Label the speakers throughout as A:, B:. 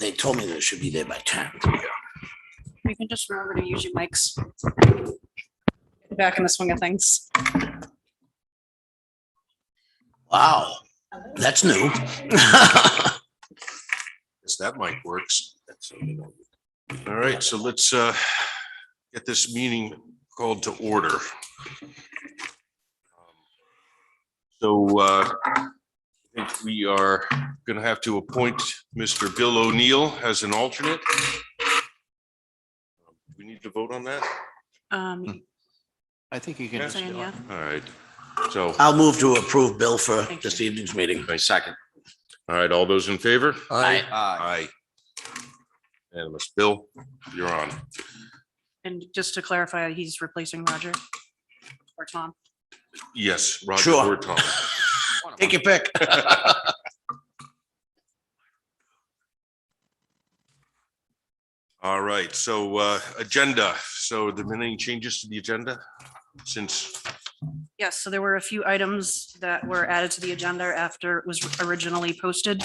A: They told me that it should be there by 10.
B: You can just remember to use your mics. Get back in the swing of things.
A: Wow, that's new.
C: Guess that mic works. All right, so let's get this meeting called to order. So I think we are going to have to appoint Mr. Bill O'Neill as an alternate. We need to vote on that?
D: I think you can just
B: saying
D: do
B: yeah.
D: it.
C: All right, so,
A: I'll move to approve Bill for
B: Thank
A: this
B: you.
A: evening's meeting.
D: Second.
C: all right, all those in favor?
A: Aye.
C: Aye. Unanimous. Bill, you're on.
B: And just to clarify, he's replacing Roger or Tom.
C: Yes, Roger
A: Sure.
C: or Tom.
A: Take your pick.
C: All right, so agenda. So there been any changes to the agenda since?
B: Yes, so there were a few items that were added to the agenda after it was originally posted.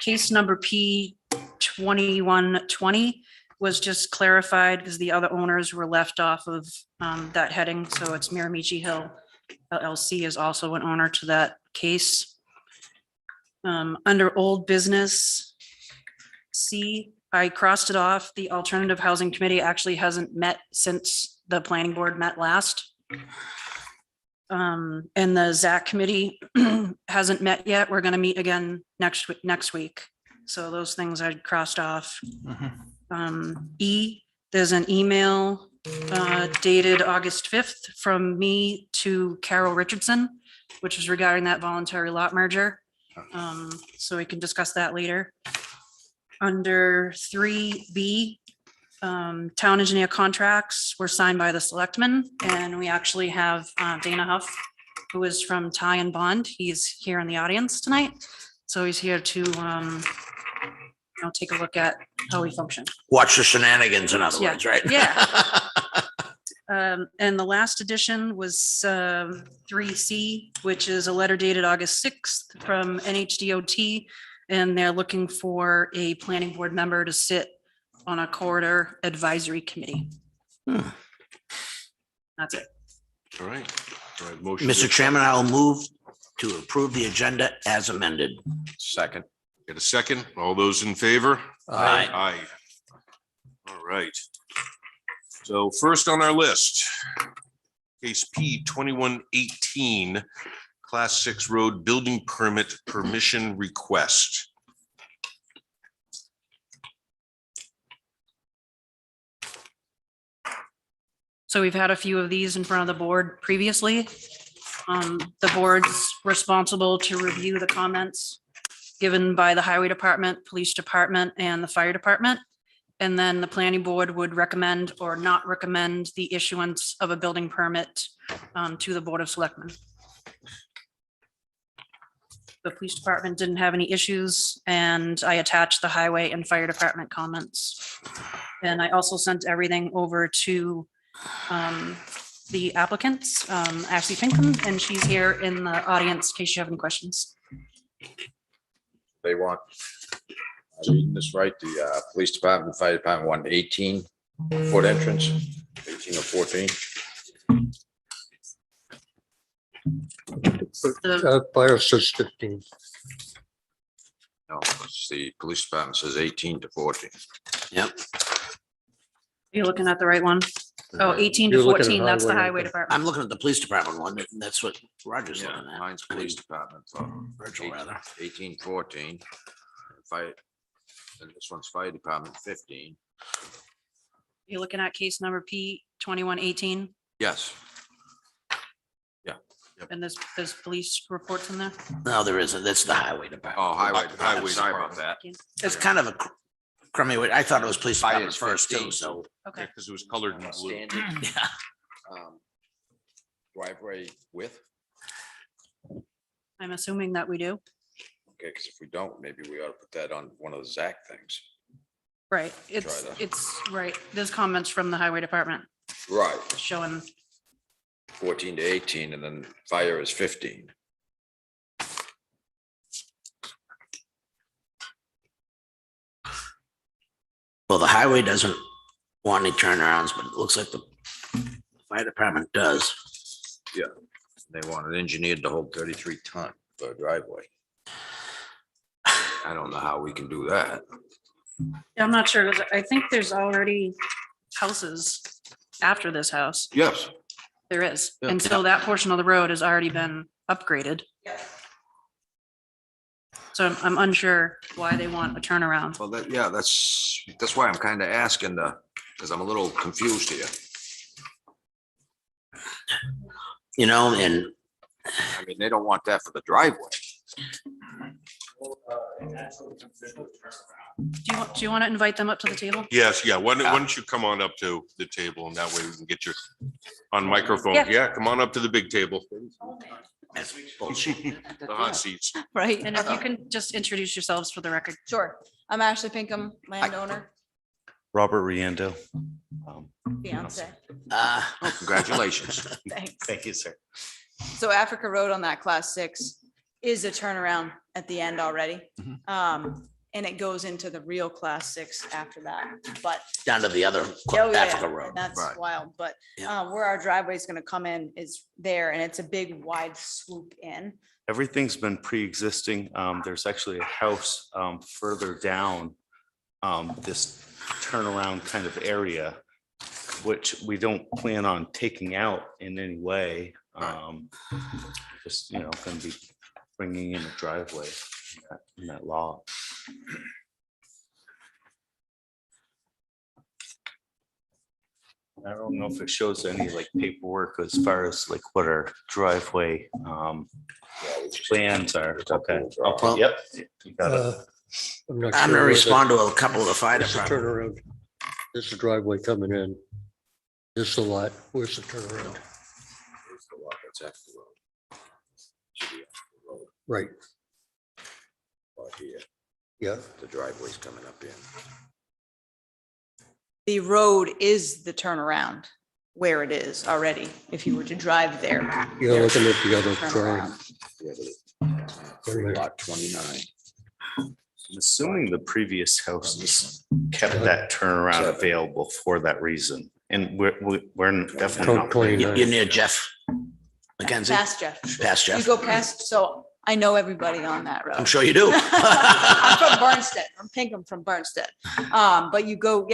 B: Case number P 2120 was just clarified because the other owners were left off of that heading. So it's Miramichi Hill LLC is also an owner to that case. Under old business C, I crossed it off. The Alternative Housing Committee actually hasn't met since the planning board met last. And the ZAC committee hasn't met yet. We're going to meet again next week. So those things I crossed off. E, there's an email dated August 5th from me to Carol Richardson, which is regarding that voluntary lot merger. So we can discuss that later. Under 3B, town engineer contracts were signed by the selectmen, and we actually have Dana Huff, who is from Ty and Bond. He's here in the audience tonight. So he's here to take a look at how we function.
A: Watch the shenanigans, in other
B: Yeah.
A: words, right?
B: Yeah. And the last edition was 3C, which is a letter dated August 6th from NHDOT. And they're looking for a planning board member to sit on a corridor advisory committee. That's it.
C: All right. All right, motion.
A: Mr. Chairman, I will move to approve the agenda as amended.
D: Second.
C: Get a second. All those in favor?
A: Aye.
C: Aye. All right. So first on our list, case P 2118, Class 6 Road Building Permit Permission Request.
B: So we've had a few of these in front of the board previously. The board's responsible to review the comments given by the highway department, police department, and the fire department. And then the planning board would recommend or not recommend the issuance of a building permit to the Board of Selectmen. The police department didn't have any issues, and I attached the highway and fire department comments. And I also sent everything over to the applicants, Ashley Pinkham, and she's here in the audience in case you have any questions.
E: They want, I'm reading this right, the police department, fire department want 18-foot entrance, 18 or 14.
F: Fire says 15.
E: No, it's the police department says 18 to 14.
A: Yep.
B: You're looking at the right one. Oh, 18 to
F: You're looking at
B: 14, that's the
F: highway,
B: highway
F: okay.
B: department.
A: I'm looking at the police department one. That's what Roger's looking at.
E: Mine's police department. so
A: Virgil,
E: 18,
A: rather.
E: 18, 14. Fire, and this one's fire department 15.
B: You're looking at case number P 2118,
E: Yes,
B: and there's police reports in there.
A: No, there isn't. That's the highway department.
E: oh, highway,
C: Highway
E: sorry
C: department.
E: about that.
A: It's kind of a crummy way. I thought it was police
E: Fire
A: department
E: is
A: first too,
E: 15.
A: so.
B: Okay,
C: Because it was colored in blue.
E: Standard
A: Yeah.
E: driveway width.
B: I'm assuming that we do.
E: Okay, because if we don't, maybe we ought to put that on one of the ZAC things.
B: Right,
E: Try that.
B: it's right. There's comments from the highway department
E: Right,
B: showing
E: 14 to 18, and then fire is 15.
A: Well, the highway doesn't want any turnarounds, but it looks like the fire department does.
E: They want it engineered to hold 33 ton for a driveway. I don't know how we can do that.
B: Yeah, I'm not sure. 'Cause I think there's already houses after this house.
E: Yes.
B: There is.
E: Yeah.
B: And so that portion of the road has already been upgraded. So I'm unsure why they want a turnaround.
E: Well, that's why I'm kind of asking because I'm a little confused here.
A: You know, and
E: I mean, they don't want that for the driveway.
B: Do you want to invite them up to the table?
C: Yes, yeah. Why don't you come on up to the table and that way we can get you on microphone.
B: Yeah.
C: Yeah, come on up to the big table.
A: that's
C: The
A: bullshit.
C: hot seats.
G: Right.
B: And if you can just introduce yourselves for the record.
G: Sure. I'm Ashley Pinkham, landowner,
H: Robert Riendo.
G: fiance.
E: Oh, congratulations.
G: Thanks.
H: Thank you, sir.
G: So Africa Road on that class 6 is a turnaround at the end already. And it goes into the real class 6 after that, but
A: Down to the other
G: oh
A: Africa
G: yeah,
A: Road.
G: that's
E: Right.
G: wild, but
A: Yeah.
G: where our driveway is gonna come in is there and it's a big wide swoop in.
H: Everything's been pre-existing. There's actually a house further down this turnaround kind of area, which we don't plan on taking out in any way. Just, you know, gonna be bringing in a driveway in that lot. I don't know if it shows any like paperwork as far as like what our driveway plans are. Okay.
A: Well-
H: Yep. You got it.
F: I'm not
A: I'm
F: sure
A: gonna
F: whether
A: respond to a couple of the fire
F: This is
A: department.
F: turnaround. This is driveway coming in. This is the lot. Where's the turnaround?
E: Here's the lot that's after the road. Should be after the road,
F: Right,
E: right here.
F: yeah.
E: The driveway's coming up in.
G: The road is the turnaround where it is already, if you were to drive there.
F: You're looking at the other
G: Turnaround.
F: drawing.
E: Yeah, Lot 29.
H: I'm assuming the previous houses kept that turnaround available for that reason. And we're definitely not.
F: 29.
A: You're near Jeff McKenzie,
G: Past Jeff.
A: past
G: You
A: Jeff.
G: go past, so I know everybody on that road.
A: I'm sure you do.
G: I'm from Barnstead, from Pinkham from Barnstead. But you go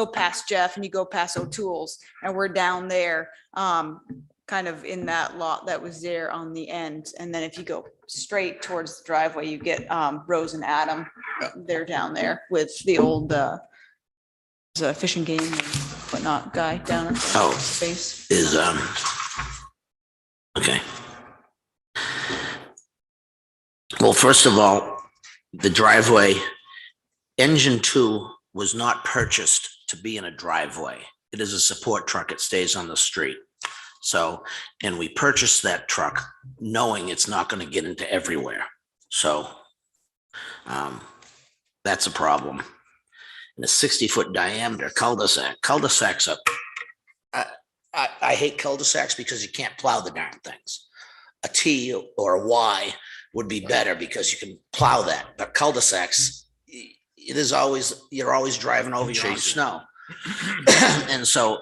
G: past Jeff and you go past O'Toole's and we're down there, kind of in that lot that was there on the end. And then if you go straight towards the driveway, you get, Rose and Adam. They're down there with the old, there's a fishing game and whatnot guy down at the
A: Oh.
G: space.
A: Is, okay. Well, first of all, the driveway, engine 2 was not purchased to be in a driveway. It is a support truck. It stays on the street. So, and we purchased that truck knowing it's not going to get into everywhere. So, that's a problem. And a 60-foot diameter cul-de-sac. Cul-de-sacs are, I hate cul-de-sacs because you can't plow the darn things. A T or a Y would be better because you can plow that, but cul-de-sacs, it is always, you're always driving over your own snow. And so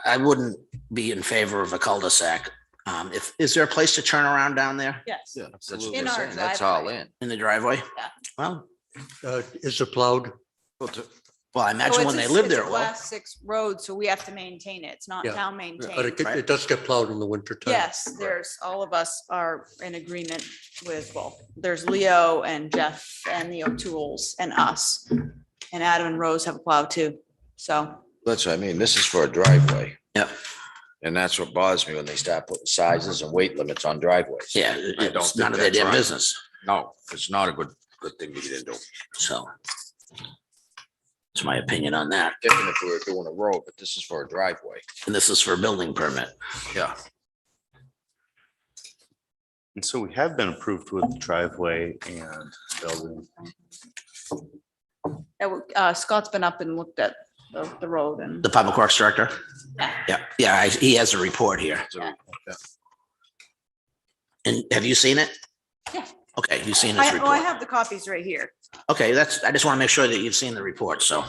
A: I wouldn't be in favor of a cul-de-sac. Is there a place to turn around down there
G: Yes.
E: Yeah, that's what
G: In
E: we're
G: our
E: saying. That's all
G: driveway.
E: in.
A: in the driveway?
G: Yeah.
A: Well,
F: Is it plowed?
A: well, I imagine when they live there, it will.
G: Class 6 road, so we have to maintain it. It's not
F: Yeah.
G: town
F: But
G: maintained.
F: it does get plowed in the winter time.
G: Yes, there's, all of us are in agreement with, well, there's Leo and Jeff and the O'Tooles and us. And Adam and Rose have a plow too. So,
E: That's what I mean. This is for a driveway.
A: Yep.
E: And that's what bothers me when they start putting sizes and weight limits on driveways.
A: Yeah,
E: I don't
A: it's
E: think
A: none of their
E: that's
A: damn
E: right.
A: business.
E: No, it's not a good thing to get into.
A: So that's my opinion on that.
E: Different if we were doing a road, but this is for a driveway.
A: And this is for a building permit.
E: Yeah.
H: And so we have been approved with driveway and building.
G: Scott's been up and looked at the road and.
A: The public works director?
G: Yeah.
A: Yeah, he has a report here.
E: So,
G: Yeah.
A: And have you seen it?
G: Yeah.
A: Okay, you've seen his
G: I
A: report.
G: have the copies right here.
A: Okay, I just want to make sure that you've seen the report, so.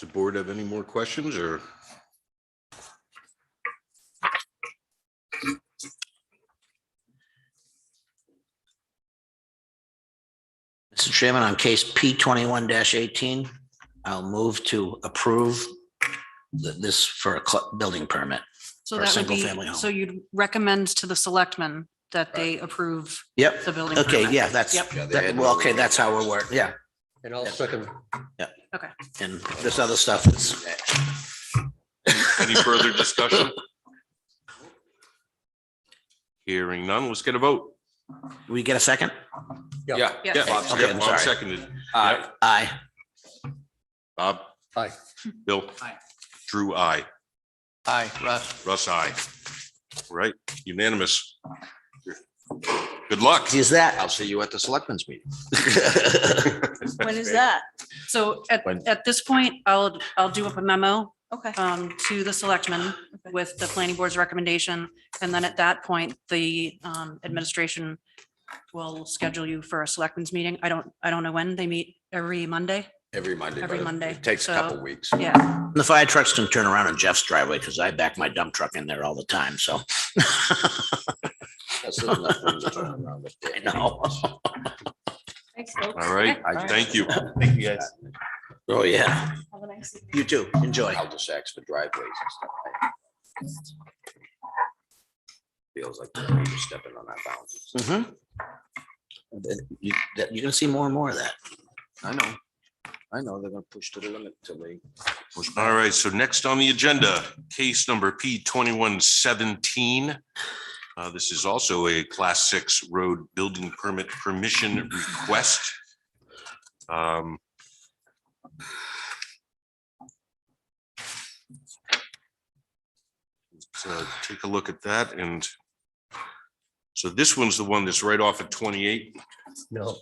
C: the board have any more questions or?
A: Mr. Chairman, on case P 21-18, I'll move to approve this for a building permit.
B: So
A: For a
B: that would be,
A: single-family home.
B: so you'd recommend to the selectmen that they approve
A: Yep.
B: the building.
A: Okay,
B: permit.
A: yeah, that's,
B: Yep.
E: Yeah, they had
A: well,
E: no-
A: okay, that's how we're working, yeah.
F: And I'll second.
B: Okay.
A: And this other stuff is,
C: Any further discussion? Hearing none, let's get a vote.
A: we get a second?
E: Yeah.
B: Yeah.
C: Yeah,
A: Okay, I'm
C: Bob
A: sorry.
C: seconded.
E: Aye.
A: Aye.
C: Bob,
F: Aye.
C: Bill.
D: Aye.
C: Drew, aye.
D: Aye, Russ.
C: Russ, aye. All right, unanimous. Good luck.
A: Is that?
E: I'll see you at the selectmen's meeting.
G: When is that?
B: So
E: When-
B: at this point, I'll do up a memo
G: Okay.
B: to the selectmen with the planning board's recommendation. And then at that point, the administration will schedule you for a selectmen's meeting. I don't know when they meet, every Monday.
E: Every Monday.
B: Every
E: but
B: Monday,
E: It takes a
B: so-
E: couple weeks.
B: Yeah,
A: The fire trucks can turn around in Jeff's driveway because I back my dump truck in there all the time, so.
E: That's enough room to turn around with
A: I
E: there.
A: know.
G: Thanks, folks.
C: All right,
E: I-
C: thank you.
H: Thank you, guys.
A: Oh, yeah.
G: Have a nice evening.
A: You too. Enjoy.
E: Cul-de-sacs for driveways and stuff. Feels like you're stepping on that boundary.
A: You're gonna see more and more of that.
E: I know, they're gonna push to the limit till they push back.
C: All right, so next on the agenda, case number P 2117. This is also a class 6 road building permit permission request. So take a look at that, and so this one's the one that's right off at 28.
F: No.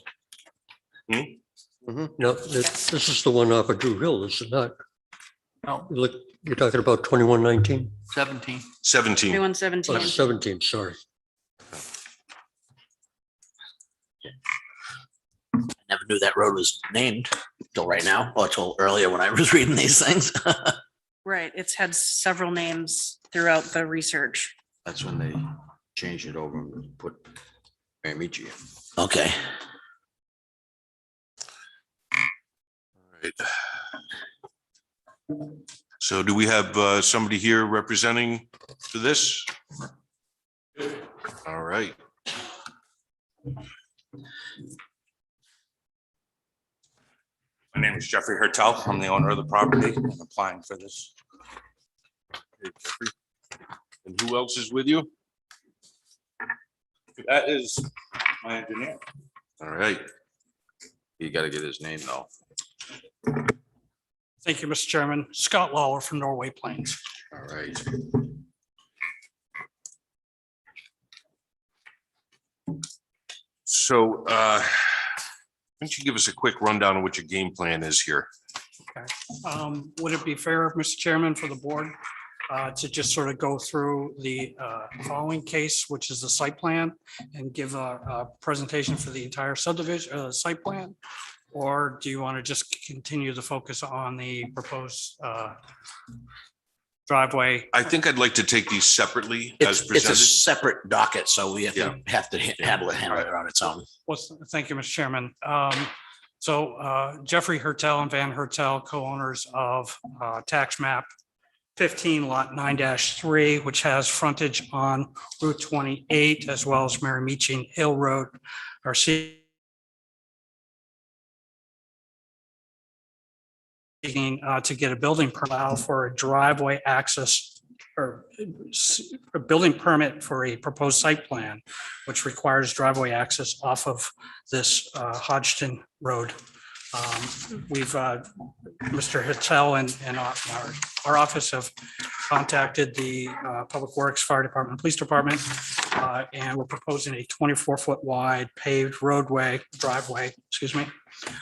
C: Hmm?
F: No, this is the one off of Drew Hill, is it not?
D: No,
F: Look, you're talking about 2119?
D: 17.
C: 17.
B: 2117.
F: Oh, 17, sorry.
A: Never knew that road was named till right now, or till earlier when I was reading these things.
B: Right, it's had several names throughout the research.
E: That's when they changed it over and put Amici in.
A: Okay.
C: Right. So do we have somebody here representing to this? All right.
I: My name is Jeffrey Hertel. I'm the owner of the property. I'm applying for this.
C: And who else is with you?
I: That is my engineer.
C: All right.
E: You gotta get his name though.
J: Thank you, Mr. Chairman. Scott Lawler from Norway Plains.
C: All right. So why don't you give us a quick rundown of what your game plan is here?
J: Would it be fair, Mr. Chairman, for the board to just sort of go through the following case, which is the site plan, and give a presentation for the entire subdivision, site plan? Or do you want to just continue to focus on the proposed driveway?
C: I think I'd like to take these separately as
A: It's a
C: presented.
A: separate docket, so we
C: Yeah.
A: have to handle it on its own.
J: Thank you, Mr. Chairman. So Jeffrey Hertel and Van Hertel, co-owners of tax map 15 lot 9-3, which has frontage on Route 28 as well as Miramichi Hill Road, are seeking to get a building permit for a driveway access or a building permit for a proposed site plan, which requires driveway access off of this Hodgson Road. We've, Mr. Hittel and our office have contacted the Public Works, Fire Department, Police Department, and we're proposing a 24-foot wide paved driveway,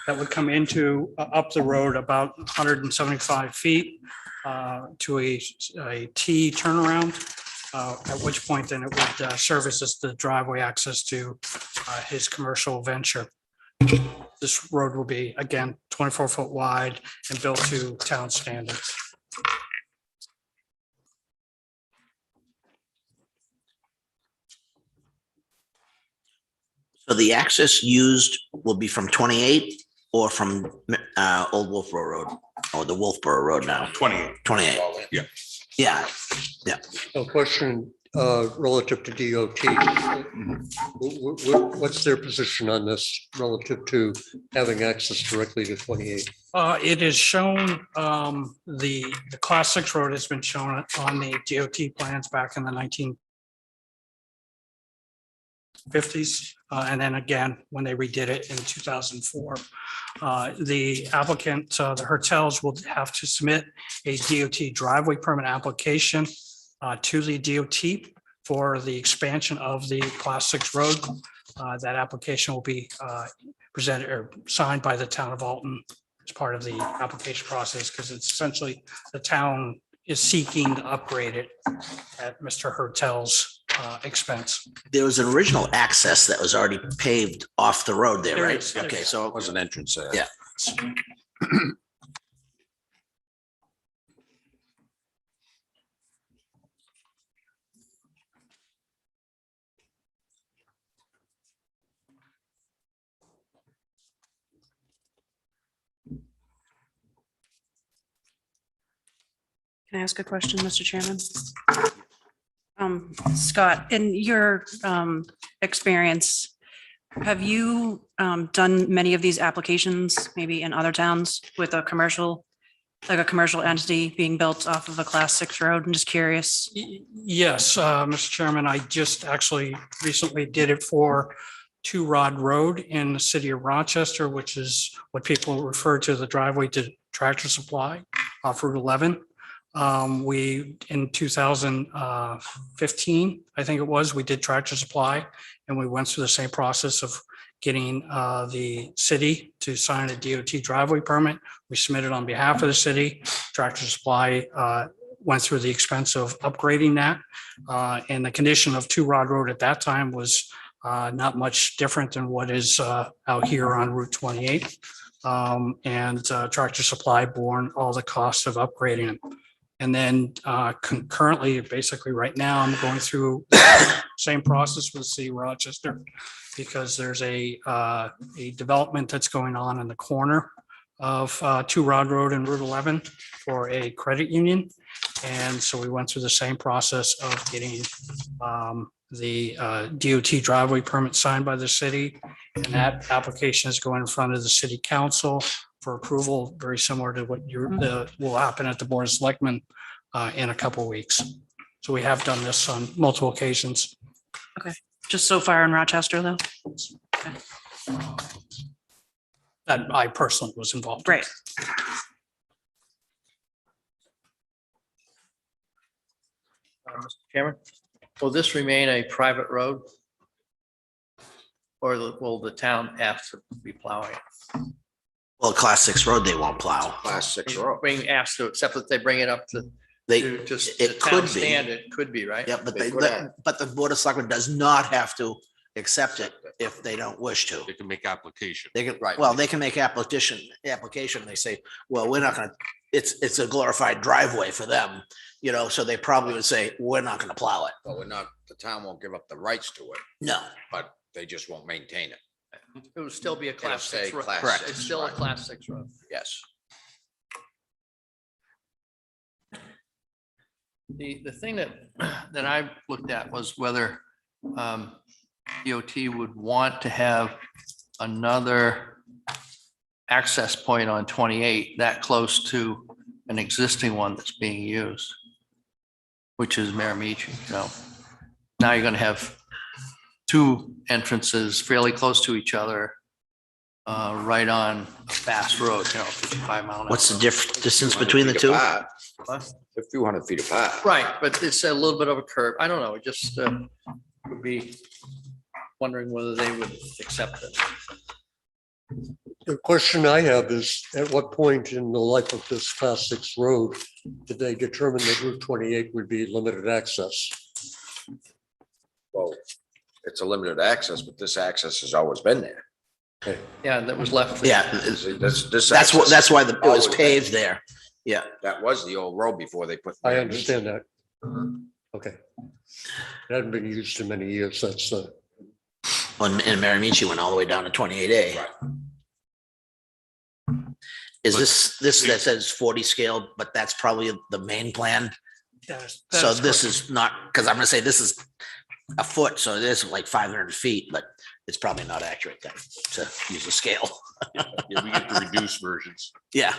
J: that would come into, up the road about 175 feet to a T turnaround, at which point then it would service as the driveway access to his commercial venture. This road will be, again, 24-foot wide and built to town standards.
A: So the access used will be from 28 or from Old Wolfboro Road or the Wolfboro Road now,
C: 28.
A: 28.
C: Yeah.
A: Yeah,
F: A question relative to DOT. What's their position on this relative to having access directly to 28?
J: It is shown, the class 6 road has been shown on the DOT plans back in the 1950s. And then again, when they redid it in 2004, the applicant, the Hertels will have to submit a DOT driveway permit application to the DOT for the expansion of the class 6 road. That application will be presented or signed by the town of Alton as part of the application process, because it's essentially the town is seeking to upgrade it at Mr. Hertel's expense.
A: there was an original access that was already paved off the road there,
J: There
A: right?
J: is, there
A: Okay,
J: is.
A: so
E: There was an entrance there.
A: Yeah.
B: Can I ask a question, Mr. Chairman? Scott, in your experience, have you done many of these applications, maybe in other towns with a commercial, like a commercial entity being built off of a class 6 road? I'm just curious.
J: Yes, Mr. Chairman, I just actually recently did it for Two Rod Road in the city of Rochester, which is what people refer to the driveway to Tractor Supply off Route 11. We, in 2015, I think it was, we did Tractor Supply, and we went through the same process of getting the city to sign a DOT driveway permit. We submitted on behalf of the city. Tractor Supply went through the expense of upgrading that. And the condition of Two Rod Road at that time was not much different than what is out here on Route 28. And Tractor Supply borne all the costs of upgrading it. And then concurrently, basically right now, I'm going through the same process with the city of Rochester, because there's a development that's going on in the corner of Two Rod Road and Route 11 for a credit union. And so we went through the same process of getting the DOT driveway permit signed by the city. And that application is going in front of the city council for approval, very similar to what will happen at the Board of Selectmen in a couple of weeks. So we have done this on multiple occasions.
B: Just so far in Rochester, though?
J: That I personally was involved in.
B: Great.
D: Mr. Chairman, will this remain a private road? Or will the town have to be plowing it?
A: well, class 6 road, they won't plow.
E: Class 6 road.
D: Being asked to, except that they bring it up to
A: They,
D: just
A: it
D: the
A: could
D: town
A: be.
D: standard, could be, right?
A: yeah, but
E: They
A: they,
E: could have.
A: but the Board of Selectmen does not have to accept it if they don't wish to.
C: They can make application.
A: They can,
E: Right.
A: well, they can make application, they say, well, we're not gonna, it's a glorified driveway for them, you know, so they probably would say, we're not gonna plow it.
E: But we're not, the town won't give up the rights to it,
A: No,
E: but they just won't maintain it.
D: It would still be a class
E: say
D: 6 road.
E: class
A: Correct.
D: It's
E: six,
D: still a
E: right.
D: class 6 road.
E: Yes.
D: The thing that I looked at was whether DOT would want to have another access point on 28 that close to an existing one that's being used, which is Miramichi, you know. Now you're gonna have two entrances fairly close to each other, right on a fast road, you know, 55 mile an hour.
A: what's the
D: road.
A: distance between the two?
E: Apart.
D: What?
E: A few hundred feet apart.
D: Right, but it's a little bit of a curve. I don't know, it just would be wondering whether they would accept it.
F: The question I have is, at what point in the life of this class 6 road did they determine that Route 28 would be limited access?
E: Well, it's a limited access, but this access has always been there.
D: Yeah, that was left.
A: Yeah,
E: See, this
A: that's what,
E: access-
A: that's why it was
E: Oh,
A: paved there. Yeah,
E: That was the old road before they put.
F: I understand that. Okay. It hadn't been used in many years. That's
A: and Miramichi went all the way down to 28A. Is this that says 40 scale, but that's probably the main plan?
J: Yes,
A: So
J: that's
A: this
J: correct.
A: is not, because I'm gonna say this is a foot, so it is like 500 feet, but it's probably not accurate then to use a scale.
C: Yeah, we get the reduced versions.
A: Yeah,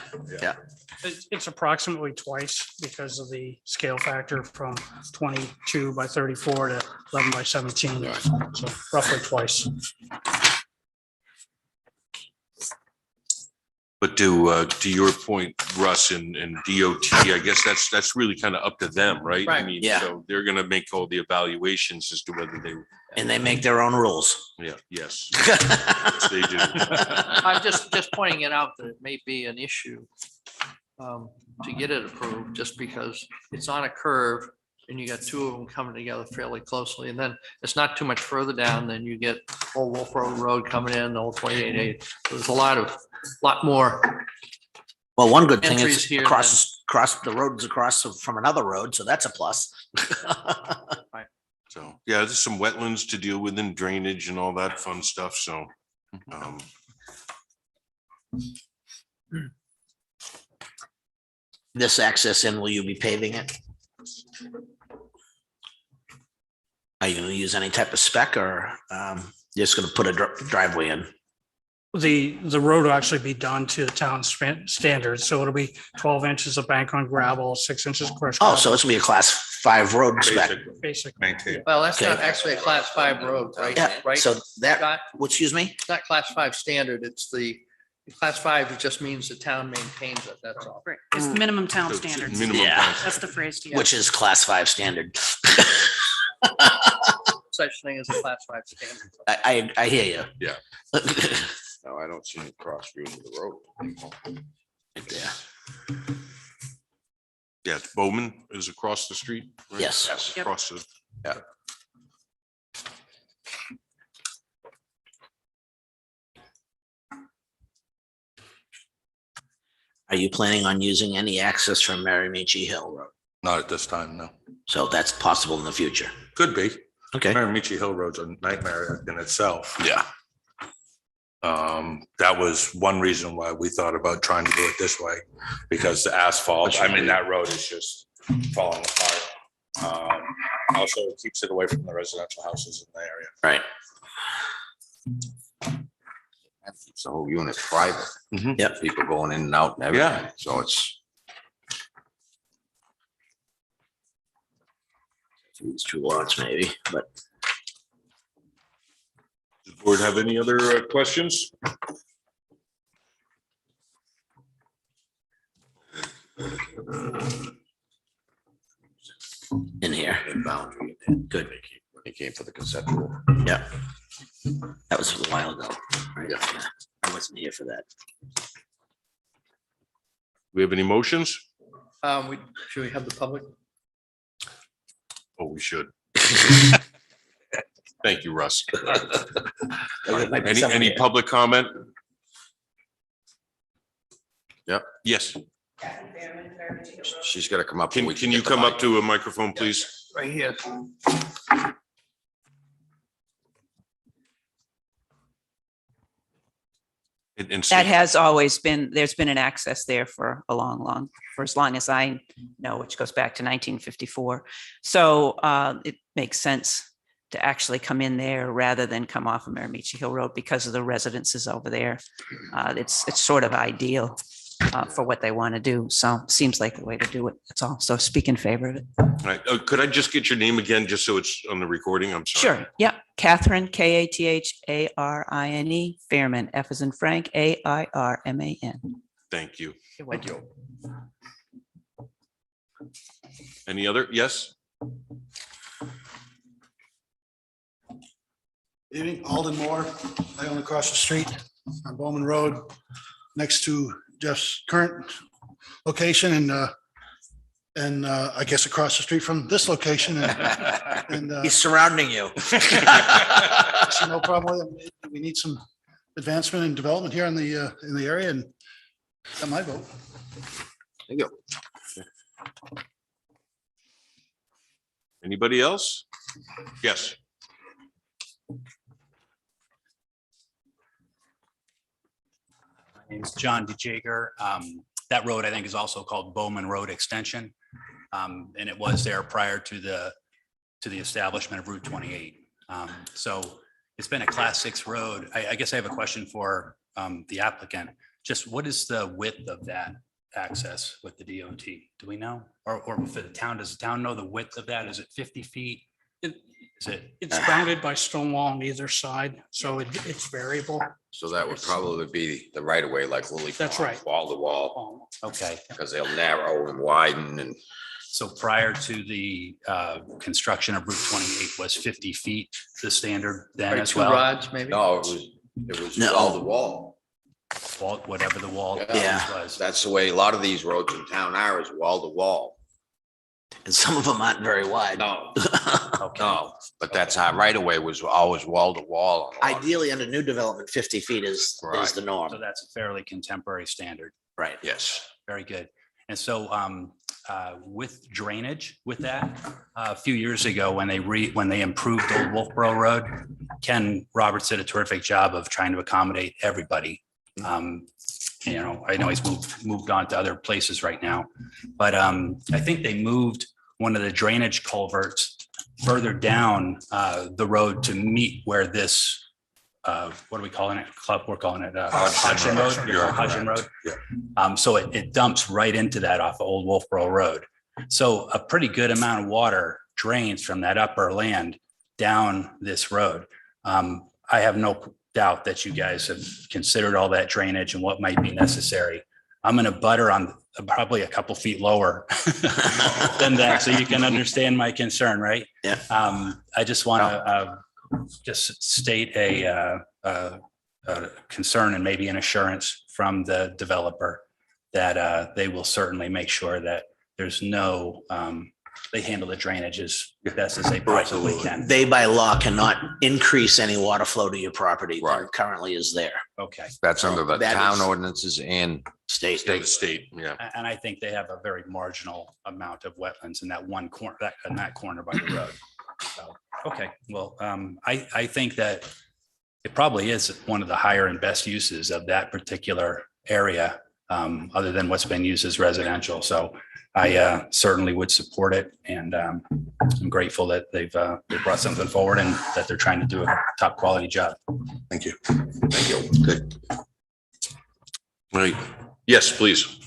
J: It's approximately twice because of the scale factor from 22 by 34 to 11 by 17. So roughly twice.
C: But to your point, Russ and DOT, I guess that's really kind of up to them, right? I
D: Right.
C: mean,
A: Yeah.
C: so they're gonna make all the evaluations as to whether they,
A: and they make their own rules.
C: yeah, yes, yes, they do.
D: I'm just pointing it out that it may be an issue to get it approved, just because it's on a curve and you got two of them coming together fairly closely. And then it's not too much further down, then you get Old Wolf Road coming in, Old 28A. There's a lot more.
A: Well, one good thing
D: Entries
A: is
D: here
A: across the roads across from another road, so that's a plus.
C: So, yeah, there's some wetlands to deal with and drainage and all that fun stuff, so.
A: This access in, will you be paving it? Are you gonna use any type of spec or just gonna put a driveway in?
J: The road will actually be done to the town standards. So it'll be 12 inches of bank on gravel, 6 inches of crushed.
A: Oh,
J: gravel,
A: so it's gonna be a class 5 road spec.
J: Basically.
I: Maintain.
D: Well, that's not
A: Okay.
D: actually a class 5 road, right?
A: Yeah,
D: Right,
A: so that,
D: Scott?
A: excuse me?
D: It's not class 5 standard. It's the class 5, it just means the town maintains it. That's all.
B: Right. It's the minimum town
C: So it's
B: standards.
C: minimum
A: Yeah.
C: time.
B: That's the phrase to use.
A: Which is class 5 standard.
D: Such thing as a class 5 standard.
A: I hear you.
C: Yeah.
E: No, I don't see any cross views of the road.
A: Right there.
C: Yeah, Bowman is across the street. right?
A: Yes.
B: Yep.
C: Across the,
A: Are you planning on using any access from Miramichi Hill Road?
I: Not at this time, no.
A: So that's possible in the future.
I: Could be.
A: Okay.
I: Miramichi Hill Road's a nightmare in itself.
C: yeah,
I: That was one reason why we thought about trying to do it this way, because the asphalt, I mean, that road is just falling apart. Also, it keeps it away from the residential houses in the area.
A: Right.
E: That keeps the whole unit private.
A: Yep.
E: People going in and out and
C: Yeah.
E: everything, so it's.
A: These 2 lots maybe, but
C: does the board have any other questions?
A: in here.
E: In boundary.
A: Good.
E: He came for the conceptual.
A: Yeah. That was a while ago. Right? Yeah. I wasn't here for that.
C: We have any motions?
D: Should we have the public?
C: Oh, we should. Thank you, Russ.
A: Might be
C: Any
A: someone here.
C: public comment?
E: Yep.
C: Yes.
E: She's gotta come up.
C: Can you come up to a microphone, please?
D: Right here.
C: And
K: That has always been, there's been an access there for a for as long as I know, which goes back to 1954. So it makes sense to actually come in there rather than come off of Miramichi Hill Road because of the residences over there. It's sort of ideal for what they want to do. So seems like the way to do it. That's all. So speak in favor of it.
C: All right. Could I just get your name again, just so it's on the recording? I'm sorry.
K: Sure. Yeah. Catherine, Katharine, Fairman, F as in Frank, AIRMAN.
C: Thank you.
K: Thank you.
C: Any other? Yes?
L: Evening, Alden Moore. I own across the street on Bowman Road, next to Jeff's current location and I guess across the street from this location. And
A: He's surrounding you.
L: see no problem with it. We need some advancement and development here in the area, and got my vote.
E: Thank you.
C: Anybody else? Yes.
M: My name's John DeJager. That road, I think, is also called Bowman Road Extension. And it was there prior to the establishment of Route 28. So it's been a Class 6 road. I guess I have a question for the applicant. Just what is the width of that access with the DOT? Do we know? Or for the town, does the town know the width of that? Is it 50 feet? Is it?
J: It's bounded by stone wall on either side, so it's variable.
E: So that would probably be the right of way, like Lily.
J: That's
E: Pond,
J: right.
E: Wall to wall,
M: Okay.
E: because they'll narrow and widen and.
M: So prior to the construction of Route 28 was 50 feet the standard then
D: Right,
M: as
D: 2
M: well?
D: rods, maybe?
E: No, it was
A: No.
E: wall to wall.
M: Wall- Whatever the wall
A: Yeah.
M: was.
E: That's the way a lot of these roads in town are, is wall to wall.
A: And some of them aren't very wide.
E: No,
M: Okay.
E: no, but that's our right of way was always wall to wall.
A: Ideally, under new development, 50 feet is
E: Right.
A: the norm.
M: So that's a fairly contemporary standard.
A: Right.
E: Yes.
M: Very good. And so with drainage with that, a few years ago, when they improved Old Wolfboro Road, Ken Roberts did a terrific job of trying to accommodate everybody. You know, I know he's moved on to other places right now, but I think they moved one of the drainage culverts further down the road to meet where this, what are we calling it? Club, we're calling it Hodgson Road.
I: You're
M: Hodgson Road.
I: correct.
M: So it dumps right into that off of Old Wolfboro Road. So a pretty good amount of water drains from that upper land down this road. I have no doubt that you guys have considered all that drainage and what might be necessary. I'm going to butter on probably a couple feet lower than that, so you can understand my concern, right?
A: Yeah.
M: I just want to just state a concern and maybe an assurance from the developer that they will certainly make sure that there's no, they handle the drainage as best as they possibly can.
A: They by law cannot increase any water flow to your property
E: Right.
A: that currently is there.
M: Okay.
E: That's under the
A: That
E: town
A: is-
E: ordinances and
A: State.
C: State, yeah.
M: And I think they have a very marginal amount of wetlands in that one corner, in that corner by the road. So, okay, well, I think that it probably is one of the higher and best uses of that particular area, other than what's been used as residential. So I certainly would support it, and I'm grateful that they brought something forward and that they're trying to do a top quality job.
I: Thank you.
E: thank you. Good.
C: Right. Yes, please.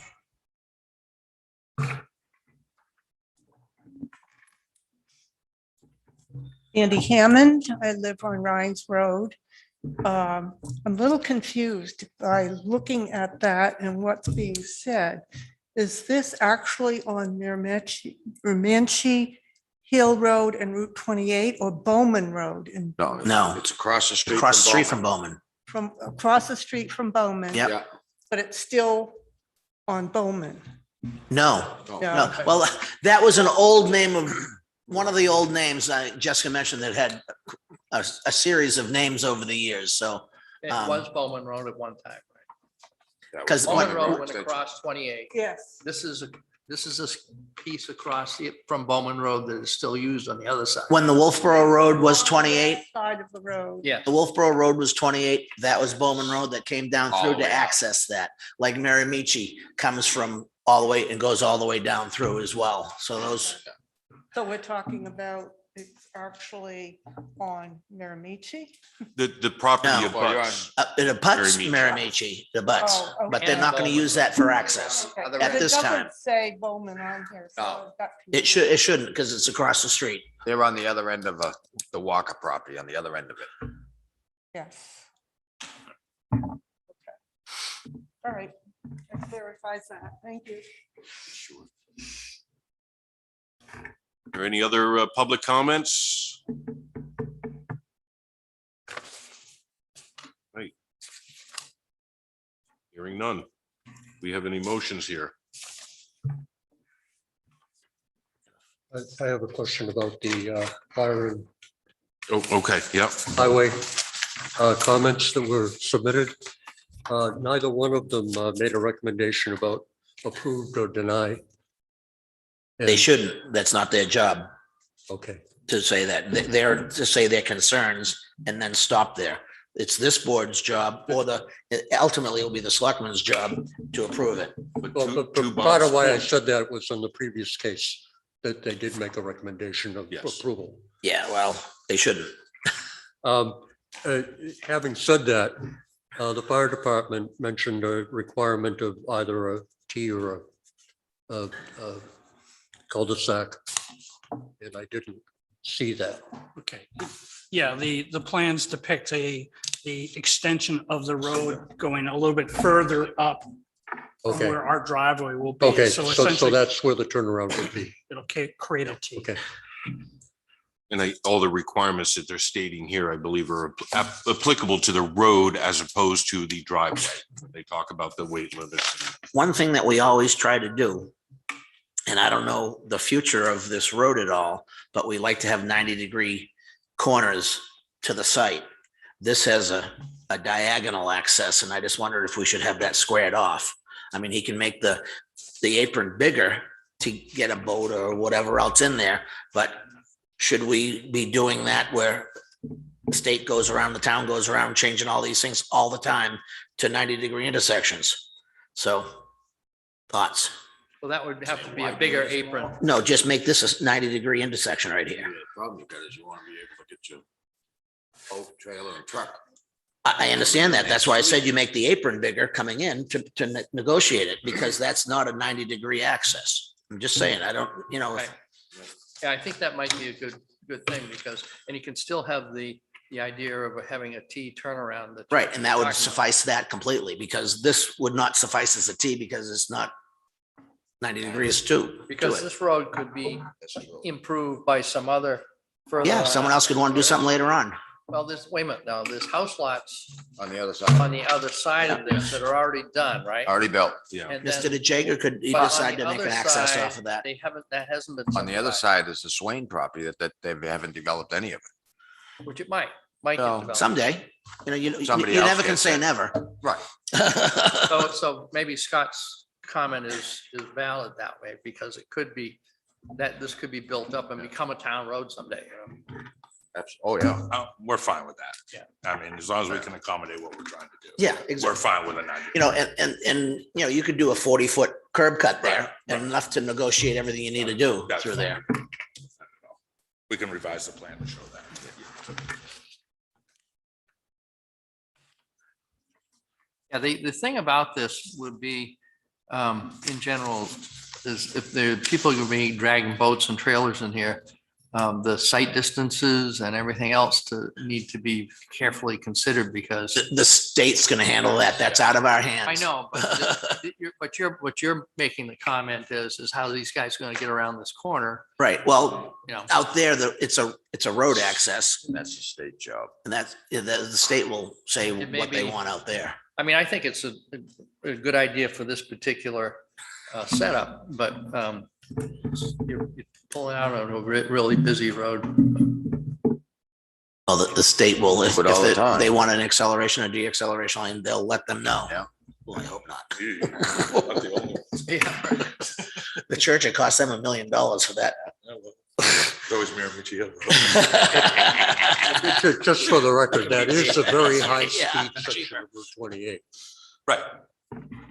N: Andy Hammond. I live on Rhines Road. I'm a little confused by looking at that and what's being said. Is this actually on Miramichi Hill Road and Route 28 or Bowman Road and
A: No.
E: It's across the street.
A: Across the street from Bowman.
N: from across the street from Bowman?
A: Yep.
E: Yeah.
N: But it's still on Bowman?
A: No,
E: No.
A: no. Well, that was an old name of, one of the old names Jessica mentioned that had a series of names over the years. So,
D: It was Bowman Road at one time, right?
E: That
A: 'Cause
E: was
D: Bowman
E: one
D: Road went
E: extension.
D: across 28.
N: Yes.
D: This is this piece across from Bowman Road that is still used on the other side.
A: when the Wolfboro Road was 28,
N: Side of the road.
D: Yeah,
A: the Wolfboro Road was 28. That was Bowman Road that came down
E: All
A: through
E: the
A: to
E: way out.
A: access that. Like Miramichi comes from all the way and goes all the way down through as well. So those,
N: So we're talking about it's actually on Miramichi?
C: The property
A: No.
C: abuts.
A: it abuts
C: Miramichi.
A: Miramichi, the butts,
N: Oh, okay.
A: but they're not going to use that for access.
N: Okay.
A: At
N: But it
A: this time.
N: doesn't say Bowman on here. so
E: No.
N: I got
A: It shouldn't, because it's across the street.
E: They're on the other end of the Walker property, on the other end of it.
N: Yes. Okay. All right, that clarifies that. Thank you.
C: Are there any other public comments? Right. Hearing none. We have any motions here?
F: I have a question about the fire and
C: Oh, okay, yeah.
F: highway. comments that were submitted. Neither one of them made a recommendation about approved or deny.
A: They
F: And-
A: shouldn't. That's not their job
F: Okay,
A: to say that. They're to say their concerns and then stop there. It's this board's job, or ultimately it'll be the selectmen's job to approve it.
C: But
F: well,
C: to-
F: but
C: to
F: part of
C: Bob's
F: why I
C: point-
F: said that was on the previous case, that they did make a recommendation of
C: Yes.
F: approval.
A: Yeah, well, they shouldn't.
F: Having said that, the fire department mentioned a requirement of either a T or a cul-de-sac. And I didn't see that.
J: Okay. Yeah, the plans depict the extension of the road going a little bit further up from
F: Okay,
J: where our driveway will be.
F: okay,
J: So
F: so
J: essentially,
F: that's where the turnaround would be.
J: it'll create a T.
F: Okay,
C: And all the requirements that they're stating here, I believe, are applicable to the road as opposed to the driveway. They talk about the weight limits.
A: One thing that we always try to do, and I don't know the future of this road at all, but we like to have 90-degree corners to the site. This has a diagonal access, and I just wondered if we should have that squared off. I mean, he can make the apron bigger to get a boat or whatever else in there, but should we be doing that where the state goes around, the town goes around, changing all these things all the time to 90-degree intersections? So, thoughts?
D: Well, that would have to be a bigger apron.
A: No, just make this a 90-degree intersection right here.
E: The problem you got is you want to be able to get your boat, trailer and truck.
A: I understand that. That's why I said you make the apron bigger coming in to negotiate it, because that's not a 90-degree access. I'm just saying, I don't,
D: Right. Yeah, I think that might be a good thing because, and you can still have the idea of having a T turnaround.
A: right, and that would
D: talking about.
A: suffice that completely, because this would not suffice as a T because it's not 90 degrees too.
D: Because this road could be improved by some other further.
A: Yeah,
D: on.
A: someone else could want to do something later on.
D: Well, wait a minute, now, there's house lots
E: On the other side,
D: on the other side of this that are already done, right?
E: already built.
C: Yeah.
D: And
A: Mr.
D: then-
A: DeJager, could you
D: but on
A: decide
D: the
A: to make an
D: other
A: access
D: side,
A: off of that?
D: that hasn't been.
E: On the other
D: subdivided,
E: side is the Swain property that they haven't developed any of it.
D: Which it might get
E: No.
D: developed.
A: Someday, you
E: Somebody
A: never
E: else
A: can
E: gets
A: say
E: it.
A: never.
E: Right.
D: So maybe Scott's comment is valid that way, because it could be that this could be built up and become a town road someday.
E: Oh, yeah.
C: We're fine with that.
D: Yeah.
C: I mean, as long as we can accommodate what we're trying to do.
A: Yeah,
C: We're
A: exactly.
C: fine with a 90.
A: And you could do a 40-foot curb cut there and enough to negotiate everything you need to do
C: That's
A: through
C: fine.
A: there.
C: We can revise the plan to show that.
D: Yeah, the thing about this would be, in general, is if there are people who be dragging boats and trailers in here, the site distances and everything else need to be carefully considered because.
A: The state's gonna handle that. That's out of our hands.
D: I know, but what you're making the comment is how these guys are gonna get around this corner,
A: Right, well,
D: you know?
A: out there, it's a road access,
E: That's the state job.
A: and the state will say
D: It may
A: what they
D: be-
A: want out there.
D: I mean, I think it's a good idea for this particular setup, but you're pulling out on a really busy road.
A: Well, the state will, if
E: But all the
A: if
E: time.
A: they want an acceleration or deceleration line, they'll let them know.
E: Yeah.
A: Well, I hope not.
C: Not the only one.
D: Yeah.
A: The church, it cost them $1 million for that.
C: It's always Miramichi.
F: Just for the record, that is a very high
A: Yeah.
F: speed section of Route 28.
C: Right.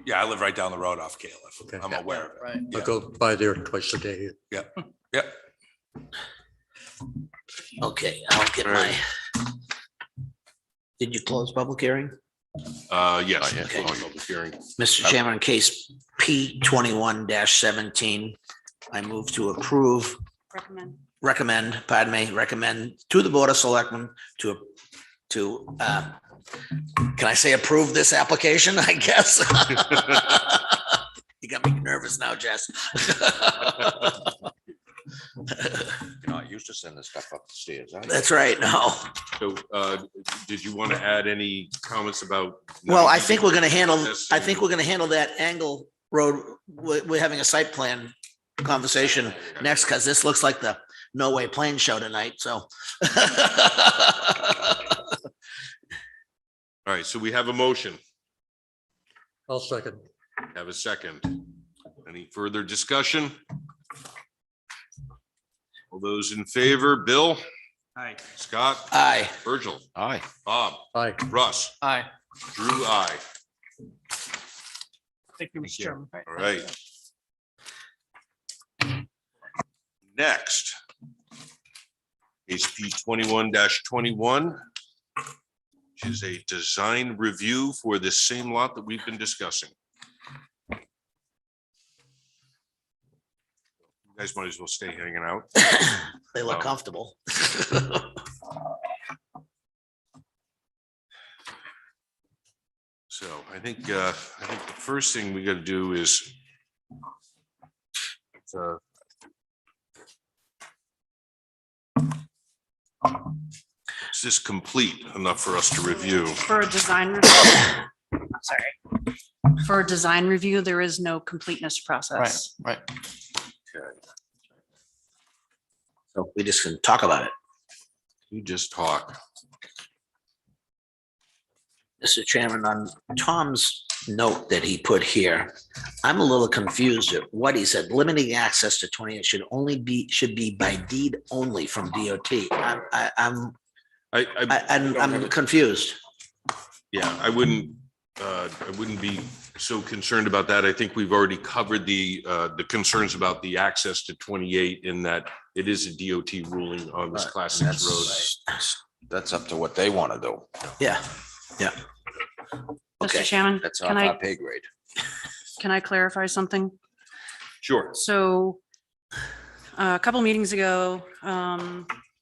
C: Yeah, I live right down the road off Caleb.
F: Okay.
C: I'm aware of it.
D: Right.
F: I go by there twice a day.
C: Yep.
A: Okay, I'll get my. Did you close public hearing?
C: Yes.
E: Oh, yeah.
C: Okay. Public hearing.
A: Mr. Chairman, in case P 21-17, I move to recommend to the Board of Selectmen to can I say approve this application, I guess? You got me nervous now, Jess.
E: You're not used to sending stuff up the stairs. are you?
A: That's right, no.
C: So, did you want to add any comments about?
A: Well, I think we're gonna handle that Angle Road. We're having a site plan conversation next, because this looks like the No Way Plane show tonight, so.
C: All right, so we have a motion.
F: I'll second.
C: Have a second. Any further discussion? All those in favor, Bill?
M: Aye.
C: Scott?
A: Aye.
C: Virgil?
E: Aye.
C: Bob?
F: Aye.
C: Russ?
D: Aye.
C: Drew? Aye.
J: Thank you, Mr. Chairman.
C: All right. Next. Case P 21-21. Which is a design review for this same lot that we've been discussing. You guys might as well stay hanging out.
A: They look comfortable.
C: So I think the first thing we got to do is is this complete enough for us to review?
B: For a design review, sorry. For a design review, there is no completeness process.
D: Right.
A: So we just can talk about it.
C: You just talk.
A: Mr. Chairman, on Tom's note that he put here, I'm a little confused at what he said. Limiting access to 28 should be by deed only from DOT. I'm confused.
C: Yeah, I wouldn't be so concerned about that. I think we've already covered the concerns about the access to 28 in that it is a DOT ruling on this
E: Right,
C: class
E: and
C: 6 road.
E: That's up to what they want to do.
A: Yeah, yeah. Okay.
B: Mr. Chairman,
E: That's off
B: can
E: our
B: I,
E: pay grade.
B: can I clarify something?
C: Sure.
B: So a couple meetings ago,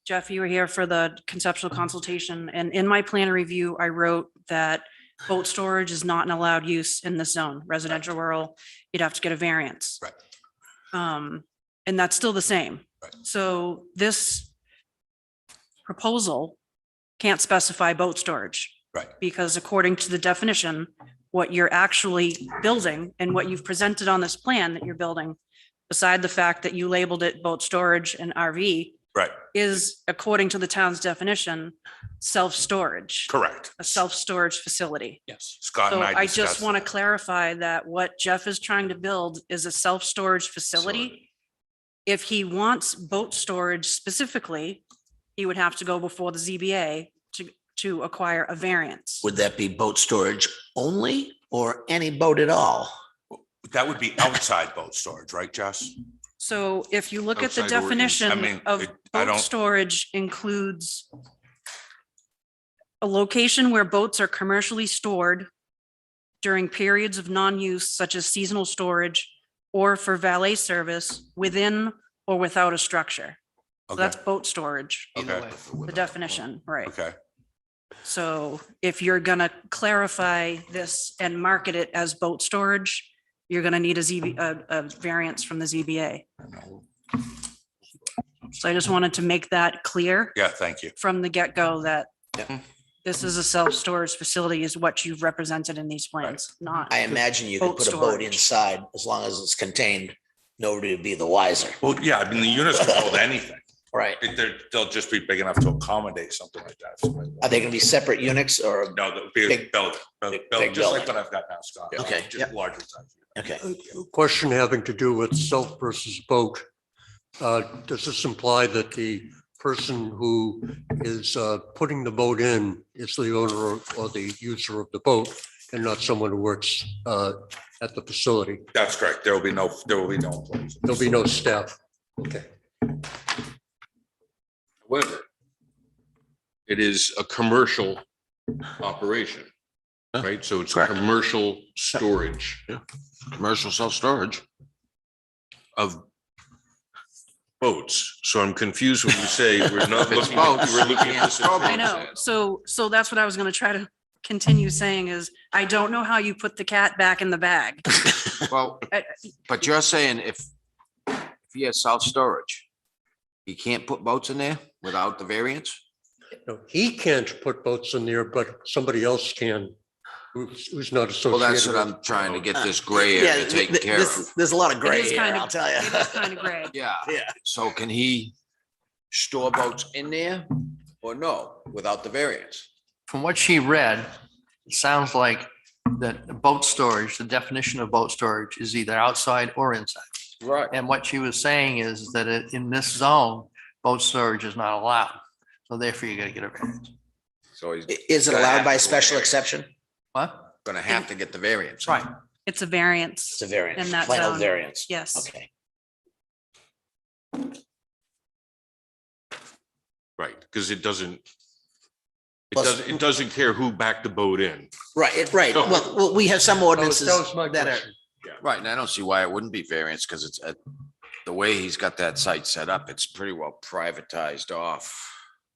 B: Jeff, you were here for the conceptual consultation, and in my plan of review, I wrote that boat storage is not an allowed use in this zone, residential rural, you'd have to get a variance.
C: Right.
B: And that's still the same.
C: Right.
B: So this proposal can't specify boat storage.
C: Right.
B: Because according to the definition, what you're actually building and what you've presented on this plan that you're building, beside the fact that you labeled it boat storage and RV,
C: Right.
B: is, according to the town's definition, self-storage,
C: Correct.
B: a self-storage facility.
C: Yes. Scott
B: So
C: and I
B: I just
C: discussed
B: want to
C: that.
B: clarify that what Jeff is trying to build is a self-storage facility. If he wants boat storage specifically, he would have to go before the ZBA to acquire a variance.
A: Would that be boat storage only or any boat at all?
I: That would be outside boat storage, right, Jess?
B: So if you look at the
C: Outside or in-
B: definition
I: I mean,
B: of
I: I
B: boat
I: don't-
B: storage includes a location where boats are commercially stored during periods of non-use such as seasonal storage or for valet service within or without a structure. So
I: Okay,
B: that's boat storage,
D: Either
I: okay,
D: way.
B: the definition, right?
I: okay.
B: So if you're gonna clarify this and market it as boat storage, you're gonna need a variance from the ZBA. So I just wanted to make that clear
I: Yeah, thank you.
B: from the get-go that
A: Yeah.
B: this is a self-storage facility is what you've represented in these plans, not.
A: I imagine you could
B: Boat
A: put a boat
B: storage.
A: inside as long as it's contained. Nobody would be the wiser.
I: Well, yeah, I mean, the units can hold anything.
A: Right.
I: They'll just be big enough to accommodate something like that.
A: Are they gonna be separate units or?
I: No, they'll be a
A: Big-
I: building,
A: big
I: just like
A: building.
I: what I've got now, Scott.
A: Okay,
I: Just
A: yep.
I: larger size.
A: Okay.
F: A question having to do with self versus boat. Does this imply that the person who is putting the boat in is the owner or the user of the boat and not someone who works at the facility?
I: That's correct. There will be no employees.
F: There'll be no staff. Okay.
C: However, it is a commercial operation, right? So it's
A: Correct.
C: commercial storage
A: Commercial self-storage.
C: of boats. So I'm confused when you say we're not looking,
E: boats,
C: we're looking
E: you
C: at this.
E: can't
B: I know. So that's what I was gonna try to continue saying is, I don't know how you put the cat back in the bag.
E: Well, but you're saying if he has self-storage, he can't put boats in there without the variance?
F: No, he can't put boats in there, but somebody else can, who's not associated.
E: Well, that's what
F: with-
E: I'm trying to get this gray area taken care of.
A: There's a lot of
B: It
A: gray
B: is
A: here,
B: kind
A: I'll
B: of,
A: tell
B: it is
A: you.
B: kind of gray.
E: Yeah.
A: Yeah.
E: So can he store boats in there or no, without the variance?
D: From what she read, it sounds like that boat storage, the definition of boat storage is either outside or inside.
E: Right.
D: And what she was saying is that in this zone, boat storage is not allowed. So therefore you gotta get a variance.
E: So he's
A: Is it
E: gonna
A: allowed
E: have
A: by
E: to go
A: special
E: variance.
A: exception?
D: What?
E: Gonna have to get the variance.
D: Right.
B: It's a variance.
A: It's a variance,
B: In that
A: plain old
B: zone.
A: variance.
B: Yes.
A: Okay.
C: Right, because it doesn't,
A: Plus-
C: it doesn't care who backed the boat in.
A: Right.
C: No.
A: Well, we have some ordinances
F: That was my
A: that are,
F: question.
E: Right, and I don't see why it wouldn't be variance, because it's the way he's got that site set up, it's pretty well privatized off.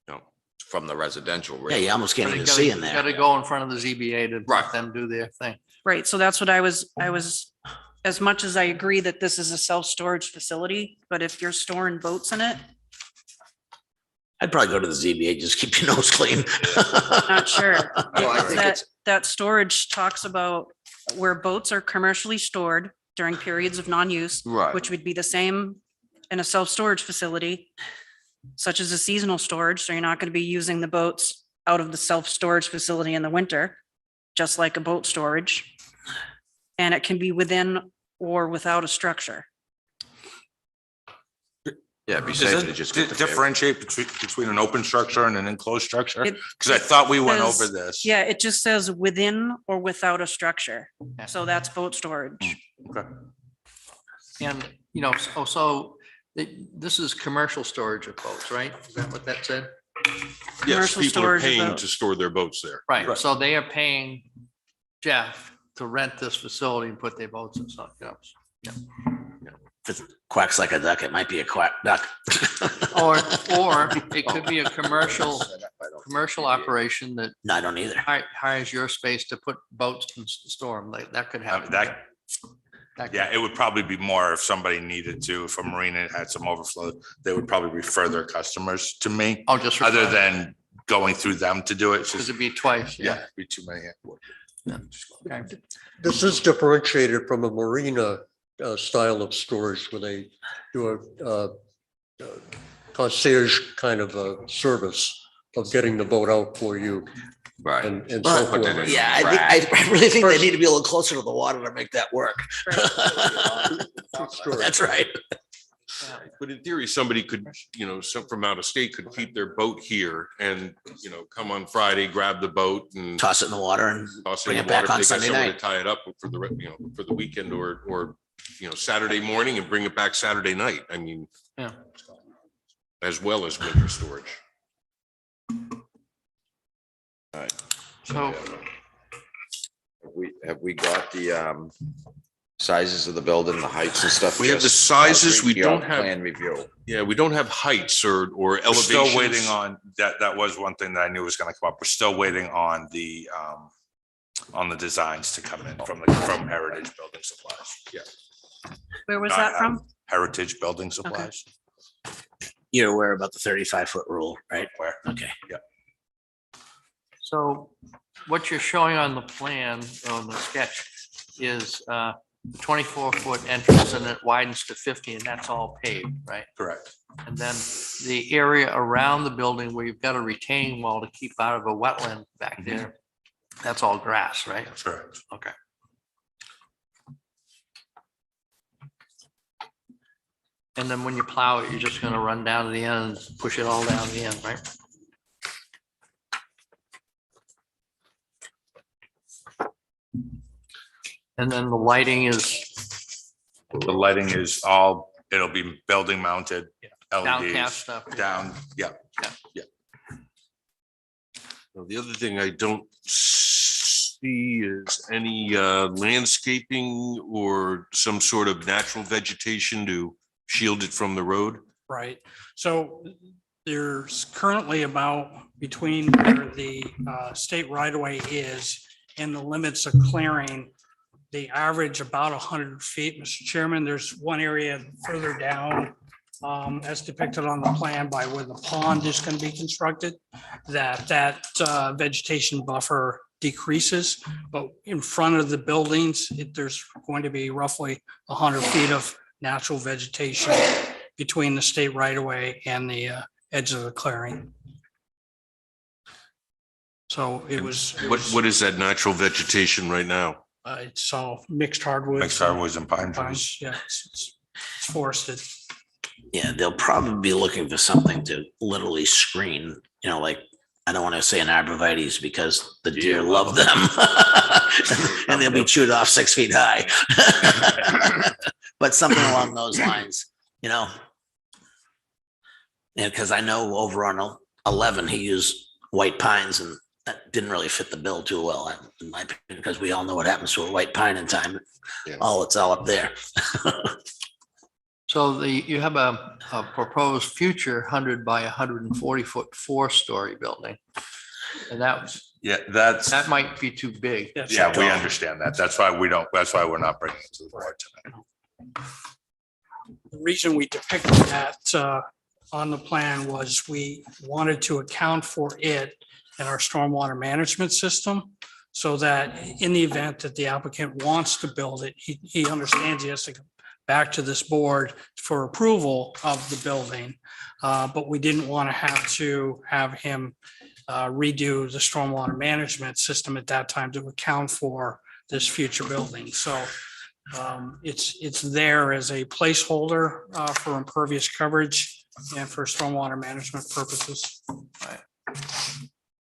E: You know, from the residential.
A: yeah, you almost can't
D: But you
A: even
D: gotta-
A: see in
D: you
A: there.
D: Gotta go in front of the ZBA to
E: Right.
D: let them do their thing.
B: Right, so that's what I was, as much as I agree that this is a self-storage facility, but if you're storing boats in it,
A: I'd probably go to the ZBA, just keep your nose clean.
B: not sure.
E: Well, I think
B: That,
E: it's-
B: that storage talks about where boats are commercially stored during periods of non-use,
E: Right.
B: which would be the same in a self-storage facility, such as a seasonal storage, so you're not going to be using the boats out of the self-storage facility in the winter, just like a boat storage. And it can be within or without a structure.
E: Yeah, it'd be
I: Does
E: safer
I: it
E: to just get the variance.
I: differentiate between an open structure and an enclosed structure?
B: It-
I: Because I thought we went
B: says-
I: over this.
B: Yeah, it just says within or without a structure.
D: Yeah.
B: So that's boat storage.
I: Okay.
D: And, you know, so this is commercial storage of boats, right? Is that what that said?
C: Yes,
B: Commercial
C: people are
B: storage of
C: paying
B: boats.
C: to store their boats there.
D: Right, so they are paying Jeff to rent this facility and put their boats and stuff, you know.
A: If it quacks like a duck, it might be a quack duck.
D: Or it could be a commercial operation that
A: No, I don't either.
D: hires your space to put boats and store them. Like, that could happen.
I: That,
D: That could-
I: yeah, it would probably be more if somebody needed to, if a marina had some overflow, they would probably refer their customers to me,
D: Oh, just.
I: other than going through them to do it. It's
D: Because
I: just,
D: it'd be twice,
I: yeah,
D: yeah.
I: it'd be too many.
D: Okay.
F: This is differentiated from a marina style of storage where they do a concierge kind of a service of getting the boat out for you
E: Right.
F: and so
A: Well,
E: Put that in.
F: forth.
A: Yeah, I really think they need to be a little closer to the water to make that work. That's right.
C: But in theory, somebody could, you know, some from out of state could keep their boat here and, you know, come on Friday, grab the boat and
A: Toss it in the water and
C: toss it
A: bring
C: in
A: it
C: the water.
A: back on
C: If they got
A: Sunday
C: somewhere to
A: night.
C: tie it up for the, you know, for the weekend or, you know, Saturday morning and bring it back Saturday night. I mean,
D: Yeah.
C: as well as winter storage.
D: So,
E: Have we got the sizes of the building, the heights and stuff?
C: We have the
E: Just
C: sizes, we
E: your
C: don't have-
E: Plan review.
C: Yeah, we don't have heights or
I: We're
C: elevations.
I: still waiting on, that was one thing that I knew was gonna come up. We're still waiting on the designs to come in from Heritage Building Supplies. Yeah,
B: Where was
I: Not
B: that
I: have-
B: from?
I: Heritage Building Supplies.
A: You're aware about the 35-foot rule, right?
I: Where?
A: Okay.
D: so what you're showing on the plan, on the sketch, is the 24-foot entrance and it widens to 50 and that's all paved, right?
I: Correct.
D: And then the area around the building where you've got a retaining wall to keep out of a wetland back there, that's all grass, right?
I: Correct.
D: Okay. And then when you plow it, you're just gonna run down to the end and push it all down the end, right? And then the lighting is
I: The lighting is all, it'll be building mounted
D: downcast
I: LEDs
D: stuff.
I: down, yeah.
C: Now, the other thing I don't see is any landscaping or some sort of natural vegetation to shield it from the road.
J: Right, so there's currently about between where the state right of way is and the limits of clearing, the average about 100 feet, Mr. Chairman. There's one area further down as depicted on the plan by where the pond is going to be constructed, that vegetation buffer decreases, but in front of the buildings, there's going to be roughly 100 feet of natural vegetation between the state right of way and the edge of the clearing. So it was,
C: What is that natural vegetation right now?
J: it's all mixed hardwoods.
I: Mixed hardwoods and pine trees.
J: Pines, yeah, it's forested.
A: Yeah, they'll probably be looking for something to literally screen, like, I don't want to say an arborvitae's because the deer love them. And they'll be chewed off 6 feet high. But something along those lines, And because I know over on 11, he used white pines and that didn't really fit the bill too well, in my opinion, because we all know what happens to a white pine in time.
E: Yeah.
A: It's all up there.
D: So you have a proposed future 100 by 140 foot 4-story building. And
I: Yeah,
D: that might be too big.
I: yeah, we understand that. That's why we're not bringing it to the board tonight.
J: The reason we depicted that on the plan was we wanted to account for it in our stormwater management system, so that in the event that the applicant wants to build it, he understands he has to come back to this board for approval of the building. But we didn't want to have him redo the stormwater management system at that time to account for this future building. So it's there as a placeholder for impervious coverage and for stormwater management purposes.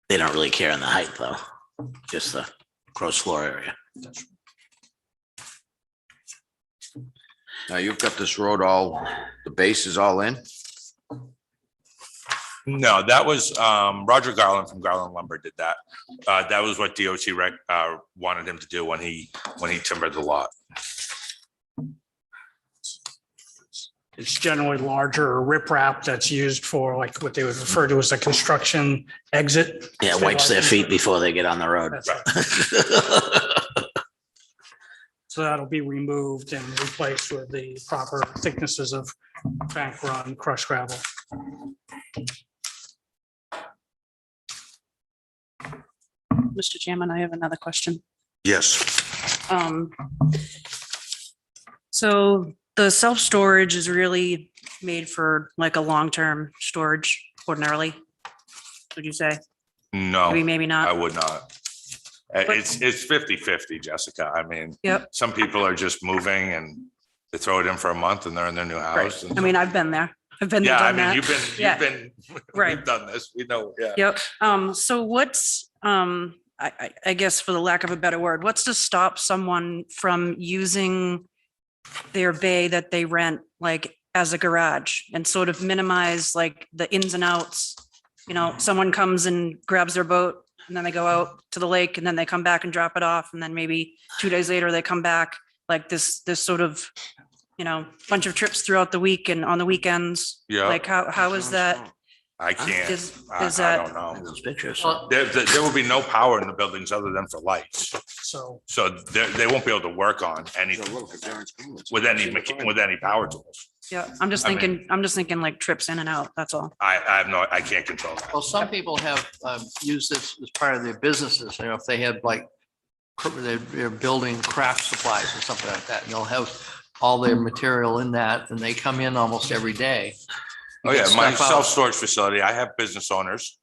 A: They don't really care in the height though, just the gross floor area.
E: Now you've got this road the base is all in?
I: No, that was Roger Garland from Garland Lumber did that. That was what DOT wanted him to do when he timbered the lot.
J: It's generally larger riprap that's used for like what they would refer to as a construction exit.
A: Yeah, wipes their feet before they get on the road.
J: That's right. So that'll be removed and replaced with the proper thicknesses of bank run crushed gravel.
B: Mr. Chairman, I have another question.
C: Yes.
B: So the self-storage is really made for like a long-term storage ordinarily, would you say?
I: No,
B: Maybe
I: I
B: not.
I: would not. It's 50-50, Jessica. I mean,
B: Yep.
I: some people are just moving and they throw it in for a month and they're in their new house.
B: Right. I mean, I've been there. I've been there,
I: Yeah, I
B: done
I: mean,
B: that.
I: you've been,
B: Right.
I: we've done this, we know, yeah.
B: Yep. So what's, I guess for the lack of a better word, what's to stop someone from using their bay that they rent like as a garage and sort of minimize like the ins and outs? Someone comes and grabs their boat and then they go out to the lake and then they come back and drop it off. And then maybe 2 days later they come back, like this sort of, bunch of trips throughout the week and on the weekends.
I: Yeah.
B: Like how is that?
I: I can't,
B: Is
I: I
B: that-
I: don't know.
A: Those pictures.
I: There will be no power in the buildings other than for lights.
J: So
I: So they won't be able to work on anything with any power tools.
B: Yeah, I'm just
I: I mean-
B: thinking like trips in and out, that's all.
I: I can't control that.
D: Well, some people have used this as part of their businesses, if they had like, they're building craft supplies or something like that, and they'll have all their material in that, and they come in almost every day.
I: Oh, yeah,
D: Get
I: my
D: stuff out.
I: self-storage facility, I have business owners,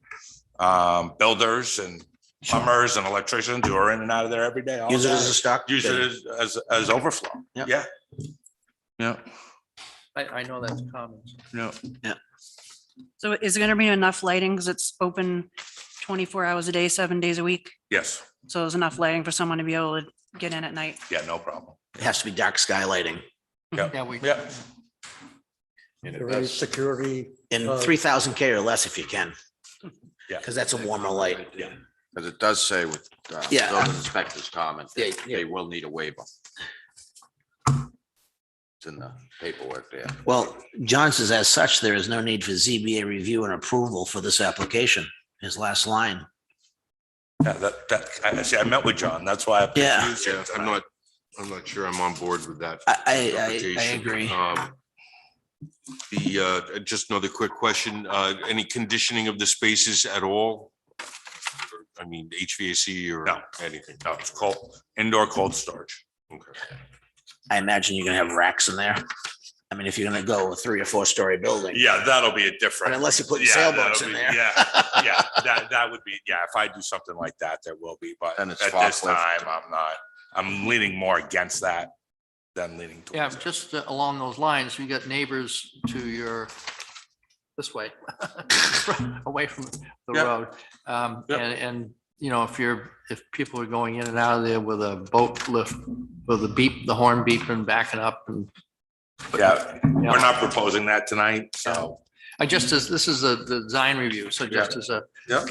I: builders and plumbers and electricians who are in and out of there every day. all
A: Use it
I: day.
A: as a stock.
I: Use
A: bay.
I: it as overflow.
A: Yep.
I: Yeah. Yeah,
D: I know that's common.
I: yeah.
B: So is there gonna be enough lighting? Because it's open 24 hours a day, 7 days a week.
I: Yes,
B: So there's enough lighting for someone to be able to get in at night.
I: yeah, no problem.
A: It has to be dark sky lighting
D: Yeah,
I: Yeah,
E: And it
F: There any
E: does,
F: security?
A: in
F: Uh,
A: 3000 K or less if you can,
I: yeah.
A: because that's a warmer light.
I: Yeah.
E: because it does say with
A: Yeah.
E: building inspector's comment,
A: Yeah, yeah.
E: they will need a waiver. It's in the paperwork there.
A: Well, John says as such, there is no need for ZBA review and approval for this application. His last line.
I: Yeah, I see, I met with John, that's why. I'm
A: Yeah.
I: confused.
C: I'm not sure I'm on board with that.
A: I
C: interpretation.
A: agree.
C: Just another quick question, any conditioning of the spaces at all? I mean, HVAC or
I: No.
C: anything?
I: No, it's cold, indoor cold storage.
C: Okay.
A: I imagine you're gonna have racks in there. I mean, if you're gonna go a 3 or 4 story building.
I: Yeah, that'll be a different.
A: Unless you put
I: Yeah,
A: sailboats
I: that'll
A: in
I: be-
A: there.
I: Yeah, yeah, that would be, yeah, if I do something like that, there will be, but
E: And
I: at
E: it's
I: this
E: forklift.
I: time, I'm leaning more against that than leaning
D: Yeah,
I: towards it.
D: just along those lines, you got neighbors to your, this way, away from the
I: Yep.
D: road.
I: Yep.
D: And, you know, if people are going in and out of there with a boat lift, with the horn beeping, backing up and.
I: Yeah,
D: you
I: we're
D: know,
I: not proposing that tonight, so.
D: this is the design review, so just as a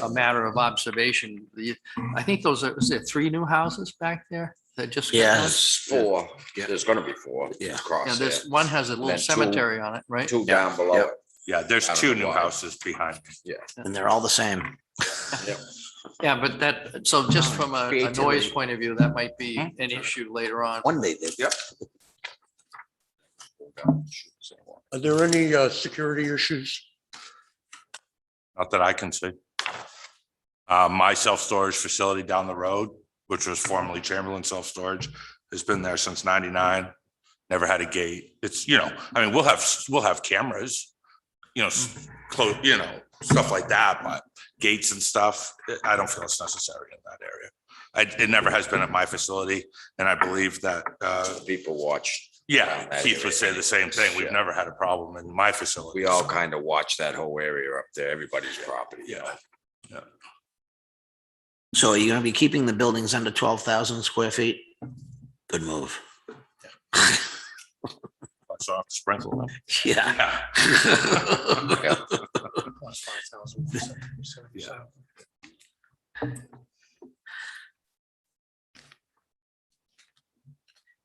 D: matter of observation, I think is there 3 new houses back there that just? got
A: Yeah.
D: done?
E: There's 4.
A: Yeah.
E: There's gonna be 4.
A: Yeah.
D: Yeah,
E: Across there.
D: this one has a little
E: then two-
D: cemetery on it, right?
E: 2 down below
A: Yep.
E: it.
I: Yeah, there's
E: I don't
I: 2
E: know
I: new
E: why.
I: houses behind me.
A: And they're all the same.
D: Yeah, but so just from a noise
A: Creativity.
D: point of view, that might be an issue later on.
A: One day did.
I: Yep.
F: Are there any security issues?
I: Not that I can see. My self-storage facility down the road, which was formerly Chamberlain Self-Storage, has been there since 99. Never had a gate. It's, I mean, we'll have cameras, close, stuff like that, but gates and stuff, I don't feel it's necessary in that area. It never has been at my facility, and I believe that,
E: People watch.
I: yeah,
E: that
I: Keith would say
E: area.
I: the same thing. We've
E: Yeah.
I: never had a problem in my facility.
E: We all kind of watch that whole area up there, everybody's property.
I: Yeah.
A: So are you gonna be keeping the buildings under 12,000 square feet? Good move.
I: So I have to sprinkle them.
A: Yeah.
I: Yeah.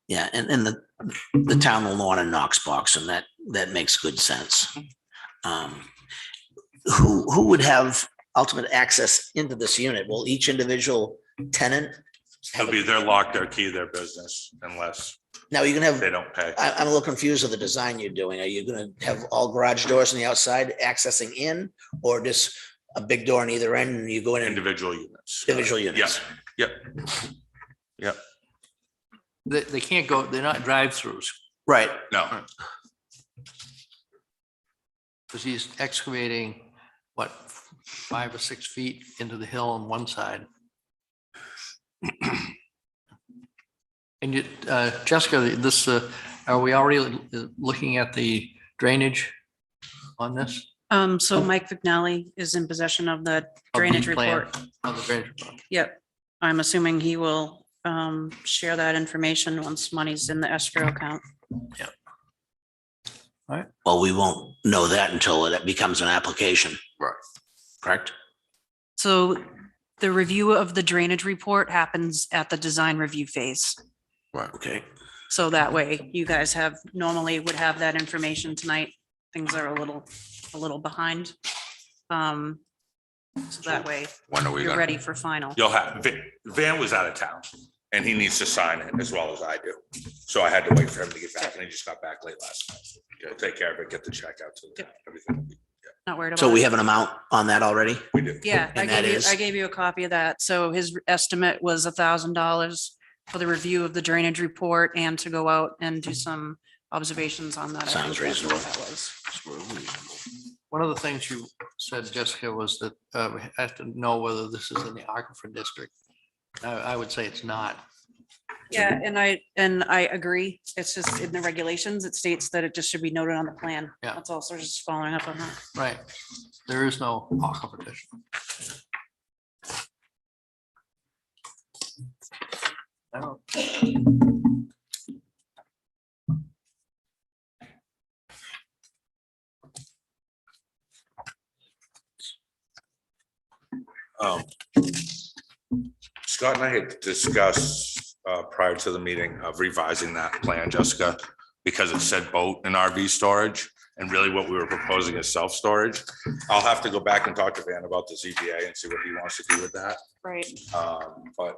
A: Yeah, and the town will want a Knox box, and that makes good sense. Who would have ultimate access into this unit? Will each individual tenant?
I: It'll be their lock, their key, their business, unless
A: Now, you're gonna have,
I: they don't pay.
A: I'm a little confused with the design you're doing. Are you gonna have all garage doors on the outside accessing in, or just a big door on either end and you go in and
I: Individual units.
A: individual units?
I: Yep. Yep.
D: They can't go, they're not drive-throughs,
A: Right.
I: No,
D: because he's excavating, 5 or 6 feet into the hill on one side. And you, Jessica, are we already looking at the drainage on this?
B: So Mike Vignali is in possession of the drainage
D: plan.
B: report.
D: On the drainage report.
B: Yep. I'm assuming he will share that information once money's in the escrow account.
A: Well, we won't know that until it becomes an application.
E: Right.
A: Correct?
B: So the review of the drainage report happens at the design review phase.
E: Right.
A: Okay.
B: So that way you guys normally would have that information tonight. Things are a little behind. So that way
E: When are we
B: you're
E: gonna?
B: ready for final.
I: you'll have, Van was out of town and he needs to sign it as well as I do. So I had to wait for him to get back and he just got back late last night. We'll take care of it, get the check out to them. Everything will be.
B: Not worried about it.
A: So we have an amount on that already?
I: We do.
B: Yeah,
A: And that is?
B: I gave you a copy of that. So his estimate was $1,000 for the review of the drainage report and to go out and do some observations on that. I
A: Sounds
B: think that's what
A: reasonable.
B: that was.
D: One of the things you said, Jessica, was that we have to know whether this is in the aquifer district. I would say it's not.
B: Yeah, and I agree. It's just in the regulations, it states that it just should be noted on the plan.
D: Yeah.
B: That's also just following up on that.
D: Right. There is no aquifer district. I don't.
I: Scott and I had discussed prior to the meeting of revising that plan, Jessica, because it said boat and RV storage, and really what we were proposing is self-storage. I'll have to go back and talk to Van about the ZBA and see what he wants to do with that.
B: Right.
I: But,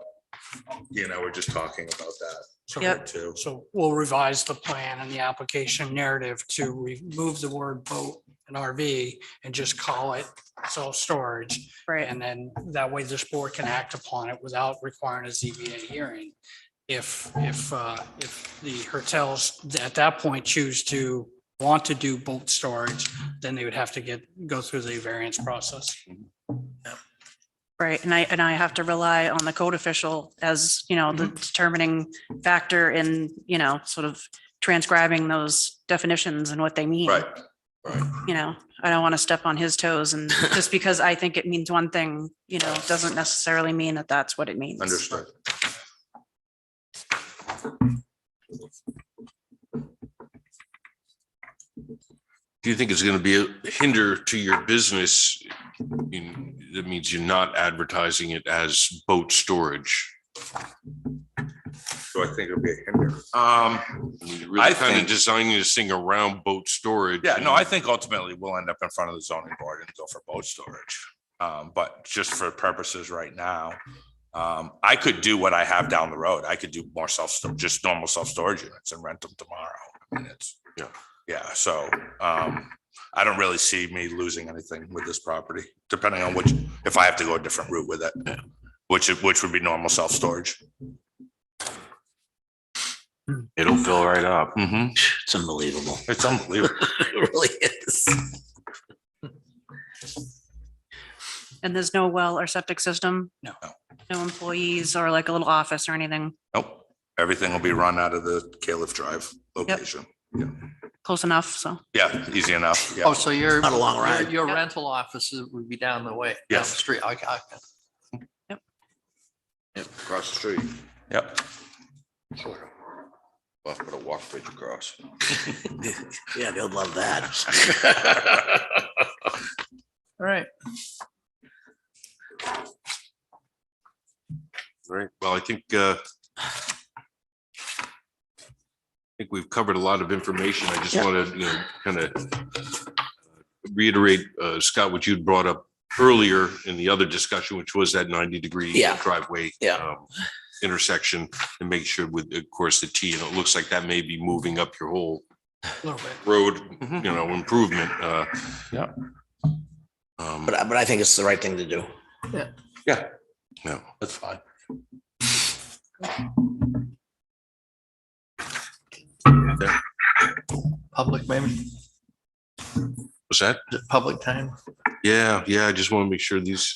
I: we're just talking about that
B: Yep.
I: too.
J: So we'll revise the plan and the application narrative to remove the word boat and RV and just call it self-storage.
B: Right.
J: And then that way this board can act upon it without requiring a ZBA hearing. If the hotels at that point choose to want to do boat storage, then they would have to go through the variance process.
B: Right, and I have to rely on the code official as, you know, the determining factor in, you know, sort of transcribing those definitions and what they mean.
C: Right.
B: You know, I don't want to step on his toes, and just because I think it means one thing, you know, doesn't necessarily mean that that's what it means.
C: Understood. Do you think it's going to be a hinder to your business? That means you're not advertising it as boat storage.
E: So I think it'll be a hinder.
C: You're really
I: I
C: kind of
I: think-
C: designing this thing around boat storage.
I: Yeah, no, I think ultimately we'll end up in front of the zoning board and go for boat storage. But just for purposes right now, I could do what I have down the road. I could do more just normal self-storage units and rent them tomorrow. I mean, it's, yeah, so I don't really see me losing anything with this property, depending on if I have to go a different route with it, which would be normal self-storage.
C: It'll fill right up.
I: Mm-hmm.
A: It's unbelievable.
I: It's unbelievable.
A: It really is.
B: And there's no well or septic system?
J: No.
B: No employees or like a little office or anything?
I: Nope. Everything will be run out of the Caleb Drive location.
B: Close enough, so.
I: Yeah, easy enough.
D: Oh,
I: Yeah.
D: so your,
A: Not a long ride.
D: your
B: Yep.
D: rental offices would be down the way, down the
I: Yes.
D: street. Okay.
E: Yep, across the street.
I: Yep.
E: We'll have to put a walk bridge across.
A: Yeah, they'll love that.
D: All right.
C: Right. Well, I think we've covered a lot of information. I just want to, kind of reiterate, Scott, what you'd brought up earlier in the other discussion, which was that 90-degree driveway intersection, and make sure with, of course, the T, and it looks like that may be moving up your whole road, improvement.
I: Yeah.
A: But I think it's the right thing to do.
I: Yeah,
C: No.
I: that's fine.
D: Public, maybe?
C: Was that?
D: Is it public time?
C: Yeah, I just want to make sure these.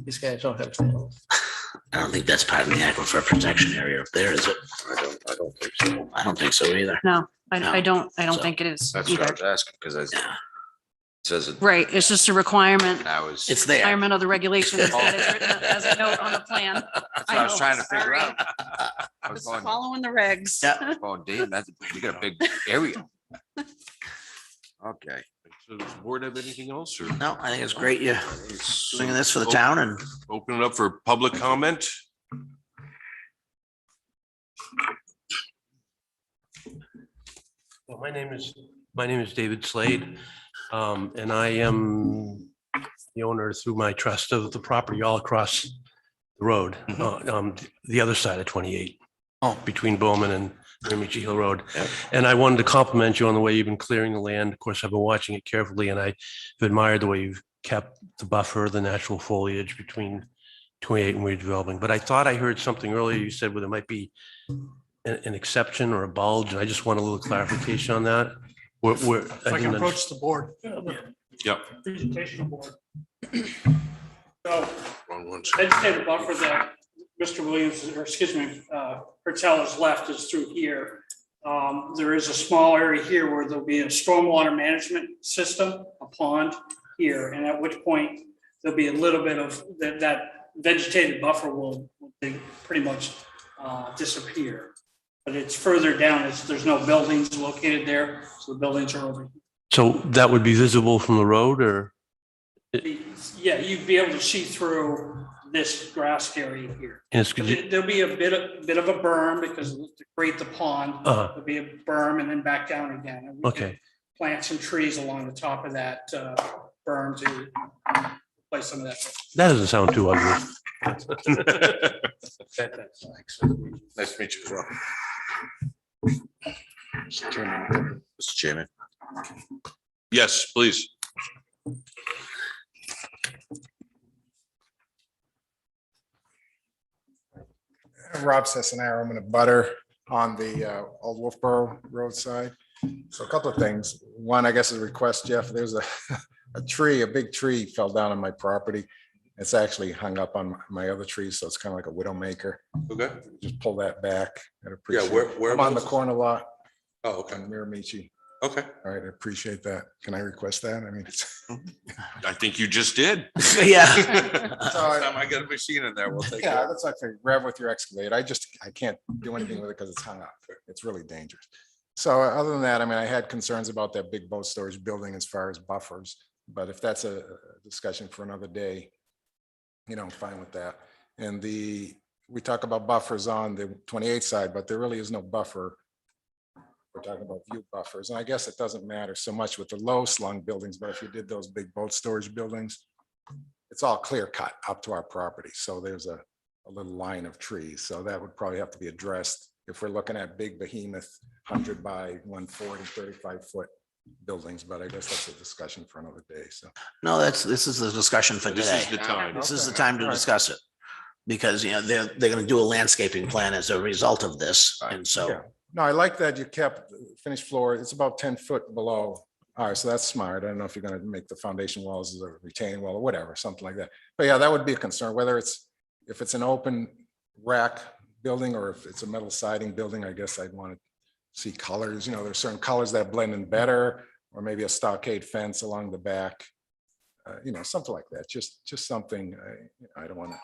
D: These guys don't have stands.
A: I don't think that's part of the aquifer protection area up there, is it?
E: I don't think so.
A: I don't think so either.
B: No,
A: No.
B: I don't
A: So,
B: think it is
E: That's what I
B: either.
E: was asking, because it
A: Yeah,
E: says it.
B: Right, it's just a requirement,
E: Now is.
A: it's there.
B: requirement of the regulations that is written as a note on the plan.
E: That's what I was trying to figure
B: Sorry.
E: out. I was
B: Just
E: going,
B: following the regs.
A: Yeah.
E: oh, damn, that's, we got a big area. Okay.
C: So does the board have anything else, or
A: No, I think it's great you're doing this for the town, and
C: open it up for public comment?
O: Well, my name is David Slade, and I am the owner through my trust of the property all across the road, the other side of 28. Between Bowman and Miramichi Hill Road. And I wanted to compliment you on the way you've been clearing the land. Of course, I've been watching it carefully, and I've admired the way you've kept the buffer, the natural foliage between 28 and redeveloping. But I thought I heard something earlier. You said, well, there might be an exception or a bulge, and I just want a little clarification on that.
J: If I can approach the board.
C: Yep.
J: Presentation board. So
C: Wrong one.
J: vegetative buffer that Mr. Williams, or excuse me, Hertel has left is through here. There is a small area here where there'll be a stormwater management system, a pond here, and at which point there'll be a little bit of that vegetated buffer will pretty much disappear. But it's further down, there's no buildings located there, so the buildings are over here.
O: So that would be visible from the road, or?
J: Yeah, you'd be able to see through this grass area here.
O: Yes,
J: There'll be a bit of a berm because to create the pond, there'll be a berm and then back down again. And we can
O: Okay.
J: plant some trees along the top of that berm to replace some of that.
O: That doesn't sound too ugly.
E: Nice to meet you as well. Mr. Chairman.
C: Yes, please.
P: Rob Sessanaro, I'm in a butter on the Old Wolfboro roadside. So a couple of things. One, I guess is a request, Jeff, there's a big tree fell down on my property. It's actually hung up on my other trees, so it's kind of like a widowmaker.
C: Okay.
P: Just pull that back. I'd
C: Yeah,
P: appreciate it.
C: where?
P: I'm on the corner lot
C: Oh, okay.
P: on Miramichi.
C: Okay.
P: All right, I appreciate that. Can I request that? I mean, it's.
C: I think you just did.
A: Yeah.
C: Next time I get a machine in there, we'll take
P: Yeah,
C: it.
P: that's like a rev with your excavator. I can't do anything with it because it's hung up. It's really dangerous. So other than that, I mean, I had concerns about that big boat storage building as far as buffers, but if that's a discussion for another day, I'm fine with that. And we talk about buffers on the 28th side, but there really is no buffer. We're talking about view buffers, and I guess it doesn't matter so much with the low slung buildings, but if you did those big boat storage buildings, it's all clear cut up to our property. So there's a little line of trees. So that would probably have to be addressed if we're looking at big behemoth 100 by 140, 35-foot buildings, but I guess that's a discussion for another day. So
A: No, this is the discussion for
C: This
A: today.
C: is the time.
A: This is the time to discuss it. Because, they're going to do a landscaping plan as a result of this. And so,
P: yeah, no, I like that you kept the finished floor. It's about 10 foot below. All right, so that's smart. I don't know if you're going to make the foundation walls as a retaining wall or whatever, something like that. But yeah, that would be a concern, whether if it's an open rack building or if it's a metal siding building. I guess I'd want to see colors. There's certain colors that blend in better, or maybe a stockade fence along the back. Something like that. Just something. I don't want to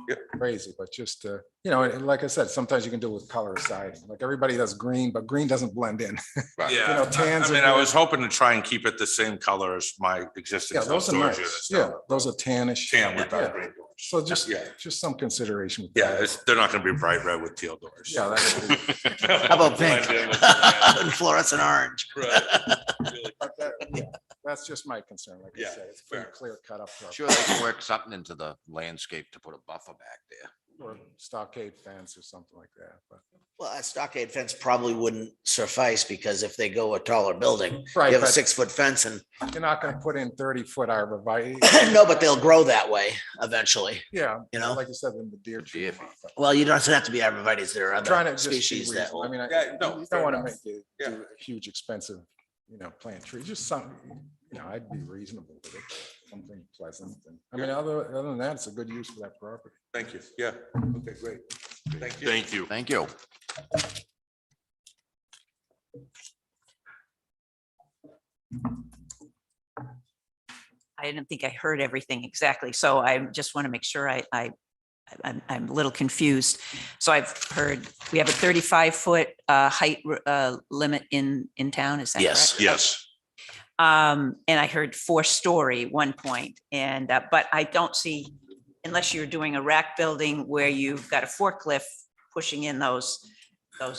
P: get crazy, but just like I said, sometimes you can do it with color siding. Like everybody does green, but green doesn't blend in.
C: Yeah,
P: tans.
C: I mean, I was hoping to try and keep it the same color as my existing
P: Yeah, those are
C: self-storage
P: nice.
C: units.
P: Yeah, those are tannish.
C: Tan with
P: Yeah.
C: dark green doors.
P: So just some consideration. with
C: Yeah,
P: that.
C: they're not gonna be bright red with teal doors.
P: Yeah,
A: how about pink? And fluorescent orange.
P: But that's just my concern. Like I
C: Yeah,
P: said, it's pretty
C: fair.
P: clear cut up. to our-
E: Sure, they can work something into the landscape to put a buffer back there.
P: Or stockade fence or something like that, but.
A: Well, a stockade fence probably wouldn't suffice because if they go a taller building,
P: Right,
A: you have a
P: but-
A: 6-foot fence and
P: You're not gonna put in 30-foot arborvitae.
A: no, but they'll grow that way eventually.
P: Yeah.
A: Like
P: you said, in the deer tree.
A: Well, you don't have to be arborvitae's. There are
P: Trying to
A: other
P: just be
A: species that
P: reasonable. I
A: will.
P: mean,
C: Yeah, no,
P: you
C: fair
P: don't want to
C: enough.
P: make it
C: Yeah.
P: do a huge expensive, plant tree, just some, I'd be reasonable with it, something pleasant. And I mean, other than that, it's a good use for that property.
C: Thank you. Yeah. Okay, great. Thank you. Thank you.
E: Thank you.
K: I didn't think I heard everything exactly, so I just want to make sure I'm a little confused. So I've heard we have a 35-foot height limit in town, is that correct?
A: Yes.
C: Yes.
K: And I heard 4-story one point, and but I don't see, unless you're doing a rack building where you've got a forklift pushing in those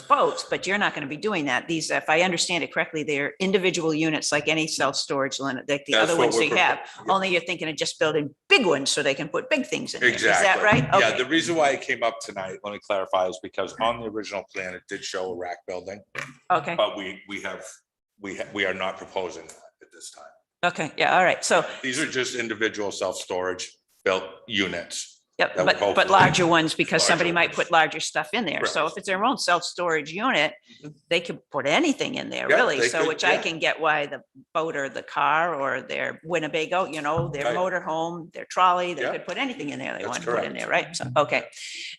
K: boats, but you're not going to be doing that. These, if I understand it correctly, they're individual units like any self-storage limit, like the
C: That's
K: other
C: what
K: ones
C: we're
K: we have.
C: proposing.
K: Only you're thinking of just building big ones so they can put big things in there. Is
C: Exactly.
K: that right?
I: Yeah,
K: Okay.
I: the reason why it came up tonight, let me clarify, is because on the original plan, it did show a rack building,
K: Okay.
I: but we are not proposing that at this time.
K: Okay. Yeah. All right. So,
I: These are just individual self-storage built units.
K: yep,
I: That would
K: but
I: hopefully-
K: larger ones because somebody
I: Larger
K: might put larger stuff in there. So
I: Correct.
K: if it's their own self-storage unit, they could put anything in there,
I: Yeah,
K: really.
I: they
K: So
I: could,
K: which I
I: yeah.
K: can get why the boat or the car or their Winnebago, their
I: Right.
K: motor home, their trolley, they
I: Yeah.
K: could put anything in there they
I: That's
K: want to put in
I: correct.
K: there, right? So, okay.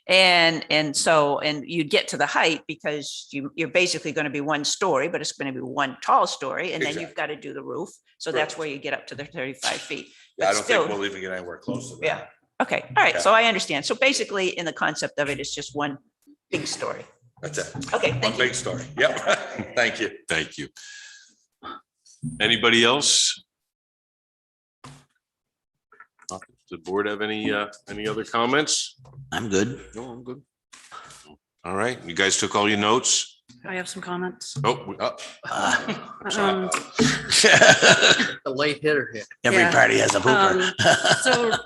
K: And you'd get to the height because you're basically going to be 1 story, but it's going to be 1 tall story. And then you've got to do the roof. So that's
I: Correct.
K: where you get up to the 35 feet.
I: Yeah, I
K: But
I: don't
K: still-
I: think we'll even get anywhere close to that.
K: Yeah. Okay. All right.
I: Yeah.
K: So I understand. So basically in the concept of it, it's just 1 big story.
C: That's it.
K: Okay.
C: One
K: Thank you.
C: big story. Yep. Thank you. Thank you. Anybody else? Does the board have any other comments?
A: I'm good.
C: No, I'm good. All right, you guys took all your notes?
B: I have some comments.
C: Oh,
B: Um,
D: The late hitter here.
A: Every
B: Yeah.
A: party has a pooper.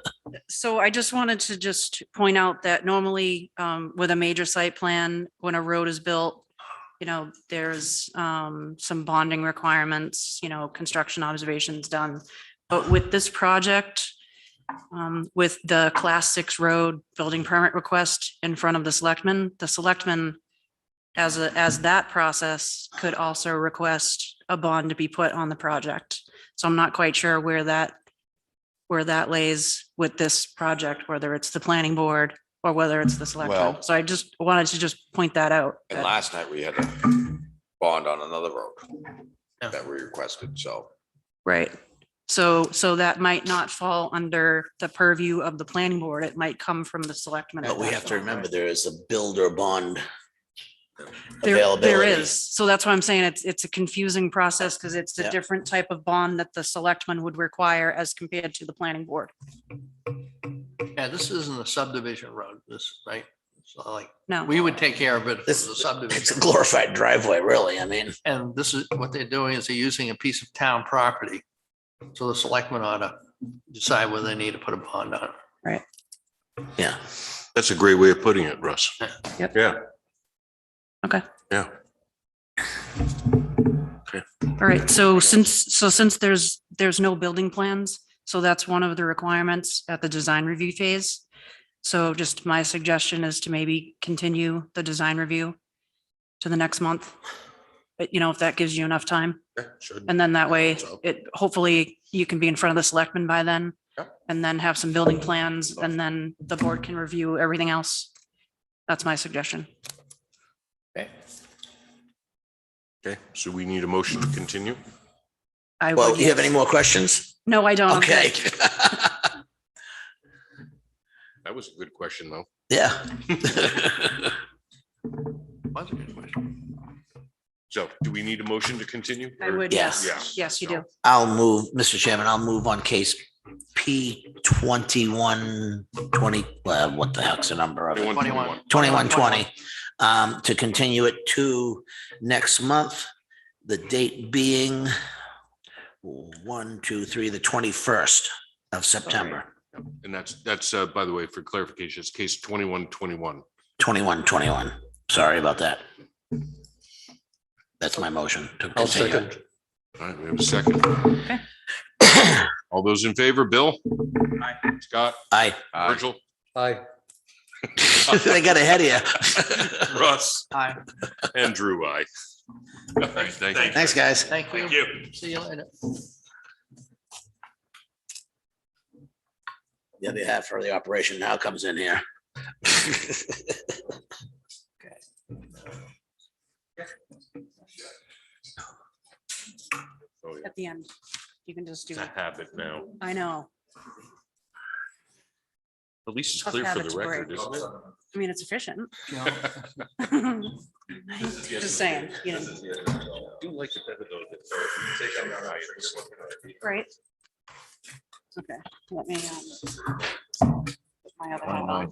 B: So I just wanted to just point out that normally with a major site plan, when a road is built, there's some bonding requirements, construction observations done. But with this project, with the Class 6 road building permit request in front of the selectmen as that process could also request a bond to be put on the project. So I'm not quite sure where that lays with this project, whether it's the planning board or whether it's the selectmen.
E: Well-
B: So I just wanted to just point that out.
E: And
B: that-
E: last night we had a bond on another road
D: Yeah.
E: that we requested, so.
B: Right. So that might not fall under the purview of the planning board. It might come from the selectmen. at
A: But we
B: that
A: have to
B: point.
A: remember there is a builder bond
B: There
A: availability.
B: is. So that's why I'm saying it's a confusing process because it's a
A: Yeah.
B: different type of bond that the selectmen would require as compared to the planning board.
D: Yeah, this isn't a subdivision road, this, right? So like,
B: No.
D: we would take care of it if it
A: This
D: was a
A: it's a
D: subdivision.
A: glorified driveway, really. I mean,
D: And this is, what they're doing is they're using a piece of town property. So the selectmen ought to decide whether they need to put a bond on it.
A: yeah.
C: That's a great way of putting it, Russ.
B: Yep.
C: Yeah,
B: Okay.
C: yeah.
B: All right. So since there's no building plans, so that's one of the requirements at the design review phase. So just my suggestion is to maybe continue the design review to the next month. But if that gives you enough time.
C: Yeah, should.
B: And then that way,
C: So,
B: hopefully you can be in front of the selectmen by then.
E: Yeah.
B: And then have some building plans and then the board can review everything else. That's my suggestion.
C: Okay, so we need a motion to continue.
B: I
A: Well,
B: would,
A: you have
B: yes.
A: any more questions?
B: No, I don't. I'm
A: Okay.
B: good.
C: That was a good question, though.
A: Yeah.
D: That's a good question.
C: So do we need a motion to continue?
B: I would,
A: Yes.
B: yes. Yes, you do.
A: I'll move, Mr. Chairman, I'll move on case P 2120, what the heck's the number of it? 2120, to continue it to next month, the date being the 21st of September,
C: And that's, by the way, for clarification, it's case 2121.
A: 2121. Sorry about that. That's my motion to
F: I'll
A: continue.
F: second.
C: All right, we have a second.
B: Okay.
C: All those in favor, Bill? Scott?
A: Aye.
C: Virgil?
F: Aye.
A: They got ahead of you.
C: Russ?
D: Aye.
C: And Drew, aye. All right, thank you.
A: Thanks, guys.
D: Thank you.
C: Thank you.
D: See you later.
A: The other half for the operation now comes in here.
C: Oh, yeah.
B: At the end, you can just do
C: It's a
B: it.
C: habit now.
B: I know.
C: At least it's
B: Tough
C: clear for
B: habit
C: the
B: to
C: record,
B: break.
C: isn't it?
B: I mean, it's efficient. Just saying,
C: I do like it better though.
B: right? Okay, let me. Put my other hat on.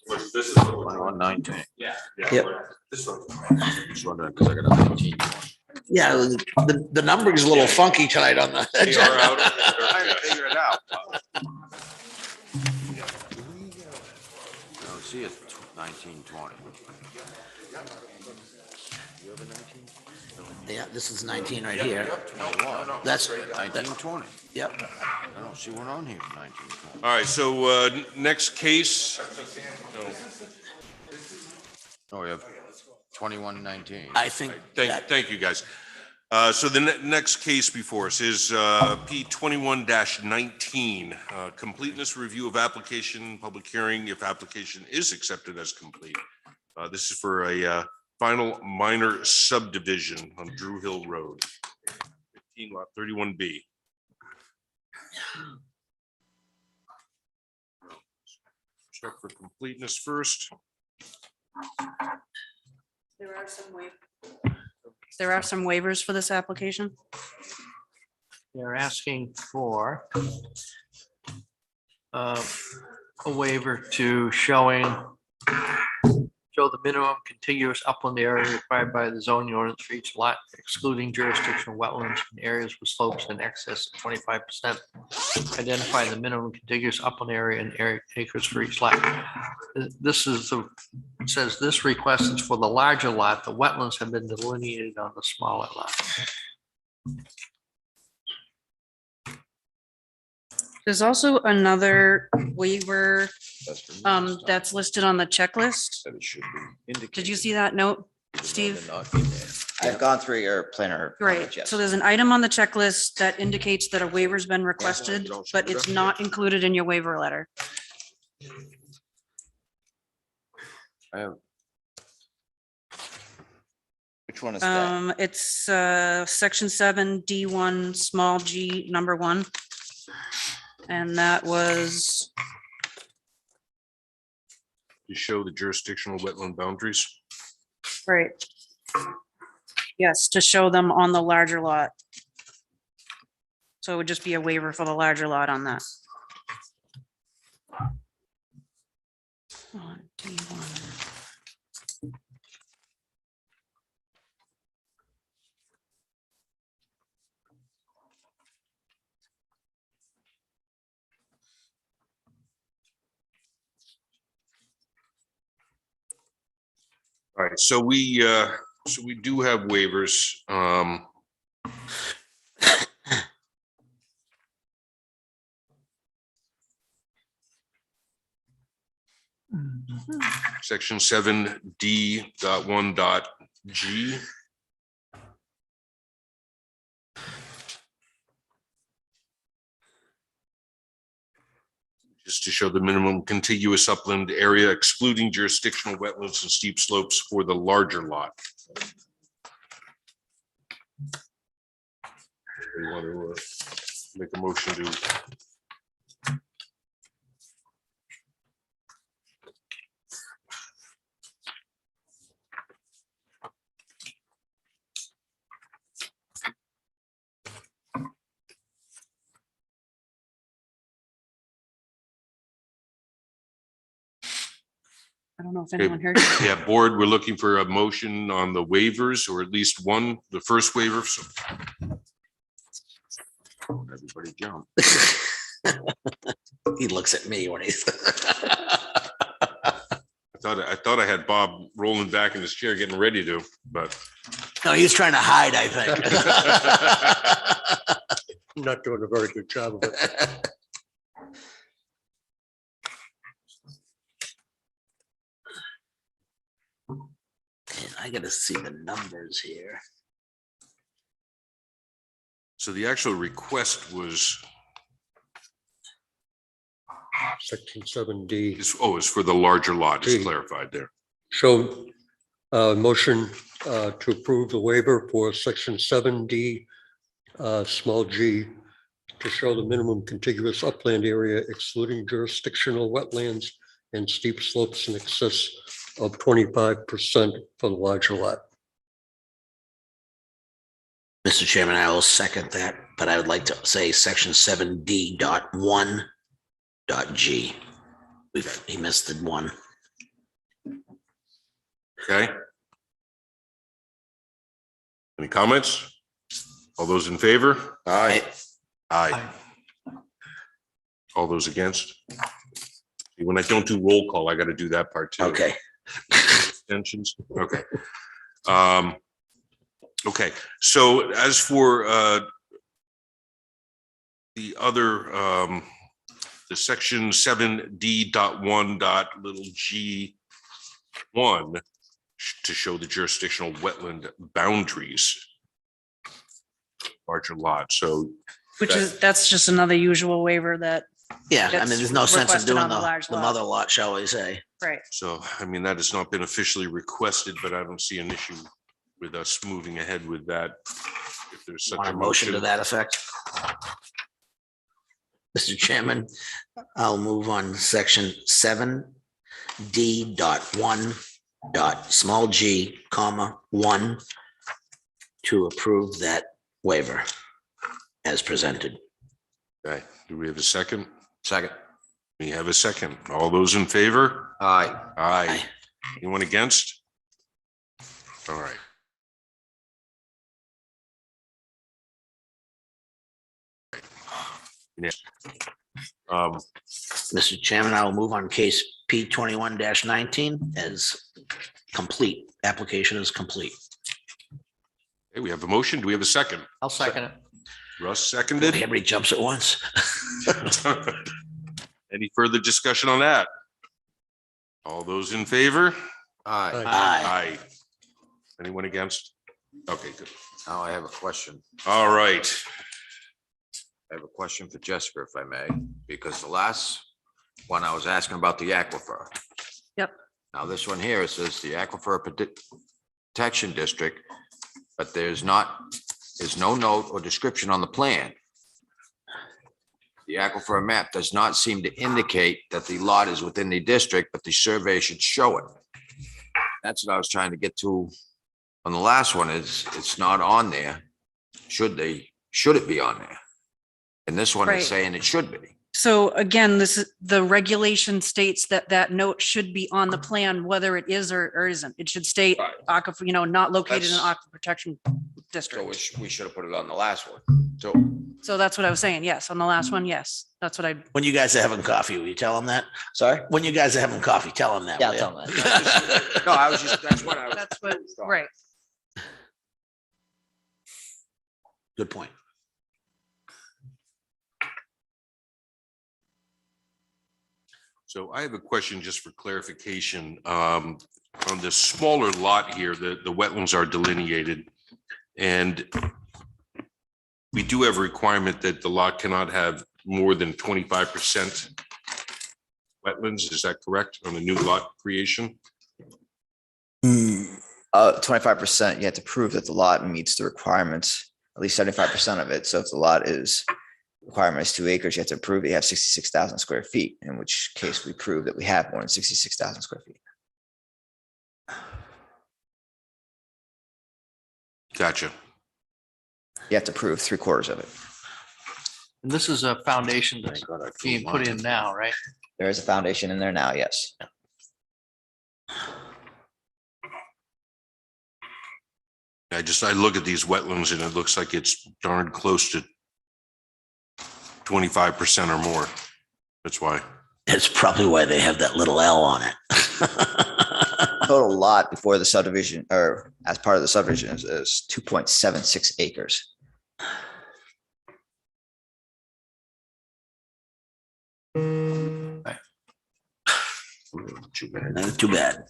E: 2119.
C: Yeah.
A: Yep.
E: Just wondering, because I got a 19.
A: Yeah, the number is a little funky tonight on the.
C: They are out.
E: Trying to figure it out. I don't see it, 1920.
A: Yeah, this is 19 right here. That's,
E: 1920.
A: yep.
E: I don't see one on here for 1920.
C: All right, so next case.
E: Oh, we have 2119.
A: I think that,
C: Thank you, guys. So the next case before us is P 21-19, completeness review of application, public hearing if application is accepted as complete. This is for a final minor subdivision on Drew Hill Road, 15 lot 31B. Check for completeness first.
B: There are some waivers for this application.
D: They're asking for a waiver to show the minimum contiguous upland area required by the zoning ordinance for each lot, excluding jurisdictional wetlands in areas with slopes in excess of 25%. Identify the minimum contiguous upland area and acres for each lot. This is it says this request is for the larger lot. The wetlands have been delineated on the smaller lot.
B: There's also another waiver that's listed on the checklist.
E: That it should be indicated.
B: Did you see that note? Steve?
Q: I've gone through your planner.
B: Great.
Q: comments, yes.
B: So there's an item on the checklist that indicates that a waiver's been requested, but it's not included in your waiver letter.
Q: Which one is that?
B: It's section 7D1 small g number 1. And that was,
C: To show the jurisdictional wetland boundaries.
B: right. Yes, to show them on the larger lot. So it would just be a waiver for the larger lot on that. On D1.
C: All right, so we do have waivers. Section 7D.1.G. Just to show the minimum contiguous upland area excluding jurisdictional wetlands and steep slopes for the larger lot. You want to make a motion to?
B: I don't know if
C: Okay.
B: anyone heard. you.
C: Yeah, board, we're looking for a motion on the waivers, or at least one, the first waiver. So everybody jump.
A: He looks at me when he's.
C: I thought I had Bob rolling back in his chair getting ready to, but.
A: No, he's trying to hide, I think.
F: Not doing a very good job of it.
A: I gotta see the numbers here.
C: So the actual request was,
F: Section 7D.
C: it's for the larger lot, it's
F: D.
C: clarified there.
F: So motion to approve the waiver for section 7D, small g, to show the minimum contiguous upland area excluding jurisdictional wetlands and steep slopes in excess of 25% for the larger lot.
A: Mr. Chairman, I will second that, but I would like to say section 7D.1.G. He missed the 1.
C: Okay. Any comments? All those in favor?
E: Aye.
C: Aye. All those against? When I don't do roll call, I got to do that part too.
A: Okay.
C: Extensions, okay. Okay, so as for the other, the section 7D.1.g1 to show the jurisdictional wetland boundaries. Larger lot, so.
B: That's just another usual waiver that,
A: Yeah, I mean, there's no sense in
B: requested
A: doing
B: on the large
A: the
B: lot.
A: mother lot, shall we say?
B: right.
C: So, I mean, that has not been officially requested, but I don't see an issue with us moving ahead with that. If there's such
A: Want
C: a
A: a motion to
C: motion.
A: that effect? Mr. Chairman, I'll move on section 7D.1.g, 1 to approve that waiver as presented.
C: Okay, do we have a second?
E: Second.
C: We have a second. All those in favor?
E: Aye.
C: Aye. Anyone against? All right. Yeah.
A: Mr. Chairman, I will move on case P 21-19 as complete. Application is complete.
C: Okay, we have a motion. Do we have a second?
D: I'll second it.
C: Russ seconded.
A: Everybody jumps at once.
C: Any further discussion on that? All those in favor?
E: Aye.
A: Aye.
C: Anyone against? Okay, good.
E: Now I have a question.
C: All right.
E: I have a question for Jessica, if I may, because the last one I was asking about the aquifer.
B: Yep.
E: Now this one here, it says the aquifer protection district, but there's no note or description on the plan. The aquifer map does not seem to indicate that the lot is within the district, but the survey should show it. That's what I was trying to get to on the last one, is it's not on there. Should it be on there? And this one
B: Right.
E: is saying it should be.
B: So again, this is, the regulation states that that note should be on the plan, whether it is or isn't. It should state aquifer, not located in
E: That's-
B: aquifer protection
E: So
B: district.
E: we should have put it on the last one. So
B: So that's what I was saying. Yes, on the last one, yes. That's what I,
A: When you guys are having coffee, will you tell them that?
Q: Sorry?
A: When you guys are having coffee, tell them that.
Q: Yeah,
A: will
Q: I'll
A: you?
Q: tell them
E: no, I was just, that's what I was.
B: that's what, right.
A: Good point.
C: So I have a question just for clarification. On the smaller lot here, the wetlands are delineated. And we do have a requirement that the lot cannot have more than 25% wetlands. Is that correct on the new lot creation?
Q: 25%, you have to prove that the lot meets the requirements, at least 75% of it. So if the lot is requirement is 2 acres, you have to prove that you have 66,000 square feet, in which case we prove that we have more than 66,000 square feet.
C: Gotcha.
Q: You have to prove 3/4 of it.
D: And this is a foundation that's being put in now, right?
Q: There is a foundation in there now, yes.
C: I look at these wetlands and it looks like it's darn close to 25% or more. That's why.
A: That's probably why they have that little L on it.
Q: Total lot before the subdivision, or as part of the subdivision, is 2.76 acres.
A: Too bad. Too bad.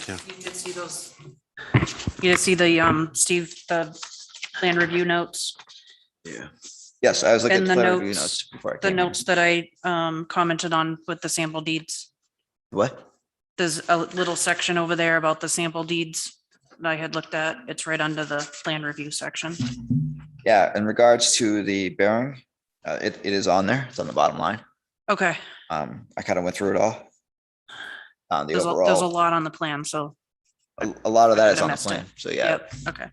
B: You did see those. You did see the, Steve, the plan review notes,
Q: Yeah. Yes, I was looking at
B: and
Q: the
B: the
Q: plan review
B: notes,
Q: notes before I
B: the
Q: came here.
B: notes that I commented on with the sample deeds.
Q: What?
B: There's a little section over there about the sample deeds that I had looked at. It's right under the plan review section.
Q: Yeah, in regards to the bearing, it is on there. It's on the bottom line.
B: Okay,
Q: I kind of went through it all. The
B: there's a
Q: overall,
B: lot on the plan, so.
Q: a lot of that is
B: Could've
Q: on the
B: missed it.
Q: plan. So yeah,
B: Yep, okay.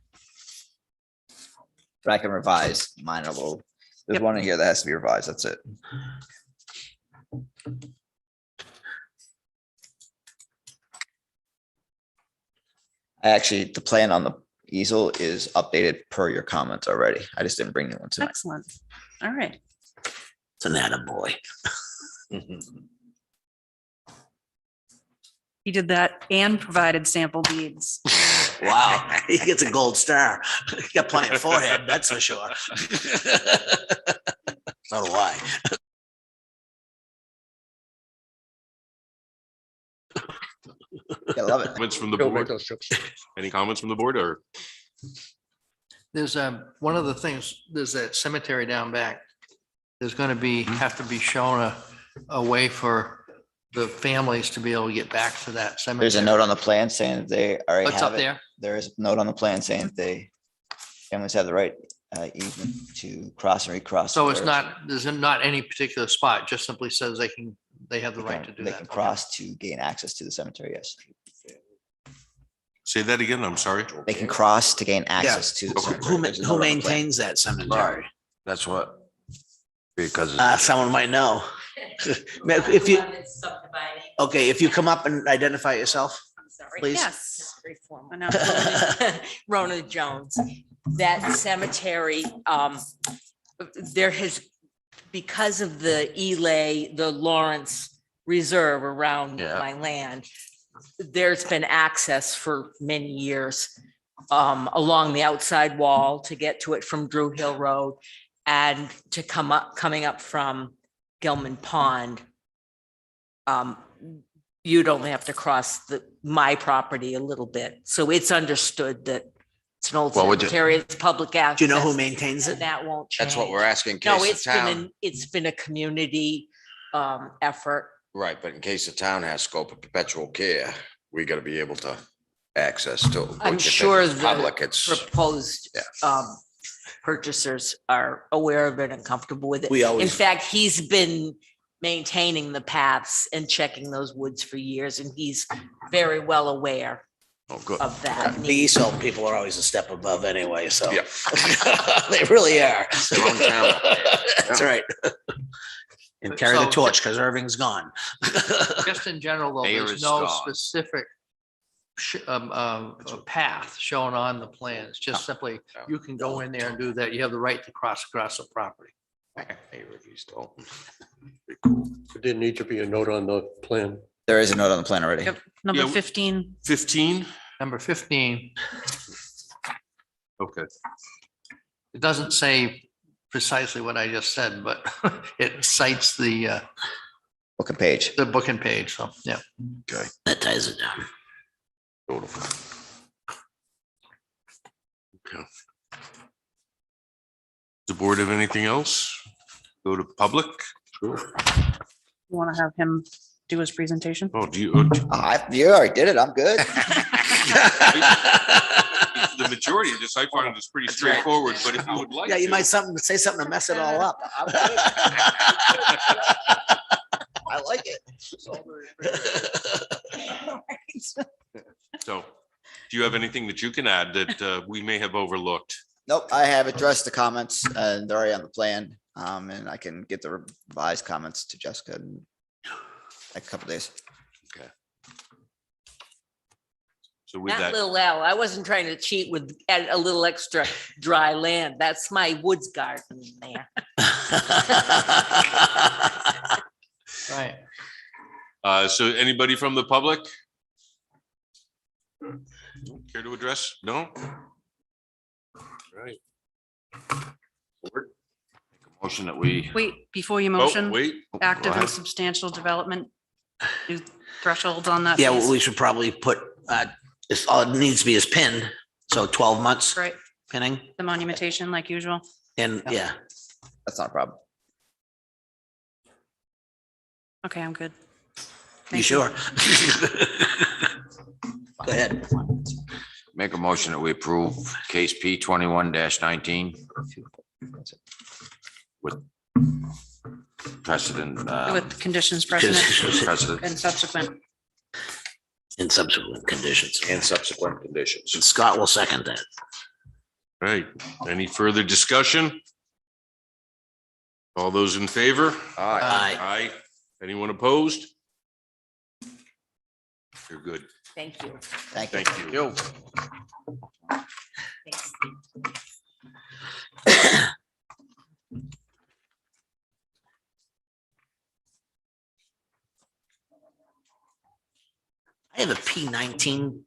Q: but I can revise mine a little. There's
B: Yep.
Q: one in here that has to be revised. That's it. Actually, the plan on the easel is updated per your comments already. I just didn't bring new ones tonight.
B: Excellent. All right.
A: It's an attaboy.
B: He did that and provided sample deeds.
A: Wow, he gets a gold star. He got plenty of forehead, that's for sure. So do I.
Q: I love it.
C: Comments from the
F: Don't make
C: board?
F: those jokes.
C: Any comments from the board or?
D: There's one of the things, there's that cemetery down back. There's gonna be, have to be shown a way for the families to be able to get back to that cemetery.
Q: There's a note on the plan saying that they already
D: What's
Q: have
D: up
Q: it.
D: there?
Q: There is a note on the plan saying that families have the right easement to cross and recross.
D: So
Q: the
D: it's
Q: roads.
D: not, there's not any particular spot, just simply says they have the
Q: They
D: right to
Q: can-
D: do
Q: They
D: that.
Q: can
D: Okay.
Q: cross to gain access to the cemetery, yes.
C: Say that again, I'm sorry.
Q: They can cross to gain access to the
C: Okay.
Q: cemetery. There's a note
A: Who
Q: on the plan.
A: maintains that cemetery?
E: That's what, because
A: Someone might know. If you, okay, if you come up and identify yourself, please.
B: Yes. I know.
R: Rona Jones, that cemetery, there has, because of the Elay, the Lawrence reserve around
E: Yeah.
R: my land. There's been access for many years along the outside wall to get to it from Drew Hill Road and to coming up from Gilman Pond. You'd only have to cross my property a little bit. So it's understood that it's an old
E: Well, would you-
R: cemetery, it's public access.
A: Do you know who maintains
R: and
A: it?
R: That won't change.
E: That's what we're asking in
R: No,
E: case the town,
R: it's been a community effort.
E: right, but in case the town has scope of perpetual care, we gotta be able to access to.
R: I'm
E: which if
R: sure
E: it's
R: the
E: Public, it's,
R: proposed
E: Yeah.
R: purchasers are aware of it and comfortable with it.
A: We
R: In
A: always,
R: fact, he's been maintaining the paths and checking those woods for years, and he's very well aware
E: oh, good.
R: of that.
A: the East Hilton people are always a step above anyway, so.
E: Yeah.
A: They really are.
E: their own town.
A: That's right. And carry the
D: So-
A: torch because Irving's gone.
D: Just in general, though,
E: Mayor
D: there's
E: is
D: no
E: gone.
D: specific path shown on the plan. It's just simply, you can go in there and do that. You have the right to cross across the property.
F: There didn't need to be a note on the plan.
Q: There is a note on the plan already.
B: Yep, number
C: Yeah.
B: 15.
C: 15?
D: Number 15,
C: Okay.
D: it doesn't say precisely what I just said, but it cites the
Q: Book and page.
D: book and page. So, yeah.
C: Okay.
A: That ties it down.
C: Beautiful. Okay. Does the board have anything else? Go to public? Sure.
B: You want to have him do his presentation?
C: Oh, do you,
Q: You already did it. I'm good.
C: the majority of this, I find is pretty straightforward, but if you would like.
A: Yeah, you
C: to-
A: might say something to mess it all up.
Q: I like it.
C: So, do you have anything that you can add that we may have overlooked?
Q: Nope, I have addressed the comments and they're already on the plan. And I can get the revised comments to Jessica in a couple days.
C: Okay. So with
R: That
C: that,
R: little L, I wasn't trying to cheat with add a little extra dry land. That's my woods garden there.
D: Right.
C: so anybody from the public? Care to address? No? Right. Board?
E: Motion that we,
B: Wait, before you
C: Oh,
B: motion,
C: wait.
B: active
E: ahead.
B: and substantial development. Do thresholds on that.
A: Yeah,
B: piece.
A: well, we should probably put, all it needs to be is pinned, so 12 months
B: Right,
A: pinning,
B: the monumentation like usual.
A: and yeah.
Q: That's not a problem.
B: Okay, I'm good.
A: You sure? Go ahead.
E: make a motion that we approve case P 21-19 with precedent.
B: With conditions precedent
E: Precedent
B: and subsequent.
A: In subsequent conditions.
E: and subsequent conditions.
A: And Scott will second that.
C: Right. Any further discussion? All those in favor?
E: Aye.
A: Aye.
C: Aye. Anyone opposed? You're good.
R: Thank you.
Q: Thank you.
C: Thank you.
E: Yo.
R: Thanks.
A: I have a P 19-20.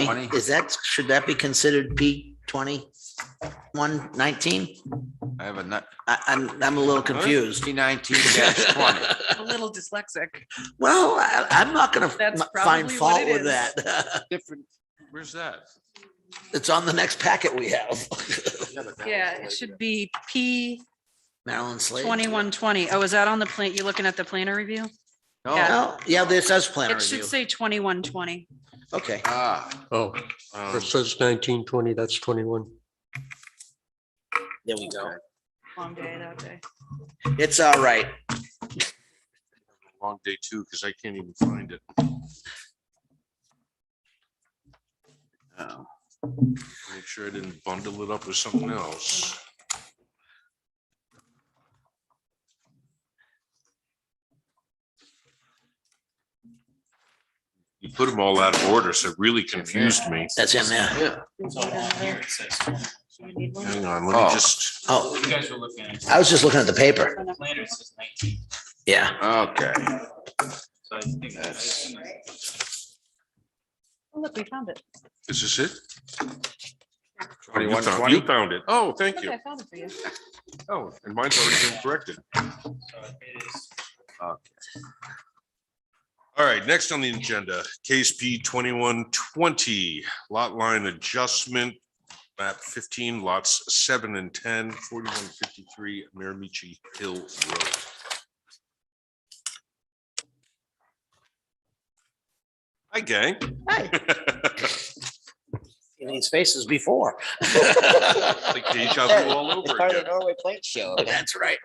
E: 20.
A: Is that, should that be considered P 21-19?
E: I have a nut.
A: I'm a little confused.
E: P 19-20.
B: A little dyslexic.
A: Well, I'm not gonna
B: That's
A: find
B: probably
A: fault
B: what it
A: with
B: is.
A: that.
E: Different.
C: Where's that?
A: It's on the next packet we have.
B: Yeah, it should be P
A: Marilyn Slade.
B: 2120. Oh, is that on the plan? You're looking at the planner review?
E: No.
B: Yeah.
A: Oh, yeah, this says planner
B: It should
A: review.
B: say 2120.
A: Okay.
E: Ah,
F: Oh, it says 1920, that's 21.
A: There we go.
B: Long day that day.
A: It's all right.
C: Long day too, because I can't even find it.
A: Oh.
C: Make sure I didn't bundle it up with something else. You put them all out of order, so it really confused me.
A: That's in there.
C: Hang on, let
E: Oh.
C: me just,
A: Oh,
M: You guys were looking at.
A: I was just looking at the paper.
M: Planner says 19.
A: Yeah.
E: Okay.
B: Oh, look, we found it.
C: Is this it? Oh, you
E: 2120?
C: You found it. Oh, thank
B: Look,
C: you.
B: I found it for you.
C: Oh, and mine's already been corrected. All right, next on the agenda, case P 2120, lot line adjustment, map 15, lots 7 and 10, 4153 Miramichi Hill Road. Hi, gang.
A: Hi. Seen these faces before.
C: Like deja vu all over
Q: Part of the
C: again.
Q: Norway Plate show.
A: Oh, that's right.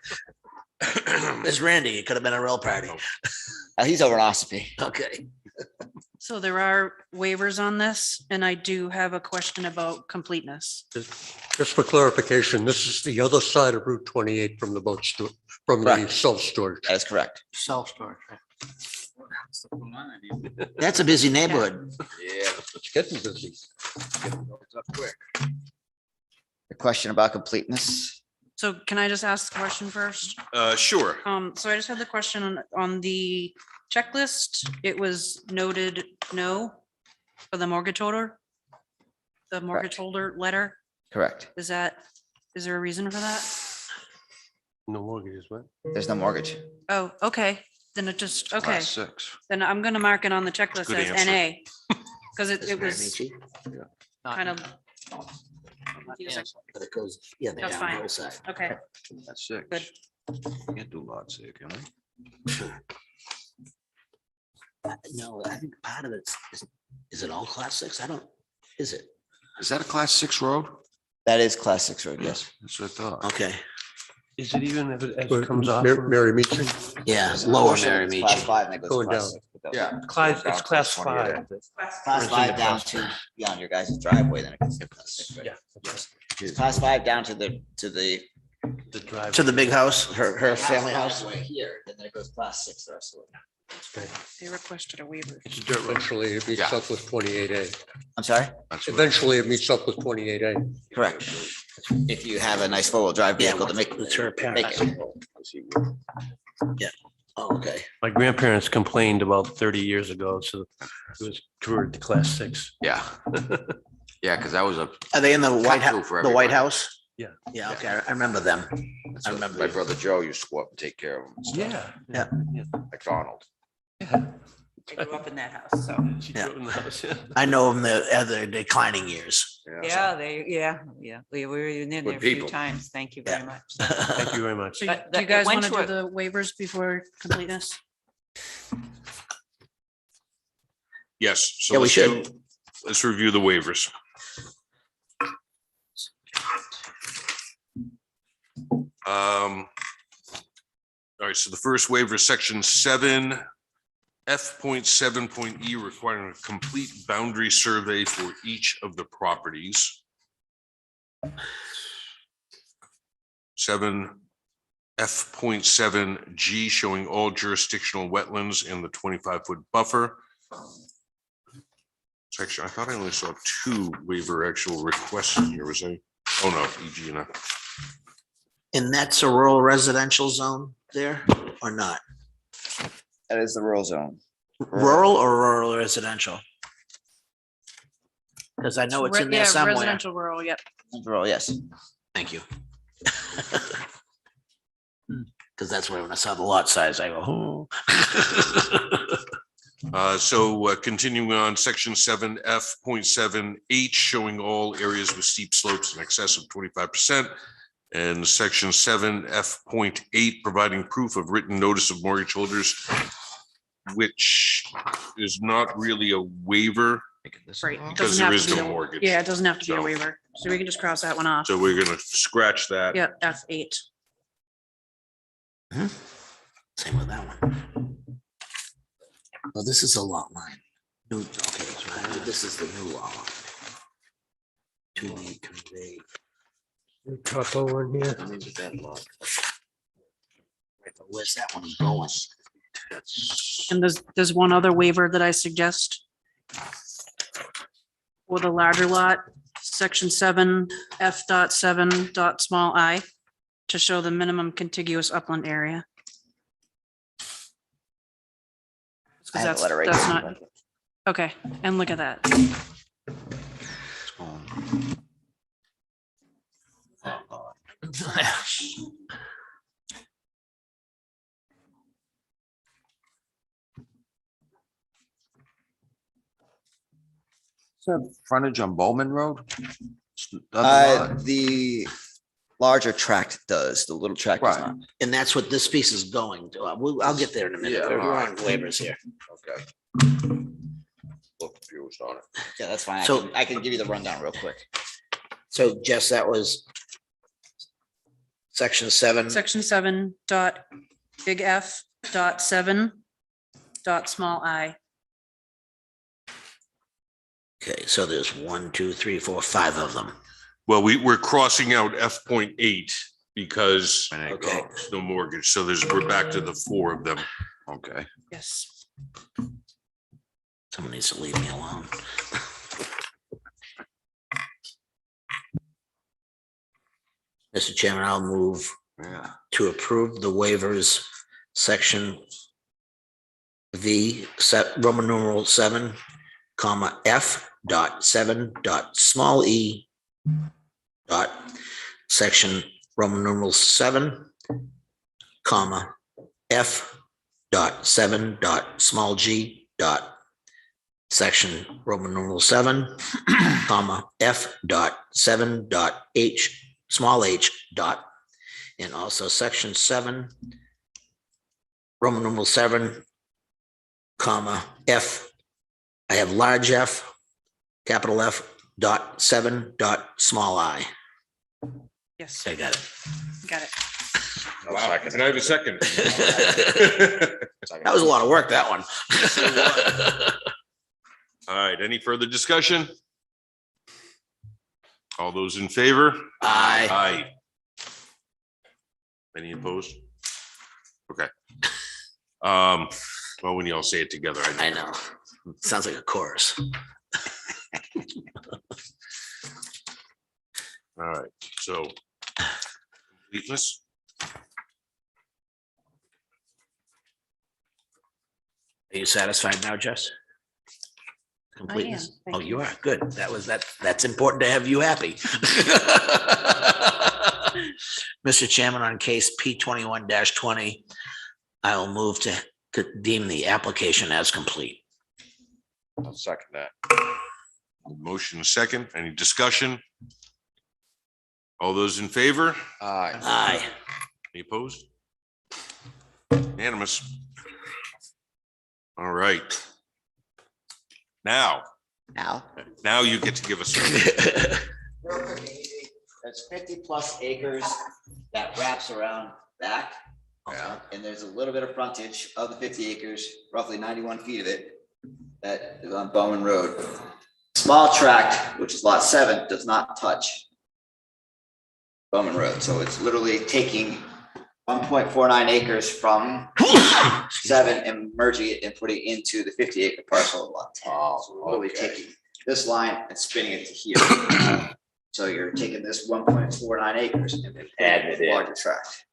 A: There's Randy. It could have been a real party.
Q: He's over in Ossipee.
A: Okay.
B: So there are waivers on this, and I do have a question about completeness.
F: Just for clarification, this is the other side of Route 28 from the boat store, from the
Q: Correct.
F: self-storage.
Q: That is correct.
D: Self-storage.
A: That's a busy neighborhood.
E: Yeah,
F: It's getting busy.
E: it's up quick.
Q: The question about completeness.
B: So can I just ask the question first?
C: Sure.
B: So I just had the question on the checklist. It was noted no for the mortgage holder. The mortgage holder letter.
Q: Correct.
B: Is there a reason for that?
O: No mortgages, what?
Q: There's no mortgage.
B: Oh, okay. Then it just, okay.
E: Class 6.
B: Then I'm gonna mark it on the checklist
C: Good
B: as
C: answer.
B: NA. Because
A: Is
B: it was
A: Miramichi?
B: kind of,
A: Yes, but it goes, yeah, the
B: That's fine.
A: downhill side.
B: okay.
E: That's 6.
B: Good.
E: Can't do lots there, can I?
A: No, I think part of it's, is it all class 6? I don't, is it?
E: Is that a class 6 road?
Q: That is class 6 road, yes.
E: That's what I thought.
A: Okay,
O: Is it even if it comes off?
F: Mary Meeting.
A: yeah,
Q: There's a
A: lower
Q: portion that's
A: Miramichi.
Q: Class 5 and that goes
F: Going
Q: class
F: down.
Q: 6.
E: Yeah.
O: It's class 5.
Q: Class 5 down to beyond your guys' driveway, then it goes to class 6, right?
O: Yeah.
Q: It's class 5 down to the
O: The drive.
A: To the big house, her family house.
Q: driveway here, and then it goes class 6 the rest of the way.
B: They requested a waiver.
O: It's a dirt road.
F: Eventually it meets
E: Yeah.
F: up with 28A.
Q: I'm sorry?
E: That's what-
F: Eventually it meets up with 28A.
Q: Correct. If you have a nice four-wheel drive
A: Yeah,
Q: vehicle to make
A: it's her
Q: make
A: parents.
Q: it.
A: Oh, okay.
O: My grandparents complained about 30 years ago, so it was converted to class 6.
E: Yeah. Yeah, because that was a.
A: Are they in the White
E: cut-through
A: House?
E: for
A: The White
E: everybody.
A: House?
O: Yeah.
A: Yeah, okay, I remember them.
E: That's
A: I
E: what
A: remember.
E: My brother Joe used to go up and take care of them. and stuff.
O: Yeah.
E: McDonald.
K: I grew up in that house, so.
O: She
A: Yeah.
O: drove in the house, yeah.
A: I know them the other declining years.
K: Yeah. We were in there
E: Good
K: a few
E: people.
K: times. Thank you
A: Yeah.
K: very much.
O: Thank you very much.
B: So
K: But
B: do you
K: it
B: guys
K: went
B: want to
K: to
B: do the waivers before completeness?
C: Yes. So
A: Yeah, we
C: let's
A: should.
C: Let's review the waivers. All right, so the first waiver, is section 7, F.7.E, requiring a complete boundary survey for each of the properties. 7, F.7G, showing all jurisdictional wetlands in the 25-foot buffer. Section, I thought I only saw 2 waiver actual requests in here. Was I? Oh, no, EG and F.
A: And that's a rural residential zone there or not?
Q: That is the rural zone.
A: Rural or rural residential? Because I know it's in there
B: Yeah,
A: somewhere.
B: residential rural, yep.
Q: Rural, yes.
A: Thank you. Because that's where when I saw the lot size, I go, oh.
C: So continuing on, section 7, F.7H, showing all areas with steep slopes in excess of 25%. And section 7, F.8, providing proof of written notice of mortgage holders, which is not really a waiver.
B: Right. it
C: Because
B: doesn't
C: there
B: have
C: is
B: to be
C: no
B: a-
C: mortgage.
B: Yeah, it doesn't have to be a
C: So-
B: waiver. So we can just cross that one off.
C: So we're gonna scratch that.
B: Yeah, F8.
A: Same with that one. Well, this is a lot line. New, okay, so this is the new lot line. To be conveyed.
F: Topo in here.
A: Maybe that lot. Right, but where's that one going?
B: And there's one other waiver that I suggest. For the larger lot, section 7, F.7. small I, to show the minimum contiguous upland area.
Q: I have the
B: that's,
Q: letter right
B: that's
Q: here.
B: not, okay, and look at that.
E: Frontage on Bowman Road? Doesn't lot?
Q: The larger tract does, the little tract does
E: Right.
Q: not.
A: And that's what this piece is going to. I'll get there in a minute.
E: Yeah,
A: We're
E: all
A: on
E: right.
A: waivers here.
E: Okay. Look confused on it.
Q: Yeah, that's fine.
A: So-
Q: I can give you the rundown real quick.
A: So Jess, that was section 7.
B: Section 7 dot big F dot 7 dot small I.
A: Okay, so there's 1, 2, 3, 4, 5 of them.
C: Well, we're crossing out F.8 because
A: Okay.
C: no mortgage. So we're back to the 4 of them.
E: Okay.
B: Yes.
A: Someone needs to leave me alone. Mr. Chairman, I'll move
E: Yeah.
A: to approve the waivers, section V, Roman numeral 7, comma, F dot 7 dot small e dot section Roman numeral 7, comma, F dot 7 dot small g dot section Roman numeral 7, comma, F dot 7 dot H small h dot, and also section 7, Roman numeral 7, comma, F, I have large F, capital F dot 7 dot small I.
B: Yes,
A: I got it.
B: got it.
C: Wow, can I have a second?
A: That was a lot of work, that one.
C: All right, any further discussion? All those in favor?
A: Aye.
C: Aye. Any opposed? Okay. Well, when you all say it together,
A: I know. Sounds like a chorus.
C: All right, so completeness.
A: Are you satisfied now, Jess? Completeness?
B: thank
A: Oh,
B: you.
A: you are, good. That's important to have you happy. Mr. Chairman, on case P 21-20, I will move to deem the application as complete.
E: I'll second that.
C: Motion second, any discussion? All those in favor?
E: Aye.
A: Aye.
C: Any opposed? Unanimous. All right. Now you get to give us.
Q: Real quick and easy, there's 50+ acres that wraps around back.
E: Yeah.
Q: And there's a little bit of frontage of the 50 acres, roughly 91 feet of it, that is on Bowman Road. Small tract, which is lot 7, does not touch Bowman Road, so it's literally taking 1.49 acres from 7 and merging it and putting it into the 50-acre parcel of lot 10. So we're literally taking this line and spinning it to here. So you're taking this 1.49 acres and then adding it to a larger tract.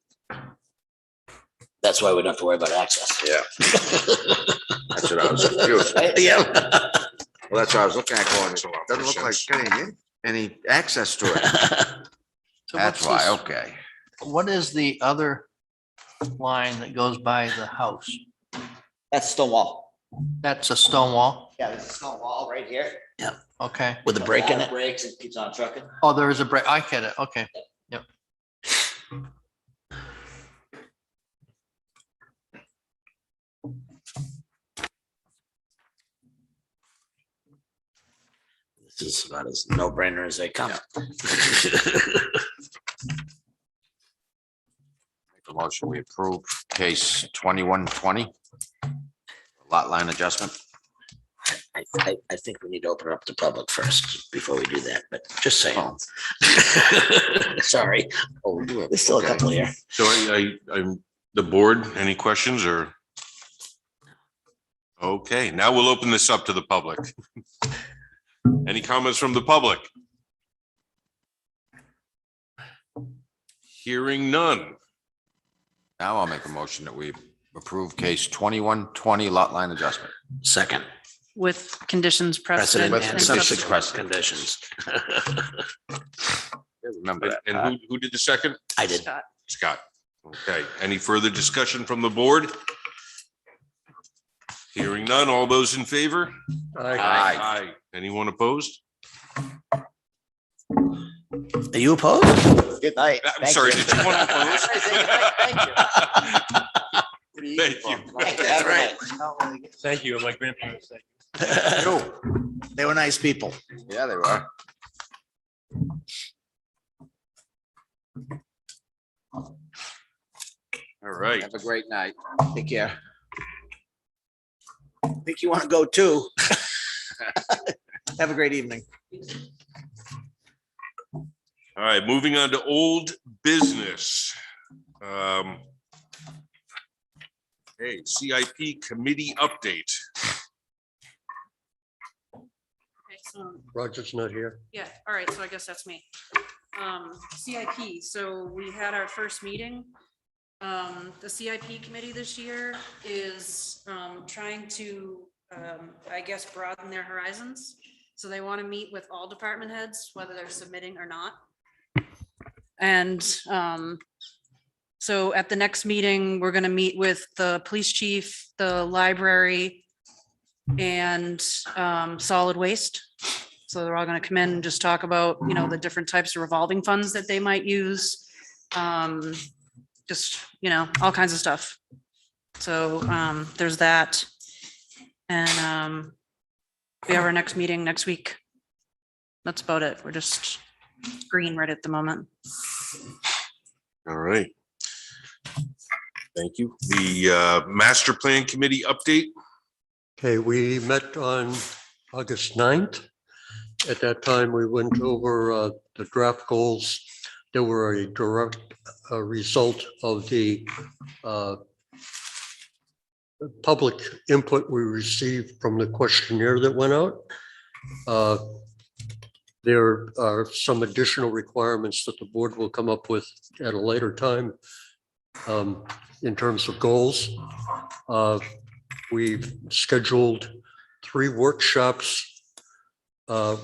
A: That's why we don't have to worry about access.
E: Yeah. That's what I was confused.
A: Yeah.
E: Well, that's what I was looking at going, doesn't look like any access to it.
D: So
E: That's
D: what's
E: why,
D: this-
E: okay.
D: What is the other line that goes by the house?
Q: That's a stone wall.
D: That's a stone wall?
Q: Yeah, there's a stone wall right here.
D: Okay.
A: With a break in it?
Q: Breaks and keeps on trucking.
D: Oh, there is a break. I get it. Okay. Yep.
A: This is about as no-brainer as they come.
E: Make a motion, we approve case 2120. Lot line adjustment.
A: I think we need to open it up to public first before we do that, but just saying. Sorry.
E: Oh, we do have.
A: There's still a
E: okay.
A: couple here.
C: So I'm the board, any questions or? Okay, now we'll open this up to the public. Any comments from the public? Hearing none.
E: Now I'll make a motion that we Approve case 2120 lot line adjustment.
A: Second,
B: with conditions
A: precedent
B: precedent.
A: and
B: and
A: subsequent
B: subsequent.
A: conditions.
E: Remember that.
C: And
E: Pat.
C: who did the second?
A: I did.
B: Scott.
C: Scott. Okay, any further discussion from the board? Hearing none, all those in favor? Aye. Anyone opposed?
A: Are you opposed?
Q: Good night.
C: I'm
Q: Thank
C: sorry,
Q: you.
C: did you want to oppose? Thank you.
A: That's right.
O: Thank you. My grandparents.
A: They were nice people.
E: Yeah, they were.
C: All right.
E: Have a great night.
A: Take care. I think you want to go too. Have a great evening.
C: All right, moving on to old business. Hey, CIP committee update.
B: Okay, so
F: Roger's not here.
B: yeah, all right, so I guess that's me. CIP, so we had our first meeting. The CIP committee this year is trying to, I guess, broaden their horizons. So they want to meet with all department heads, whether they're submitting or not. And so at the next meeting, we're going to meet with the police chief, the library, and solid waste. So they're all going to come in and just talk about, you know, the different types of revolving funds that they might use. Just, you know, all kinds of stuff. So there's that. And we have our next meeting next week. That's about it. We're just green right at the moment.
C: All right. Thank you. The master plan committee update.
F: Okay, we met on August 9th. At that time, we went over the draft goals. There were a direct result of the public input we received from the questionnaire that went out. There are some additional requirements that the board will come up with at a later time in terms of goals. We've scheduled 3 workshops,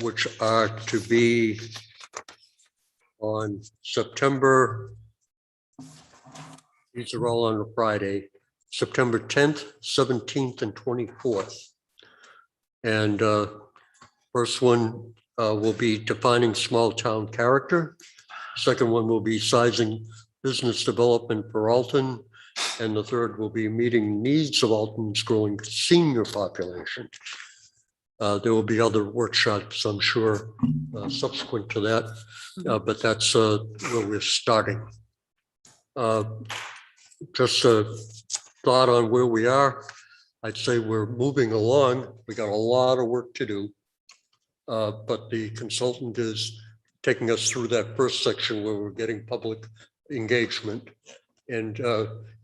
F: which are to be on September, these are all on a Friday, September 10th, 17th, and 24th. And first one will be defining small town character. Second one will be sizing business development for Alton. And the third will be meeting needs of Alton's growing senior population. There will be other workshops, I'm sure, subsequent to that, but that's where we're starting. Just a thought on where we are. I'd say we're moving along. We got a lot of work to do. But the consultant is taking us through that first section where we're getting public engagement. And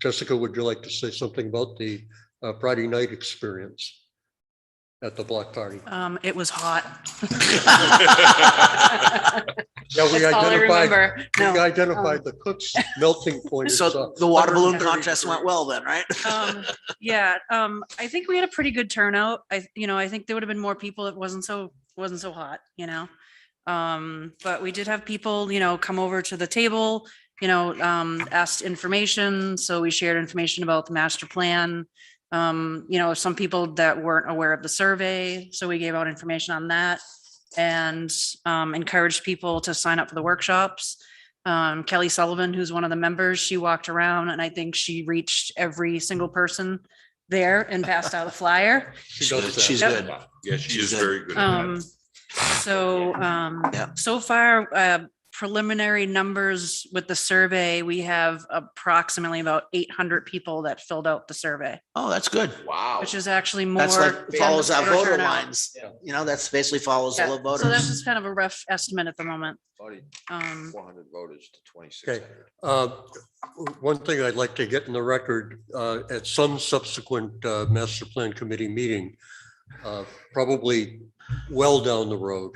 F: Jessica, would you like to say something about the Friday night experience at the block party?
B: It was hot.
F: Yeah, we
B: That's all I remember.
F: identified the cook's melting point. is,
A: So the water balloon
F: 130
A: contest went well then, right?
B: Yeah, I think we had a pretty good turnout. I think there would have been more people. It wasn't so hot, you know. But we did have people, you know, come over to the table, you know, asked information. So we shared information about the master plan. You know, some people that weren't aware of the survey. So we gave out information on that and encouraged people to sign up for the workshops. Kelly Sullivan, who's one of the members, she walked around and I think she reached every single person there and passed out a flyer.
A: She's good. She's
B: Yep.
A: good.
C: Yeah, she is very good. at that.
B: So far, preliminary numbers with the survey, we have approximately about 800 people that filled out the survey,
A: Oh, that's good.
E: Wow.
B: which is actually more.
A: That's like
B: than
A: follows
B: the
A: our
B: voter
A: voter
B: turnout.
A: lines. You know, that's basically follows
B: Yeah,
A: all the
B: so that's
A: voters.
B: just kind of a rough estimate at the moment.
E: 400 voters to 26.
F: Okay. One thing I'd like to get in the record, at some subsequent master plan committee meeting, probably well down the road,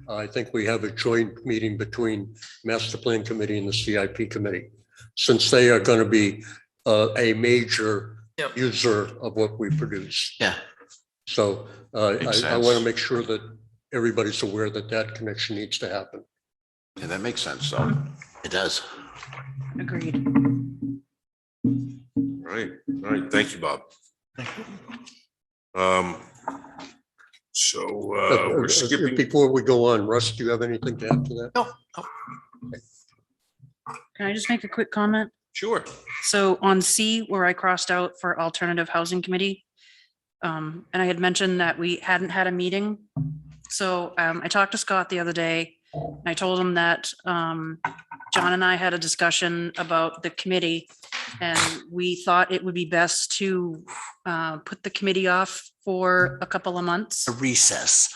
F: I think we have a joint meeting between master plan committee and the CIP committee, since they are going to be a major user of what we produce.
A: Yeah.
F: So
E: Makes
F: I want to
E: sense.
F: make sure that everybody's aware that that connection needs to happen.
E: Yeah, that makes sense, so.
A: It does.
B: Agreed.
C: All right, thank you, Bob. So we're skipping.
F: Before we go on, Russ, do you have anything to add to that?
D: No.
B: Can I just make a quick comment?
C: Sure.
B: So on C, where I crossed out for Alternative Housing Committee, and I had mentioned that we hadn't had a meeting. So I talked to Scott the other day, and I told him that John and I had a discussion about the committee, and we thought it would be best to put the committee off for a couple of months.
A: A recess.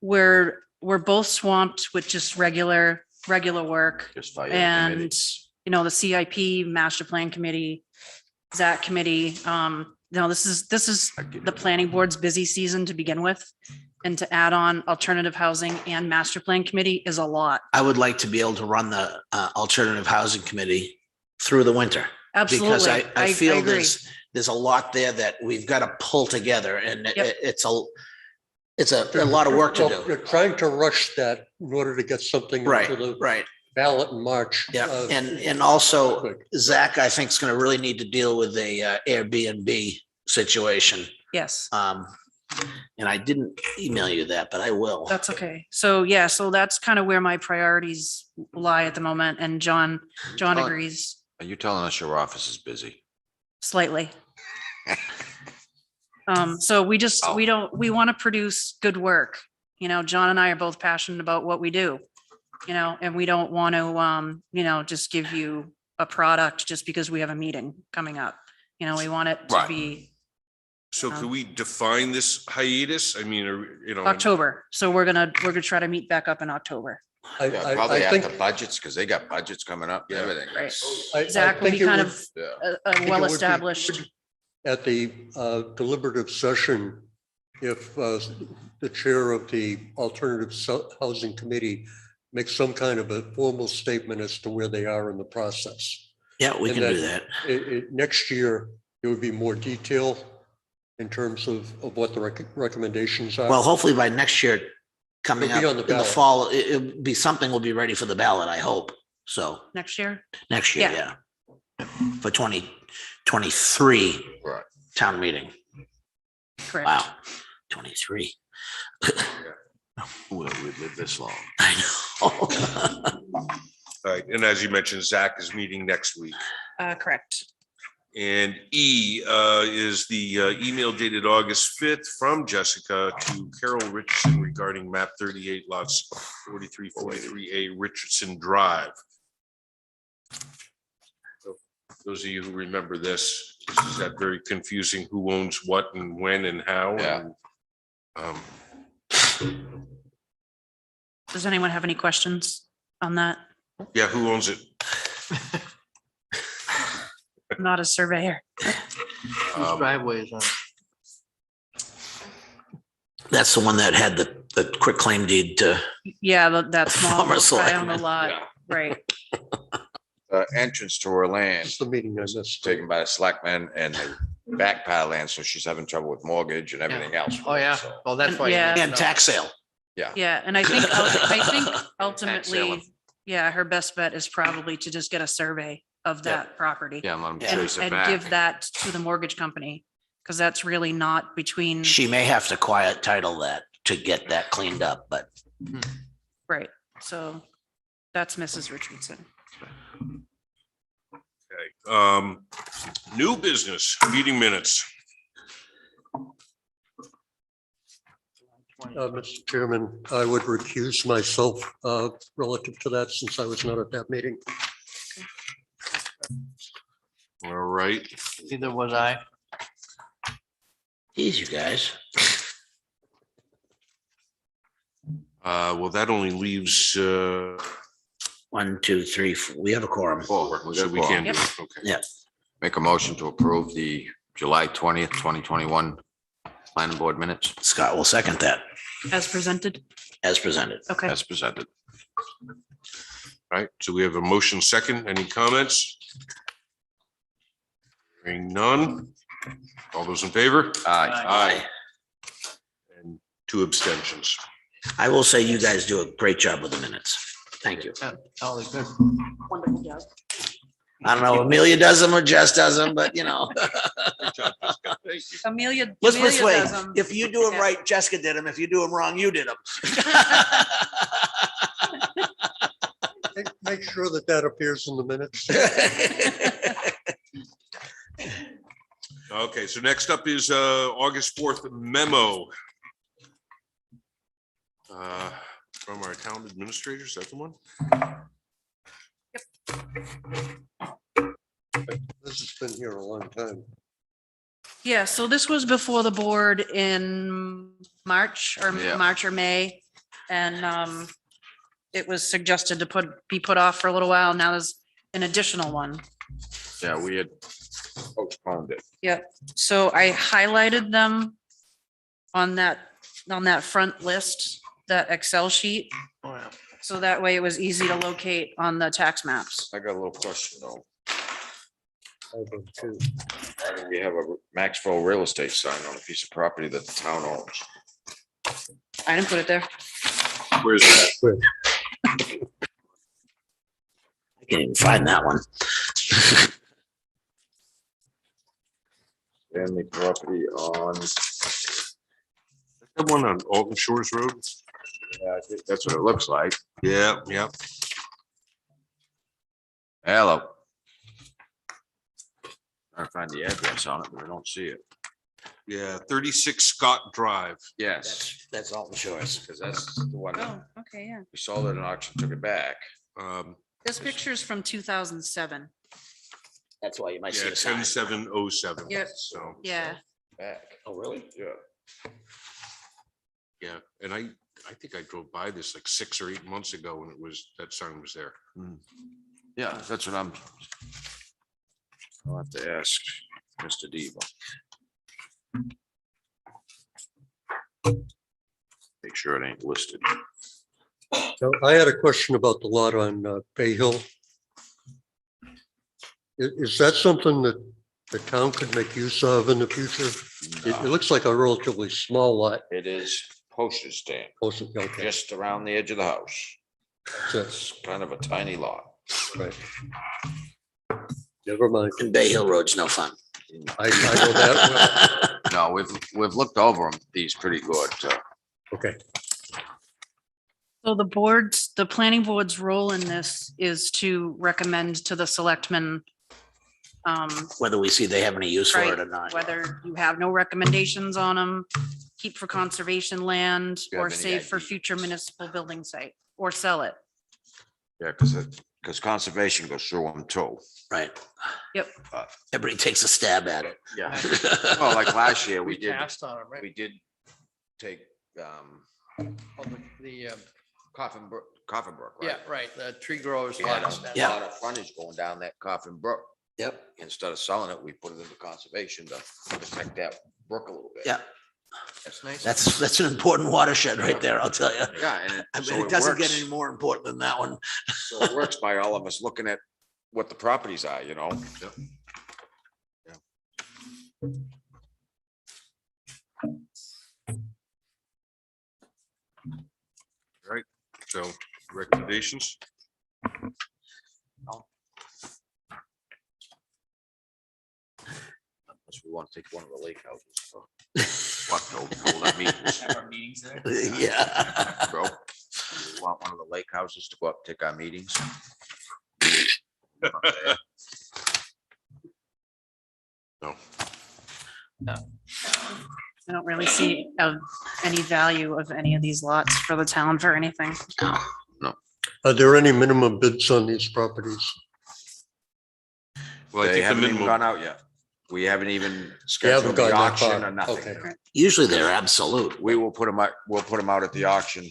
B: We're both swamped with just regular work.
E: Just fire the
B: And,
E: committee.
B: you know, the CIP, Master Plan Committee, ZAC Committee, this is the planning board's busy season to begin with. And to add on alternative housing and master plan committee is a lot.
A: I would like to be able to run the alternative housing committee through the winter.
B: Absolutely.
A: Because I feel
B: agree.
A: there's a lot there that we've got to pull together, and
B: Yep.
A: it's a lot of work to
F: Well,
A: do.
F: you're trying to rush that in order to get something
A: Right,
F: into the
A: right.
F: ballot in March.
A: Yeah, and also Zach, I think is going to really need to deal with a Airbnb situation.
B: Yes.
A: And I didn't email you that, but I will.
B: That's okay. So, yeah, so that's kind of where my priorities lie at the moment. And John agrees
E: Are you telling us your office is busy?
B: slightly. So we want to produce good work. You know, John and I are both passionate about what we do, you know, and we don't want to, just give you a product just because we have a meeting coming up. You know, we want it to
E: Right.
B: be
C: So can we define this hiatus? I mean,
B: October. So we're gonna try to meet back up in October.
E: Yeah, probably
F: I
E: after
F: think,
E: budgets, because they got budgets coming up, and everything.
B: Right.
F: I
B: Zach will
F: think
B: be
F: it
B: kind
F: would-
B: of
E: Yeah.
B: a
F: think it would be
B: well-established.
F: good At the deliberative session, if the chair of the Alternative Housing Committee makes some kind of a formal statement as to where they are in the process.
A: Yeah, we
F: And
A: can do
F: then
A: that.
F: Next year, there would be more detail in terms of what the recommendations are.
A: Well, hopefully by next year, coming
F: It'll
A: up
F: be on
A: in
F: the
A: the
F: ballot.
A: fall, it'll be something will be ready for the ballot, I hope. So
B: Next year?
A: next year,
B: Yeah.
A: yeah. For 2023
E: Right.
A: town meeting.
B: Correct.
A: Wow, 23.
E: Who would live this long?
A: I know.
C: all right, and as you mentioned, Zach is meeting next week.
B: Correct.
C: And E is the email dated August 5th from Jessica to Carol Richardson regarding map 38 lots 43, 43A Richardson Drive. So those of you who remember this is that very confusing who owns what and when and how.
E: Yeah.
C: And,
B: Does anyone have any questions on that?
C: yeah, who owns it?
B: I'm not a surveyor.
D: Whose driveway is on?
A: That's the one that had the quick claim deed to,
B: Yeah, that small
A: Former
B: guy on the
A: selectman.
B: lot, right?
E: Entrance to her land
F: It's the meeting I missed.
E: taken by the selectmen and the back part of land, so she's having trouble with mortgage and everything else.
D: Oh, yeah.
E: So,
D: Well, that's why. you
B: Yeah.
D: need to
A: and
D: know.
A: tax sale.
B: Yeah, and I think
E: sale.
B: ultimately, yeah, her best bet is probably to just get a survey of that property.
E: Yeah, and let them
A: Yeah.
E: trace it
B: And
E: back.
B: give that to the mortgage company, because that's really not between,
A: She may have to quiet title that to get that cleaned up, but
B: right, so that's Mrs. Richardson.
C: Okay. New business, meeting minutes.
F: Mr. Chairman, I would recuse myself relative to that since I was not at that meeting.
C: All right.
D: Neither was I.
A: geez, you guys.
C: Well, that only leaves,
A: 1, 2, 3, 4. We have a quorum.
C: so we can do it. Okay.
A: Yeah,
E: Make a motion to approve the July 20th, 2021 planning board minutes
A: Scott will second that
B: As presented,
A: as presented.
B: okay.
E: as presented.
C: All right, so we have a motion second. Any comments? Hearing none. All those in favor?
E: Aye.
C: Aye. And 2 abstentions.
A: I will say you guys do a great job with the minutes. Thank you.
D: Oh, they're good.
B: Wonderful job.
A: I don't know, Amelia does them or Jess does them, but you know.
C: Good job, Jessica. Thank you.
B: Amelia.
A: Let's put it this
B: Amelia
A: way,
B: does 'em.
A: if you do them
B: Yeah.
A: right, Jessica did them. If you do them wrong, you did them.
F: Make sure that that appears in the minutes.
C: Okay, so next up is August 4th memo. From our town administrator, is that the one?
F: This has been here a long time.
B: Yeah, so this was before the board in March or
E: Yeah.
B: May. And it was suggested to be put off for a little while. Now there's an additional one.
E: Yeah, we had postponed it.
B: Yep. So I highlighted them on that front list, that Excel sheet. So that way it was easy to locate on the tax maps.
E: I got a little question though. We have a Maxwell real estate sign on a piece of property that the town owns.
B: I didn't put it there.
C: Where's that?
A: I can't even find that one.
E: Family property on,
C: That one on Alton Shores Road?
E: yeah, I think that's what it looks like.
C: Yeah, yeah.
E: Hello. I find the address on it, but I don't see it.
C: Yeah, 36 Scott Drive.
E: Yes,
A: That's Alton Shores.
E: because that's the one that
B: Oh, okay, yeah.
E: we sold at an auction, took it back.
B: This picture's from 2007.
A: That's why you might see
C: Yeah,
A: a sign.
C: 10707.
B: Yep.
C: So,
B: Yeah.
E: Back.
A: Oh, really?
E: Yeah.
C: yeah, and I think I drove by this like 6 or 8 months ago and that sign was there.
E: Yeah, that's what I'll have to ask Mr. Devo. Make sure it ain't listed.
F: So I had a question about the lot on Bay Hill. Is that something that the town could make use of in the future? It looks like a relatively small lot.
E: It is postage stamp,
F: Okay,
E: just around the edge of the house.
F: so,
E: It's kind of a tiny lot.
F: right. Never mind.
A: And Bay Hill Road's no fun.
F: I know that.
E: No, we've looked over them. These pretty good.
F: Okay.
B: So the planning board's role in this is to recommend to the selectmen
A: Whether we see they have any use for
B: right,
A: it or not.
B: whether you have no recommendations on them, keep for conservation land
E: you
B: or
E: have any
B: save for
E: ideas?
B: future municipal building site or sell it.
E: Yeah, because conservation goes through them too.
A: Right.
B: Yep.
A: Everybody takes a stab at it.
E: Yeah. Well, like last year,
D: We passed on it, right?
E: we did take
D: Oh, the,
E: Coffin Brook, right?
D: yeah, right, the tree growers.
E: We had
D: lots.
E: a
A: Yeah.
E: lot of frontage going down that Coffin Brook.
A: Yep.
E: Instead of selling it, we put it into conservation to protect that brook a little bit.
A: Yeah.
D: That's nice.
A: That's an important watershed right there, I'll tell you.
E: Yeah, and
A: I
E: so
A: mean, it doesn't get
E: works.
A: any more important than that one.
E: So it works by all of us looking at what the properties are, you know?
C: Right, so recommendations?
E: Unless we want to take one of the lake houses. What, hold our meetings,
M: Have our meetings there.
A: Yeah.
E: bro? We want one of the lake houses to go up, and take our meetings.
C: No.
B: I don't really see any value of any of these lots for the town for anything.
F: Are there any minimum bids on these properties?
C: Well, I
E: They
C: think the
E: haven't even gone
C: minimum,
E: out yet. We haven't even
F: You haven't
E: scheduled
F: gone
E: the
F: that
E: auction
F: far.
E: or nothing.
F: Okay.
A: Usually they're absolute.
E: We will put them out, we'll put them out at the auction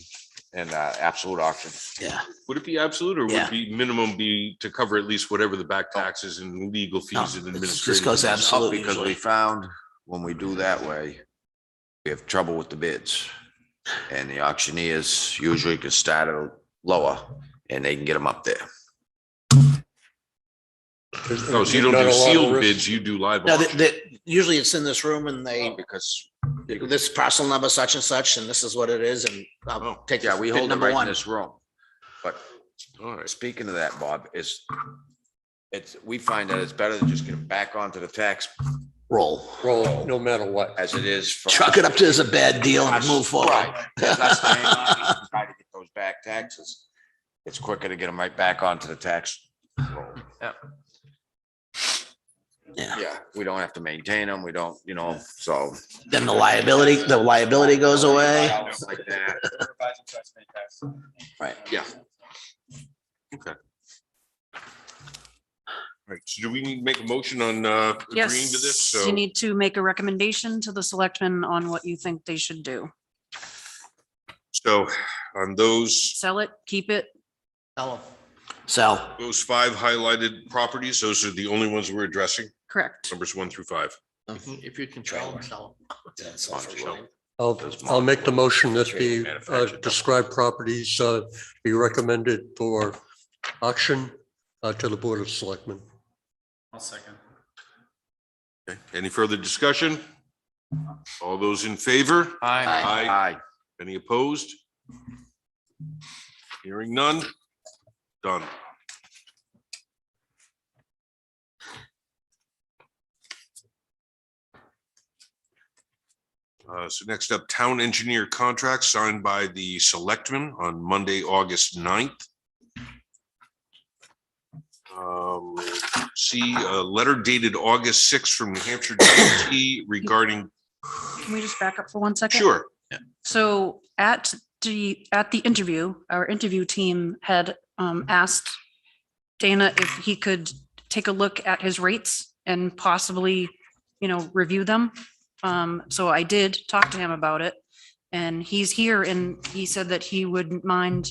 E: and absolute auction.
A: Yeah.
C: would it be absolute or would
A: Yeah.
C: it be minimum be to cover at least whatever the back taxes and legal fees and
A: No,
C: administrative?
A: this goes
C: fees?
A: absolute
E: Because we
A: usually.
E: found when we do that way, we have trouble with the bids. And the auctioneers usually can start at lower and they can get them up there.
C: Oh, so you don't
F: Not a
C: do
F: lot of
C: sealed
F: risk.
C: bids, you do live
A: No,
C: auction.
A: usually it's in this room and they,
E: Because,
A: this parcel number such and such, and this is what it is, and I'll take.
E: yeah, we
A: bid
E: hold it
A: number
E: right in
A: one.
E: this room. But
C: All right.
E: speaking of that, Bob, we find that it's better to just get it back onto the tax
A: Roll.
F: Roll, no matter what.
E: as it is. for
A: Chuck it up to as a bad deal and move forward.
E: Right. There's less to hang on to try to get those back taxes. It's quicker to get them right back onto the tax roll.
A: Yeah.
E: Yeah, we don't have to maintain them. We don't, so.
A: Then the liability goes away.
E: Like that.
A: Right.
E: Yeah.
C: Okay. All right, so do we need to make a motion on agreeing to this?
B: Yes,
C: So
B: you need to make a recommendation to the selectmen on what you think they should do.
C: So on those
B: Sell it, keep it.
A: Sell.
C: 5 highlighted properties, those are the only ones we're addressing,
B: Correct.
C: numbers 1 through 5.
D: If you control them, sell them.
F: I'll make the motion that the described properties be recommended for auction to the Board of Selectmen.
J: I'll second.
C: Okay, any further discussion? All those in favor?
D: Aye.
E: Aye.
C: Any opposed? Hearing none? Done. So next up, town engineer contract signed by the selectmen on Monday, August 9th. See a letter dated August 6th from New Hampshire DOT regarding.
B: Can we just back up for 1 second?
C: Sure.
B: So at the interview, our interview team had asked Dana if he could take a look at his rates and possibly, review them. So I did talk to him about it, and he's here, and he said that he wouldn't mind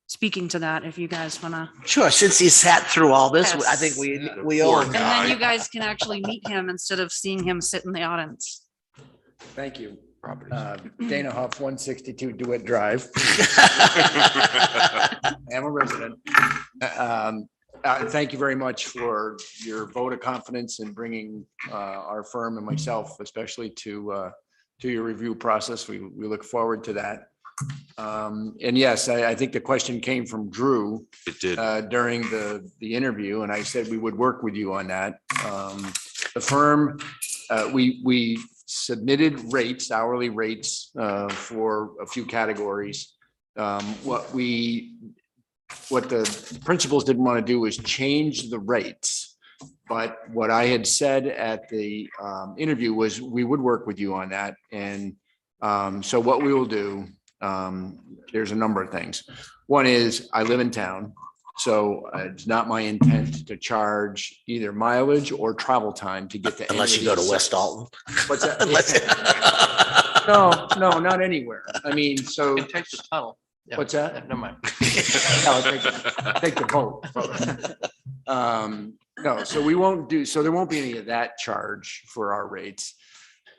B: speaking to that if you guys wanna.
A: Sure, since he sat through all this, I
B: Yes.
A: think we owe him.
B: And then you guys can actually meet him instead of seeing him sit in the audience.
S: Thank you. Dana Huff, 162 DeWitt Drive. I'm a resident. Thank you very much for your vote of confidence in bringing our firm and myself, especially to your review process. We look forward to that. And yes, I think the question came from Drew.
C: It did.
S: During the interview, and I said we would work with you on that. The firm, we submitted rates, hourly rates for a few categories. What the principals didn't want to do was change the rates. But what I had said at the interview was we would work with you on that. And so what we will do, there's a number of things. One is I live in town, so it's not my intent to charge either mileage or travel time to get to.
A: Unless you go to West Dalton.
S: What's that? No, not anywhere. I mean, so.
D: It takes the tunnel. Yeah.
S: What's that?
D: Never mind.
S: I'll take the vote. No, so we won't do, so there won't be any of that charge for our rates.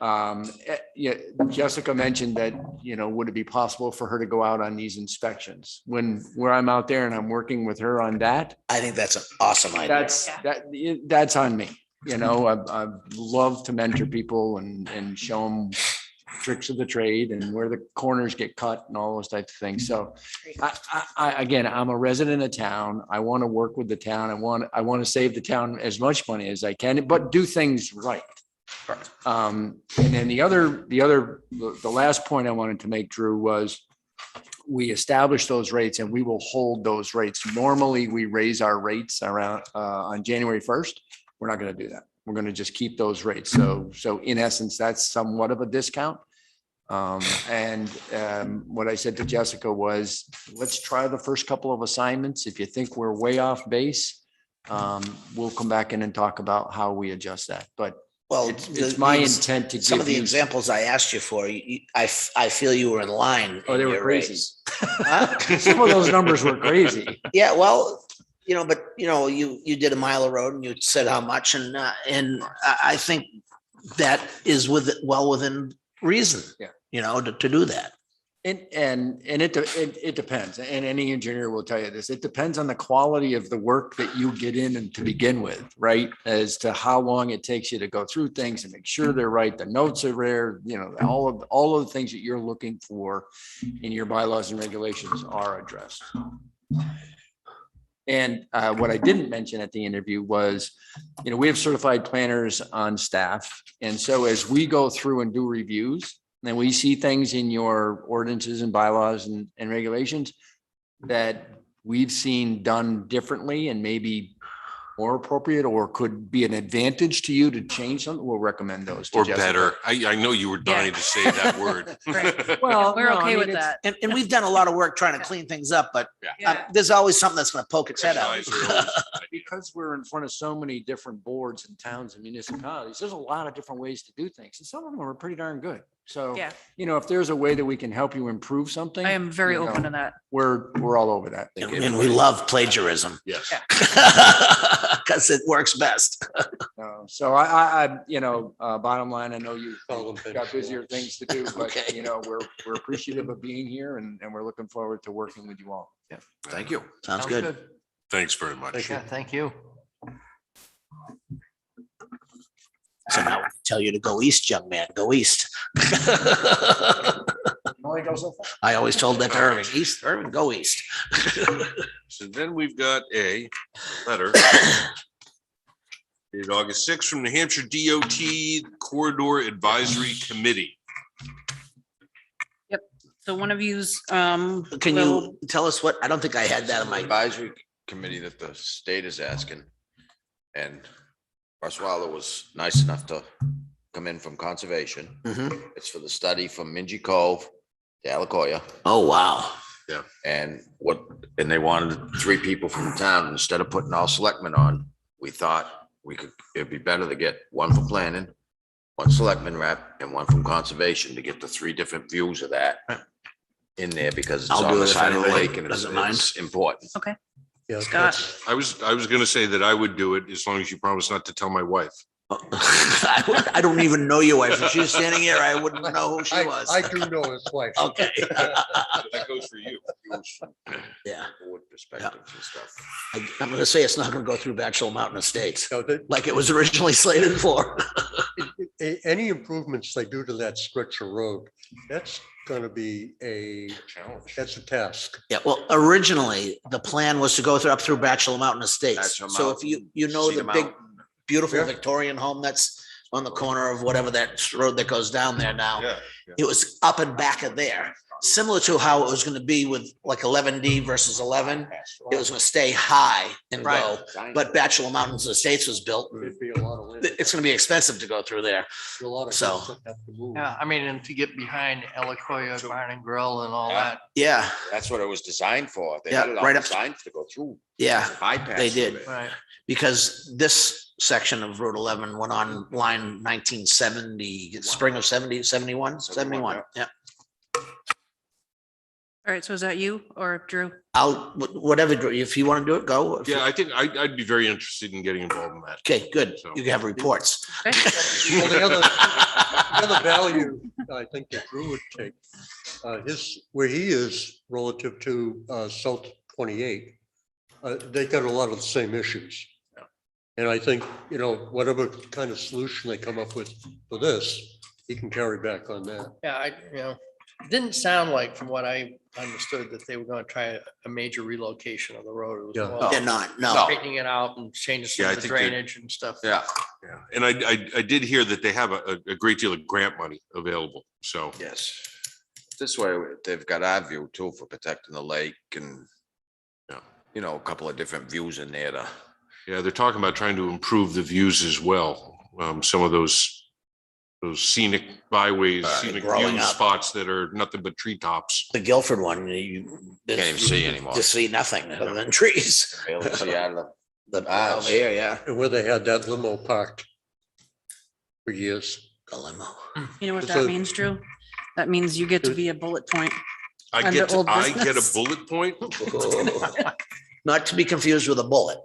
S: Yeah, Jessica mentioned that, would it be possible for her to go out on these inspections where I'm out there and I'm working with her on that?
A: I think that's an awesome idea.
S: That's on me. I love to mentor people and show them tricks of the trade and where the corners get cut and all those types of things. So again, I'm a resident of town. I want to work with the town. I want to save the town as much money as I can, but do things right. And then the last point I wanted to make, Drew, was we established those rates and we will hold those rates. Normally we raise our rates around on January 1st. We're not going to do that. We're going to just keep those rates. So in essence, that's somewhat of a discount. What I said to Jessica was, let's try the first couple of assignments. If you think we're way off base, we'll come back in and talk about how we adjust that. But
A: well,
S: it's my intent to
A: some
S: give
A: of the
S: you
A: examples I asked you for. I feel you were in line.
S: Oh, they
A: in
S: were
A: your
S: crazy.
A: raise.
S: Some of those numbers were crazy.
A: Yeah, well, but you did a mile of road and you said how much, and I think that is well within reason.
S: Yeah.
A: To do that.
S: And it depends, and any engineer will tell you this, it depends on the quality of the work that you get in and to begin with, right? As to how long it takes you to go through things and make sure they're right, the notes are there, you know, all of the things that you're looking for in your bylaws and regulations are addressed. And what I didn't mention at the interview was, you know, we have certified planners on staff. And so as we go through and do reviews, and we see things in your ordinances and bylaws and regulations that we've seen done differently and maybe more appropriate or could be an advantage to you to change something, we'll recommend those. to
C: Or
S: Jessica.
C: better. I know you were dying to say that word.
S: Well,
B: We're
S: no, I
B: okay
S: mean,
B: with
S: it's-
B: that.
A: And we've done a lot of work trying to clean things up, but
B: Yeah.
A: there's always something that's gonna poke its head out.
S: Because we're in front of so many different boards and towns and municipalities, there's a lot of different ways to do things, and some of them are pretty darn good. So,
B: Yeah.
S: you know, if there's a way that we can help you improve something.
B: I am very
S: you
B: open
S: know,
B: to that.
S: We're all over that.
A: And we love plagiarism.
C: Yes.
A: Because it works best.
S: So I, you know, bottom line, I know you've
F: Call them
S: got busier things to do, but
A: Okay.
S: you know, we're appreciative of being here and we're looking forward to working with you all. Yeah.
E: Thank you.
A: Sounds good.
C: Thanks very much.
D: Yeah, thank you.
A: So now I tell you to go east, young man, go east.
S: Only goes so far.
A: I always told that to Irving, east, Irving, go east.
C: So then we've got a letter dated August 6th from New Hampshire DOT Corridor Advisory Committee.
B: So one of you's,
A: Can you tell us what, I don't think I had that in my,
E: Advisory committee that the state is asking. And Russ Wilder was nice enough to come in from conservation.
A: Mhm.
E: It's for the study from Mingy Cove to Alacoya.
A: Oh, wow.
C: Yeah.
E: And they wanted 3 people from the town. Instead of putting all selectmen on, we thought it'd be better to get 1 from planning, 1 selectman rep, and 1 from conservation to get the 3 different views of that in there, because it's
A: I'll
E: on
A: do
E: the
A: it if
E: side of the
A: anybody
E: lake and it's
A: doesn't mind.
E: it's important.
B: Okay.
F: Yeah,
B: Scott.
C: I was gonna say that I would do it as long as you promise not to tell my wife.
A: I don't even know your wife. If she's standing here, I wouldn't know who she was.
F: I do know his wife.
A: Okay.
C: That goes for you.
A: Yeah.
E: Board perspectives and stuff.
A: I'm gonna say it's not gonna go through Bachelor Mountain Estates
F: So
A: like it was originally slated for.
F: any improvements they do to that stretch of road, that's gonna be
E: Challenge.
F: that's a task.
A: Yeah, well, originally, the plan was to go up through Bachelor Mountain Estates.
E: Bachelor
A: So if you know
E: Cedar
A: the big,
E: Mountain.
A: beautiful
F: Yeah.
A: Victorian home that's on the corner of whatever that road that goes down there now.
C: Yeah.
A: It was up and back of there, similar to how it was gonna be with like 11D versus 11. It was gonna stay high and go, but Bachelor Mountains Estates was built. and
F: It'd be a lot of. land.
A: It's gonna be expensive to go through there.
F: A lot of
A: So-
F: things that have to move.
D: Yeah, I mean, and to get behind Elacoya Barn and Grill and all that.
A: Yeah,
E: That's what it was designed for. They
A: Yeah,
E: had it all
A: right up-
E: designed to go through.
A: yeah,
E: Bypass.
A: they
E: through
A: did.
E: it.
D: Right.
A: because this section of Route 11 went on line 1970, spring of 70, 71, 71. Yeah.
B: All right, so is that you or Drew?
A: Whatever, Drew, if you want to do it, go. If you-
C: Yeah, I think I'd be very interested in getting involved in that.
A: Okay, good.
C: So-
A: You can have reports.
F: Well, the other value, I think that Drew would take, where he is relative to South 28, they got a lot of the same issues. And I think, you know, whatever kind of solution they come up with for this, he can carry back on that.
D: Yeah, it didn't sound like, from what I understood, that they were gonna try a major relocation of the road. It was
F: Yeah.
D: more
A: They're not, no.
D: straightening it out and changing some
C: Yeah, I
D: of the
C: think they're-
D: drainage and stuff.
E: Yeah,
C: Yeah, and I did hear that they have a great deal of grant money available, so.
E: yes. This way, they've got our view too for protecting the lake and,
C: Yeah.
E: you know, a couple of different views in there to.
C: Yeah, they're talking about trying to improve the views as well. Some of those scenic byways, scenic
A: growing
C: view
A: up.
C: spots that are nothing but treetops.
A: The Guilford one,
E: Can't even see anymore.
A: You see nothing other than trees.
E: Barely see out of
A: The, over here, yeah.
F: And where they had that limo parked for years.
A: The limo.
B: You know what
F: It's
B: that
F: a-
B: means, Drew? That means you get to be a bullet point.
C: I
B: Under
C: get
B: old
C: I get a
B: business.
C: bullet point.
A: Not to be confused with a bullet.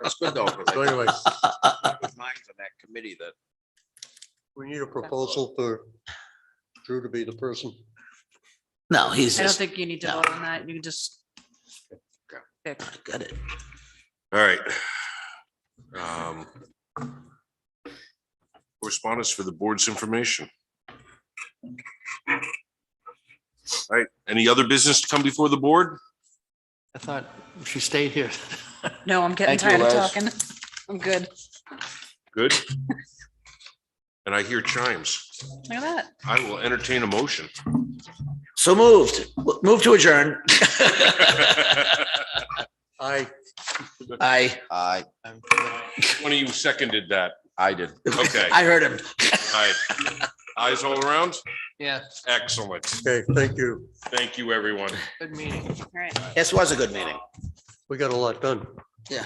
E: It's good though, because
F: So anyway,
E: I minds on that committee that
F: we need a proposal for Drew to be the person.
A: No, he's
B: I don't
A: just,
B: think you need to
A: no.
B: vote on that. You can just. pick.
A: got it.
C: All right. Correspondence for the board's information. All right, any other business to come before the board?
D: I thought she stayed here.
B: No, I'm getting
E: Thank you,
B: tired of
E: Les.
B: talking. I'm good.
C: Good. And I hear chimes.
B: Look at that.
C: I will entertain a motion.
A: So moved. Move to adjourn.
F: I
A: I
C: One of you seconded that.
E: I did.
C: Okay.
A: I heard him.
C: All right. Eyes all around?
D: Yeah,
C: Excellent.
F: Okay, thank you.
C: Thank you, everyone.
D: good meeting.
B: All right.
A: This was a good meeting.
F: We got a lot done.
A: Yeah.